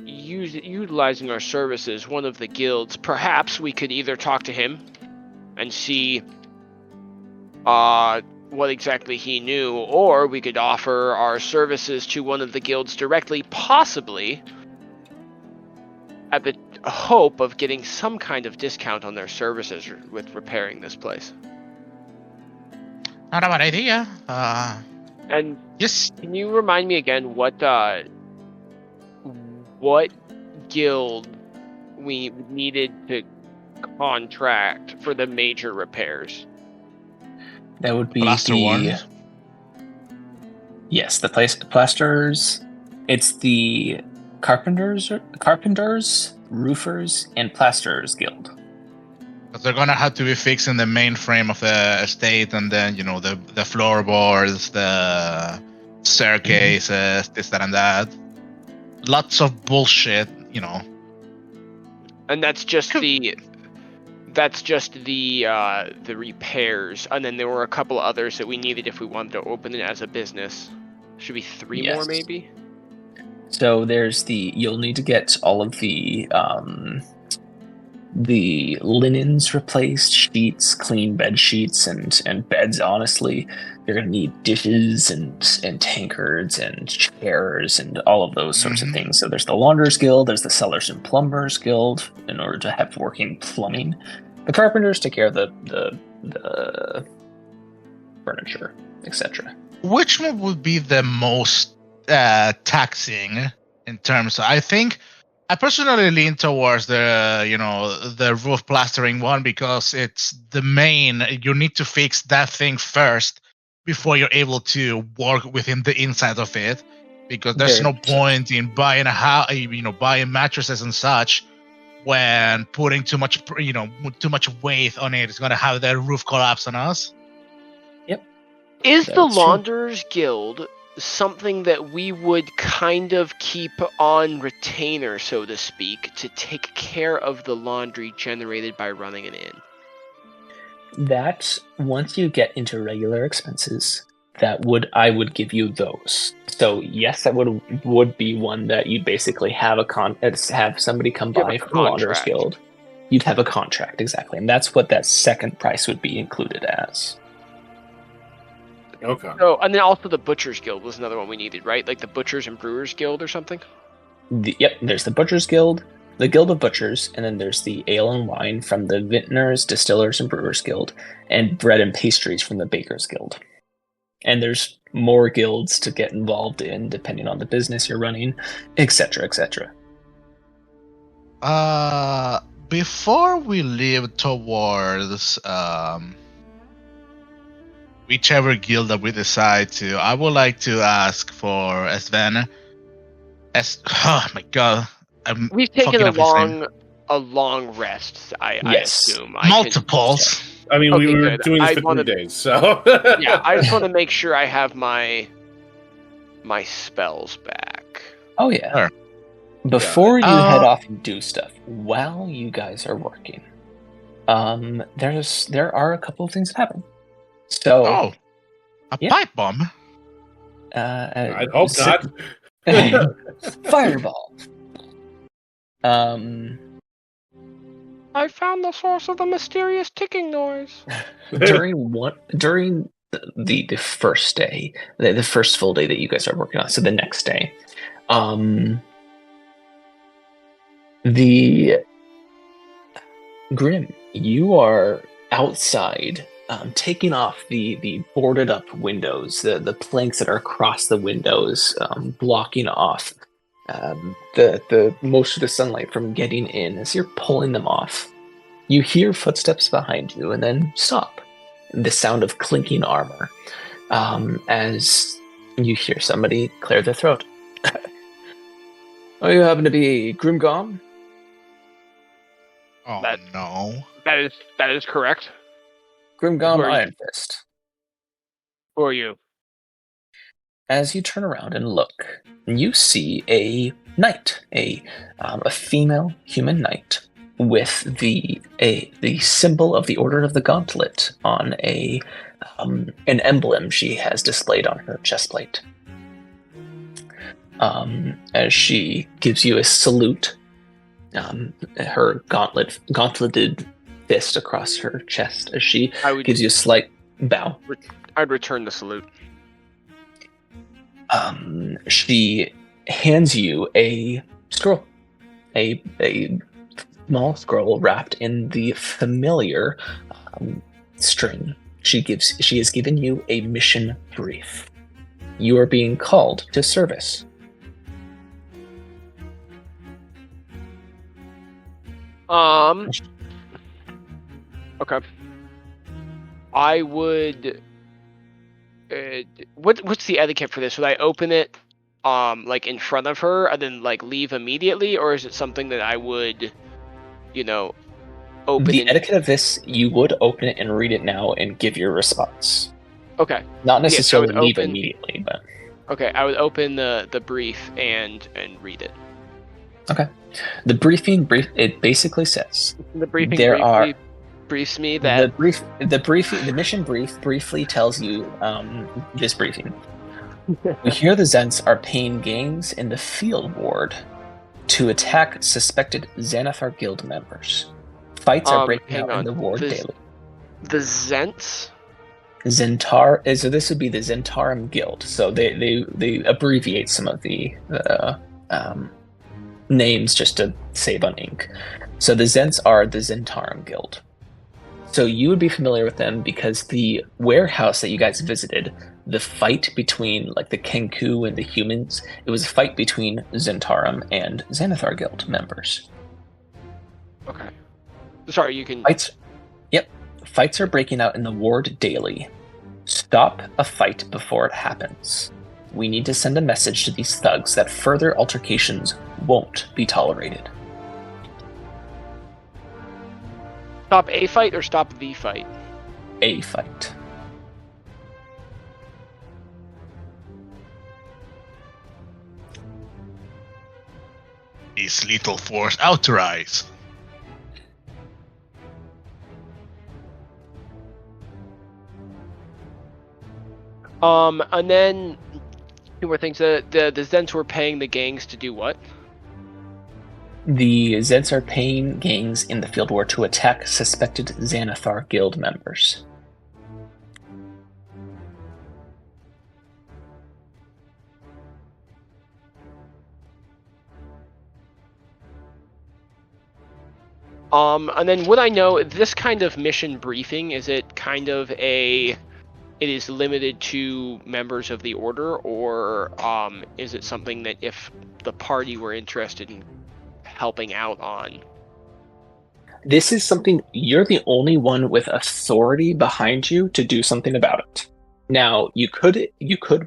utilizing our services, one of the guilds. Perhaps we could either talk to him and see what exactly he knew, or we could offer our services to one of the guilds directly, possibly at the hope of getting some kind of discount on their services with repairing this place. Not a bad idea. And Yes. can you remind me again what guild we needed to contract for the major repairs? That would be Plaster the one. Yes, the plasterers. It's the carpenters, roofers, and plasterers guild. But they're gonna have to be fixing the main frame of the estate, and then the floorboards, the staircases, this, that, and that. Lots of bullshit, And that's just the repairs, and then there were a couple others that we needed if we wanted to open it as a business. Should be 3 more, Yes. maybe. So there's you'll need to get all of the linens replaced, sheets, clean bed sheets, and beds. Honestly, you're gonna need dishes and tankards and chairs and all of those sorts of things. So there's the Launderers Guild, there's the Sellers and Plumbers Guild in order to have working plumbing. The carpenters take care of the furniture, etc. Which one would be the most taxing in terms of, I think I personally lean towards the roof plastering one, because it's the main. You need to fix that thing first before you're able to work within the inside of it, because there's no point in buying a house, buying mattresses and such, when putting too much weight on it is going to have the roof collapse on us. Is That's the true. Launderers Guild something that we would kind of keep on retainer, so to speak, to take care of the laundry generated by running an inn? That once you get into regular expenses, I would give you those. So yes, that would be one that you'd basically have have somebody come You have by a from the Launderers contract. Guild. You'd have a contract, exactly, and that's what that second price would be included as. Okay. Oh, and then also the Butchers Guild was another one we needed, right? Like the Butchers and Brewers Guild or something? Yep, there's the Butchers Guild, the Guild of Butchers, and then there's the Ale and Wine from the Vintners, Distillers, and Brewers Guild, and Bread and Pastries from the Bakers Guild. And there's more guilds to get involved in, depending on the business you're running, etc., etc. Before we leave towards whichever guild that we decide to, I would like to ask for Sven. Oh my god, We've taken fucking up his name. a long rest, I Yes. assume. Multiples. I mean, we Okay, were good. doing this I for wanted- 3 days, so Yeah, I just want to make sure I have my spells back. Oh yeah. Sure. Before you Yeah. head off and do stuff, while you guys are working, there are a couple of things that happen. So, Oh, a Yeah. pipe bomb. I hope not. Fireball. I found the source of the mysterious ticking noise. during the first day, the first full day that you guys are working on, so the next day, the Grim, you are outside, taking off the boarded up windows, the planks that are across the windows, blocking off the most of the sunlight from getting in. As you're pulling them off, you hear footsteps behind you and then stop. The sound of clinking armor. as you hear somebody clear their throat. Oh, you happen to be Grimgom? Oh That- no. That is correct. Grimgom Who are you? Iron Fist. Who are you? As you turn around and look, you see a knight, a female human knight, with the symbol of the Order of the Gauntlet on an emblem she has displayed on her chest plate. As she gives you a salute, her gauntleted fist across her chest as she gives you a slight bow. I'd return the salute. She hands you a scroll, a small scroll wrapped in the familiar string. She has given you a mission brief. You are being called to service. Okay. I would. What's the etiquette for this? Would I open it, like in front of her and then like leave immediately, or is it something that I would, open? The etiquette of this, you would open it and read it now and give your response. Okay. Not necessarily Yes, I would leave open- immediately, but Okay, I would open the brief and read it. okay. The briefing it basically says The briefing briefs me that the mission brief briefly tells you this briefing. We hear the Zents are paying gangs in the field ward to attack suspected Xanathar Guild members. Fights are breaking hang out on. in the ward daily. the Zents. So this would be the Zentarum Guild. So they abbreviate some of the names just to save on ink. So the Zents are the Zentarum Guild. So you would be familiar with them because the warehouse that you guys visited, the fight between like the Kenku and the humans, it was a fight between Zentarum and Xanathar Guild members. Okay. Sorry, you can. Fights are breaking out in the ward daily. Stop a fight before it happens. We need to send a message to these thugs that further altercations won't be tolerated. Stop a fight or stop the fight? A fight. Is lethal force authorized? And then two more things. The Zents were paying the gangs to do what? The Zeds are paying gangs in the field war to attack suspected Xanathar Guild members. And then would I know this kind of mission briefing? Is it kind of it is limited to members of the order, or is it something that if the party were interested in helping out on? This is something you're the only one with authority behind you to do something about it. Now, you could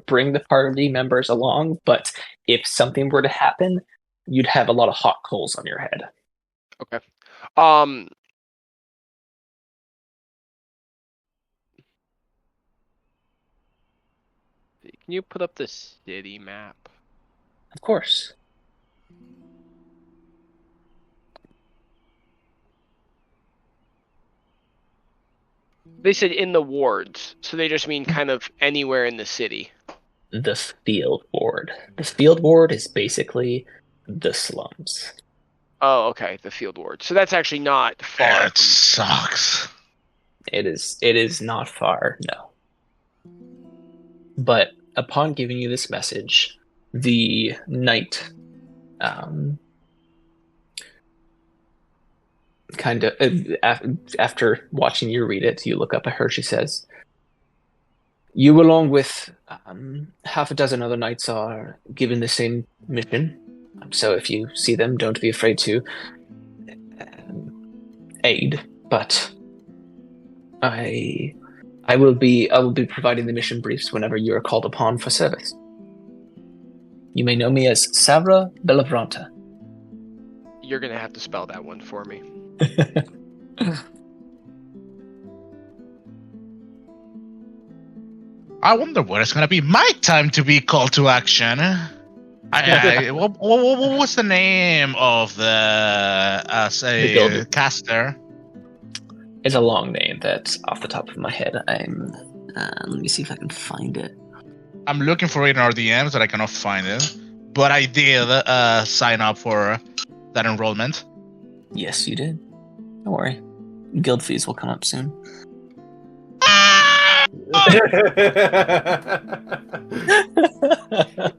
bring the party members along, but if something were to happen, you'd have a lot of hot coals on your head. Okay. Can you put up the city map? Of course. They said in the wards, so they just mean kind of anywhere in the city. The field ward. The field ward is basically the slums. Oh, okay, the field ward. So that's actually not far. That sucks. It is not far, no. But upon giving you this message, the knight kind of after watching you read it, you look up at her. She says, "You, along with half a dozen other knights, are given the same mission. So if you see them, don't be afraid to aid. But I I will be providing the mission briefs whenever you are called upon for service. You may know me as Savra Bellavranta. You're gonna have to spell that one for me. I wonder when it's gonna be my time to be called to action. What was the name of the caster? It's a long name that's off the top of my head. Let me see if I can find it. I'm looking for it in our DMs, but I cannot find it. But I did sign up for that enrollment. Yes, you did. Don't worry. Guild fees will come up soon.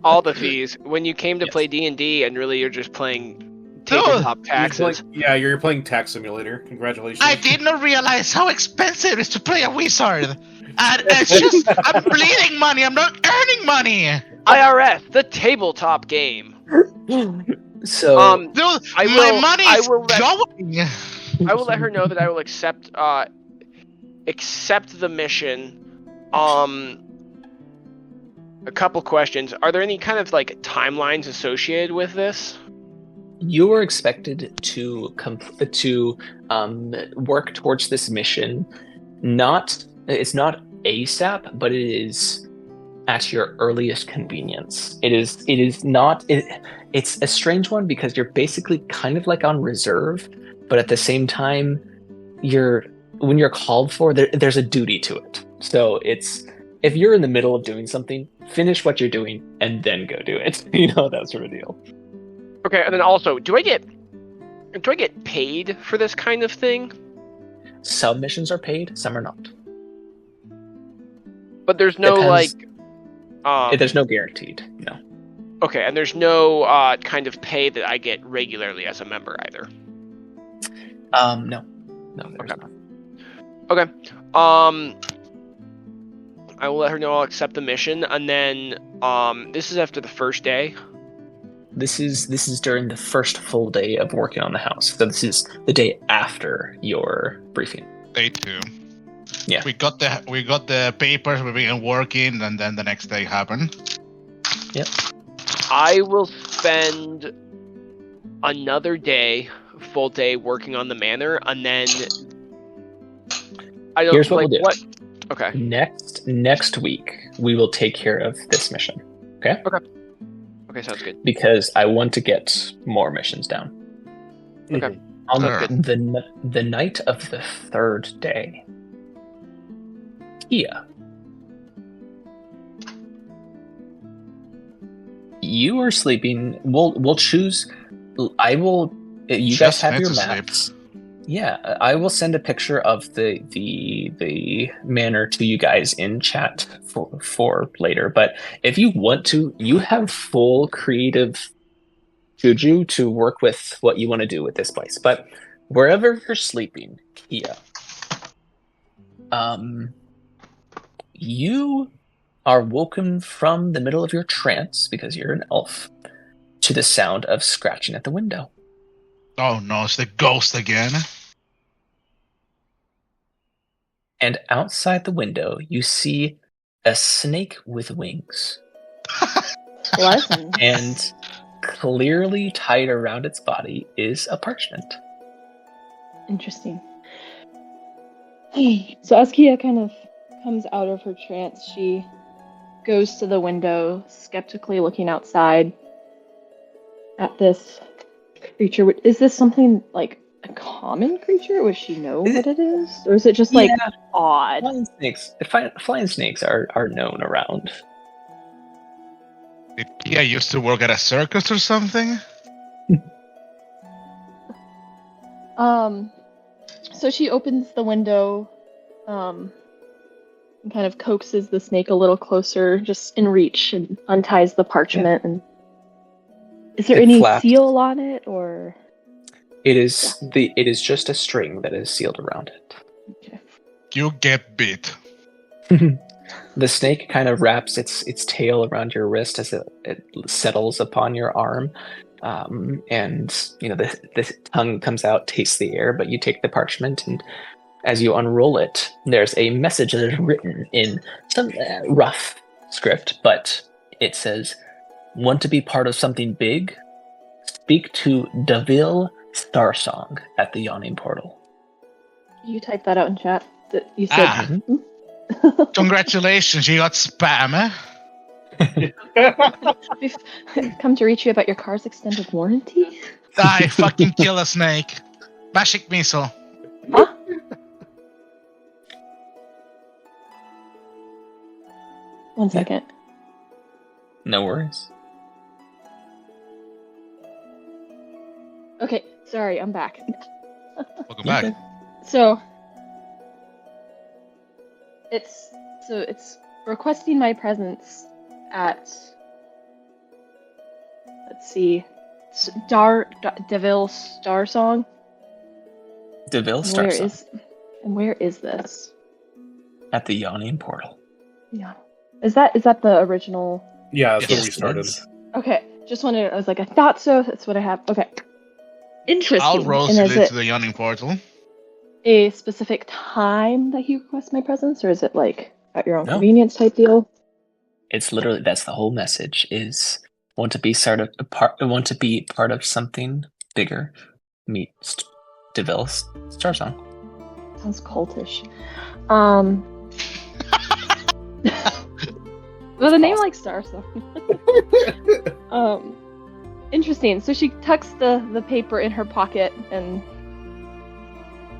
All the fees. When you came to play D&D and really you're just playing tabletop taxes. You're playing Tax Simulator. Congratulations. I did not realize how expensive it is to play a wizard. And it's just, I'm bleeding money. I'm not earning money. IRS, the tabletop game. So, Dude, my money is going. I will let her know that I will accept the mission. A couple questions. Are there any kind of like timelines associated with this? you are expected to work towards this mission. It's not ASAP, but it is at your earliest convenience. It's a strange one because you're basically kind of like on reserve, but at the same time, when you're called for, there's a duty to it. So if you're in the middle of doing something, finish what you're doing and then go do it. That sort of deal. Okay, and then also, do I get paid for this kind of thing? Some missions are paid, some are not. But there's no there's no guaranteed. No. Okay, and there's no kind of pay that I get regularly as a member either. No, there's not. Okay. I will let her know I'll accept the mission, and then this is after the first day. This is during the first full day of working on the house. So this is the day after your briefing. Day 2. Yeah. We got the papers, we began working, and then the next day happened. Yep. I will spend another full day working on the manor, and then I don't. Here's what we'll do. What? Okay. Next week we will take care of this mission. Okay. Okay, sounds good. Because I want to get more missions down. Okay. On the night of the third day, Kia, you are sleeping. We'll choose. I will. You guys have your maps. Yeah, I will send a picture of the manor to you guys in chat for later. But if you want to, you have full creative juju to work with what you want to do with this place. But wherever you're sleeping, Kia, you are woken from the middle of your trance, because you're an elf, to the sound of scratching at the window. Oh no, it's the ghost again. And outside the window, you see a snake with wings. Pleasant. And clearly tied around its body is a parchment. Interesting. So as Kia kind of comes out of her trance, she goes to the window, skeptically looking outside at this creature. Is this something like a common creature? Would she know what it is? Or is it just like odd? Flying snakes are known around. Did Kia used to work at a circus or something? So she opens the window, and kind of coaxes the snake a little closer, just in reach, and unties the parchment. Yeah. And is there any seal on it, or? It is just a string that is sealed around it. Okay. You get bit. The snake kind of wraps its tail around your wrist as it settles upon your arm, and the tongue comes out, tastes the air. But you take the parchment and As you unroll it, there's a message that is written in some rough script, but it says, "Want to be part of something big? Speak to Deville Starsong at the Yawning Portal." You type that out in chat. You said. Congratulations, you got spam. We've come to reach you about your car's extended warranty. Die, fucking kill a snake. Bashik missile. Huh? One second. No worries. Okay, sorry, I'm back. Welcome back. So it's requesting my presence at, let's see, Deville Starsong. Deville Starsong. Where is this? At the Yawning Portal. Yeah. Is that the original? Yeah, that's Yes, where we started. Okay, just wanted. I was like, I thought so. That's what I have. Okay. Interesting. I'll roll And is you it to the Yawning Portal. a specific time that you request my presence, or is it like at your own No. convenience type deal? It's literally, that's the whole message, is want to be part of something bigger. Meet Deville Starsong. Sounds cultish. With a name like Starsong. Interesting. So she tucks the paper in her pocket and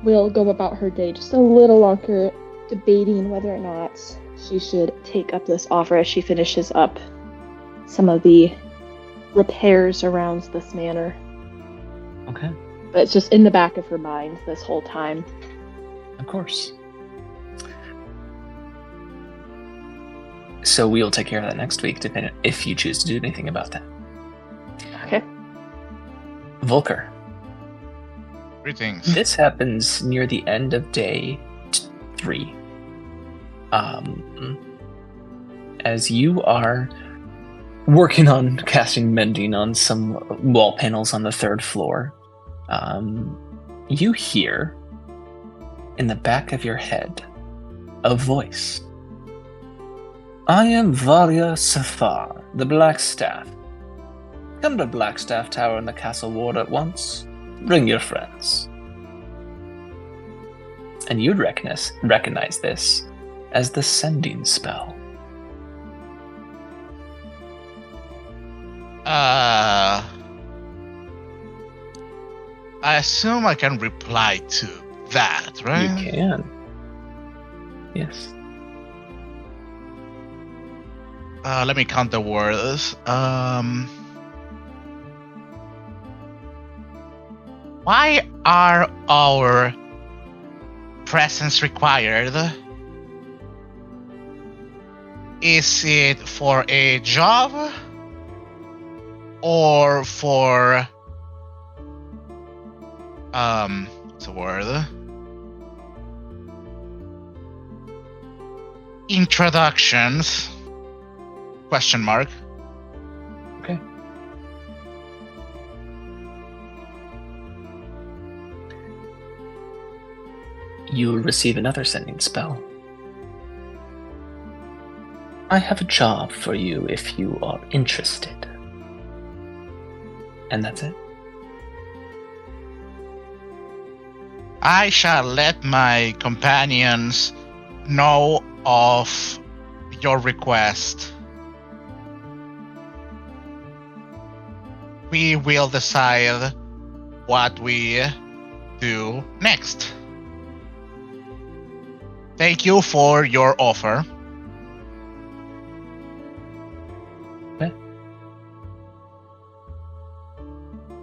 will go about her day just a little longer, debating whether or not she should take up this offer as she finishes up some of the repairs around this manor. Okay, But it's just in the back of her mind this whole time. of course. So we'll take care of that next week, depending if you choose to do anything about that. Okay. Volker. Greetings. This happens near the end of day 3. As you are working on casting mending on some wall panels on the 3rd floor, you hear in the back of your head a voice. "I am Valia Safar, the Blackstaff. Come to Blackstaff Tower in the Castle Ward at once. Bring your friends." And you'd recognize this as the sending spell. I assume I can reply to that, right? You can. Yes. Let me count the words. Why are our presence required? Is it for a job? Or for what's the word? Introductions? Question mark. Okay. You will receive another sending spell. "I have a job for you if you are interested." And that's it. I shall let my companions know of your request. We will decide what we do next. Thank you for your offer. Okay.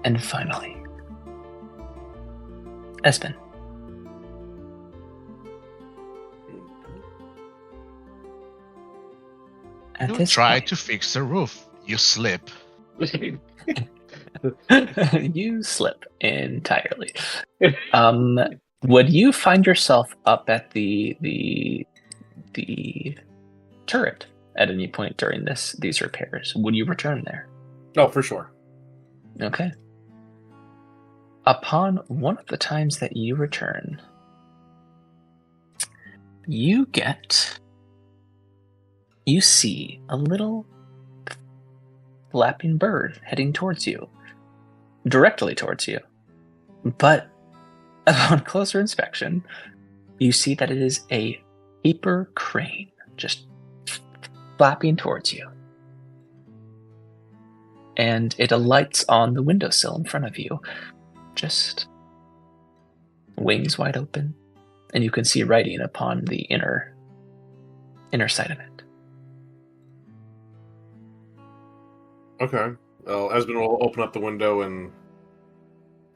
And finally, Espen. At You this try point, to fix the roof. You slip. you slip entirely. Would you find yourself up at the turret at any point during these repairs? Would you return there? Oh, for sure. Okay. Upon one of the times that you return, you see a little flapping bird heading towards you, directly towards you. But upon closer inspection, you see that it is a paper crane just flapping towards you. And it alights on the windowsill in front of you, just wings wide open, and you can see writing upon the inner side of it. Okay. Well, Esmond will open up the window and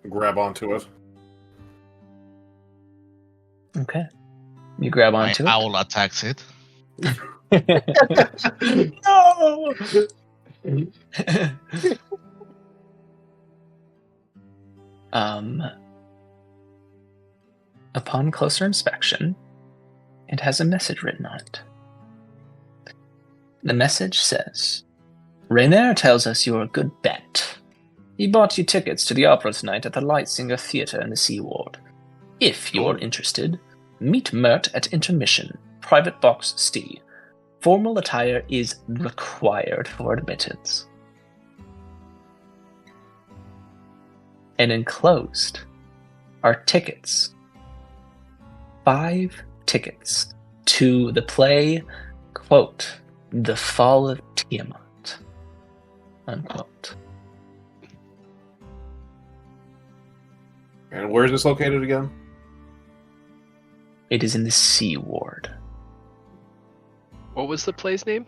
grab onto it. Okay. You grab My onto owl attacks it. it. No! Upon closer inspection, it has a message written on it. The message says, Rainier tells us you're a good bet. He bought you tickets to the opera tonight at the Lightsinger Theatre in the Sea Ward. If you're interested, meet Mert at intermission, private box C. Formal attire is required for admittance. And enclosed are tickets. 5 tickets to the play, quote, The Fall of Tiamat, unquote. And where is this located again? It is in the Sea Ward. What was the play's name?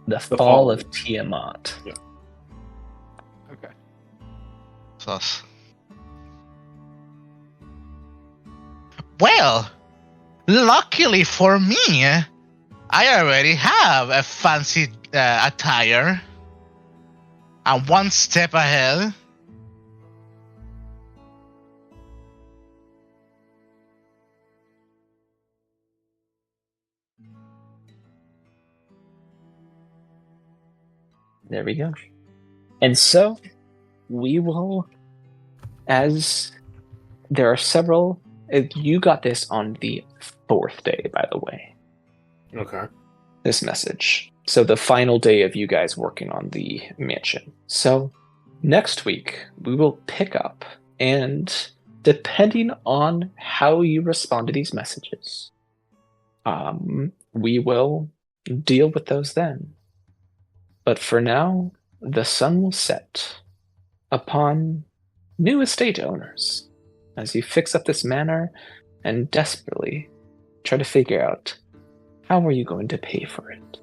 The Fall of Tiamat. Yeah. Okay. Sus. Well, luckily for me, I already have a fancy attire. I'm one step ahead. There we go. And so, we will, as there are several, you got this on the 4th day, by the way. Okay. This message. So the final day of you guys working on the mansion. So, next week, we will pick up, and depending on how you respond to these messages, we will deal with those then. But for now, the sun will set upon new estate owners as you fix up this manor and desperately try to figure out how are you going to pay for it.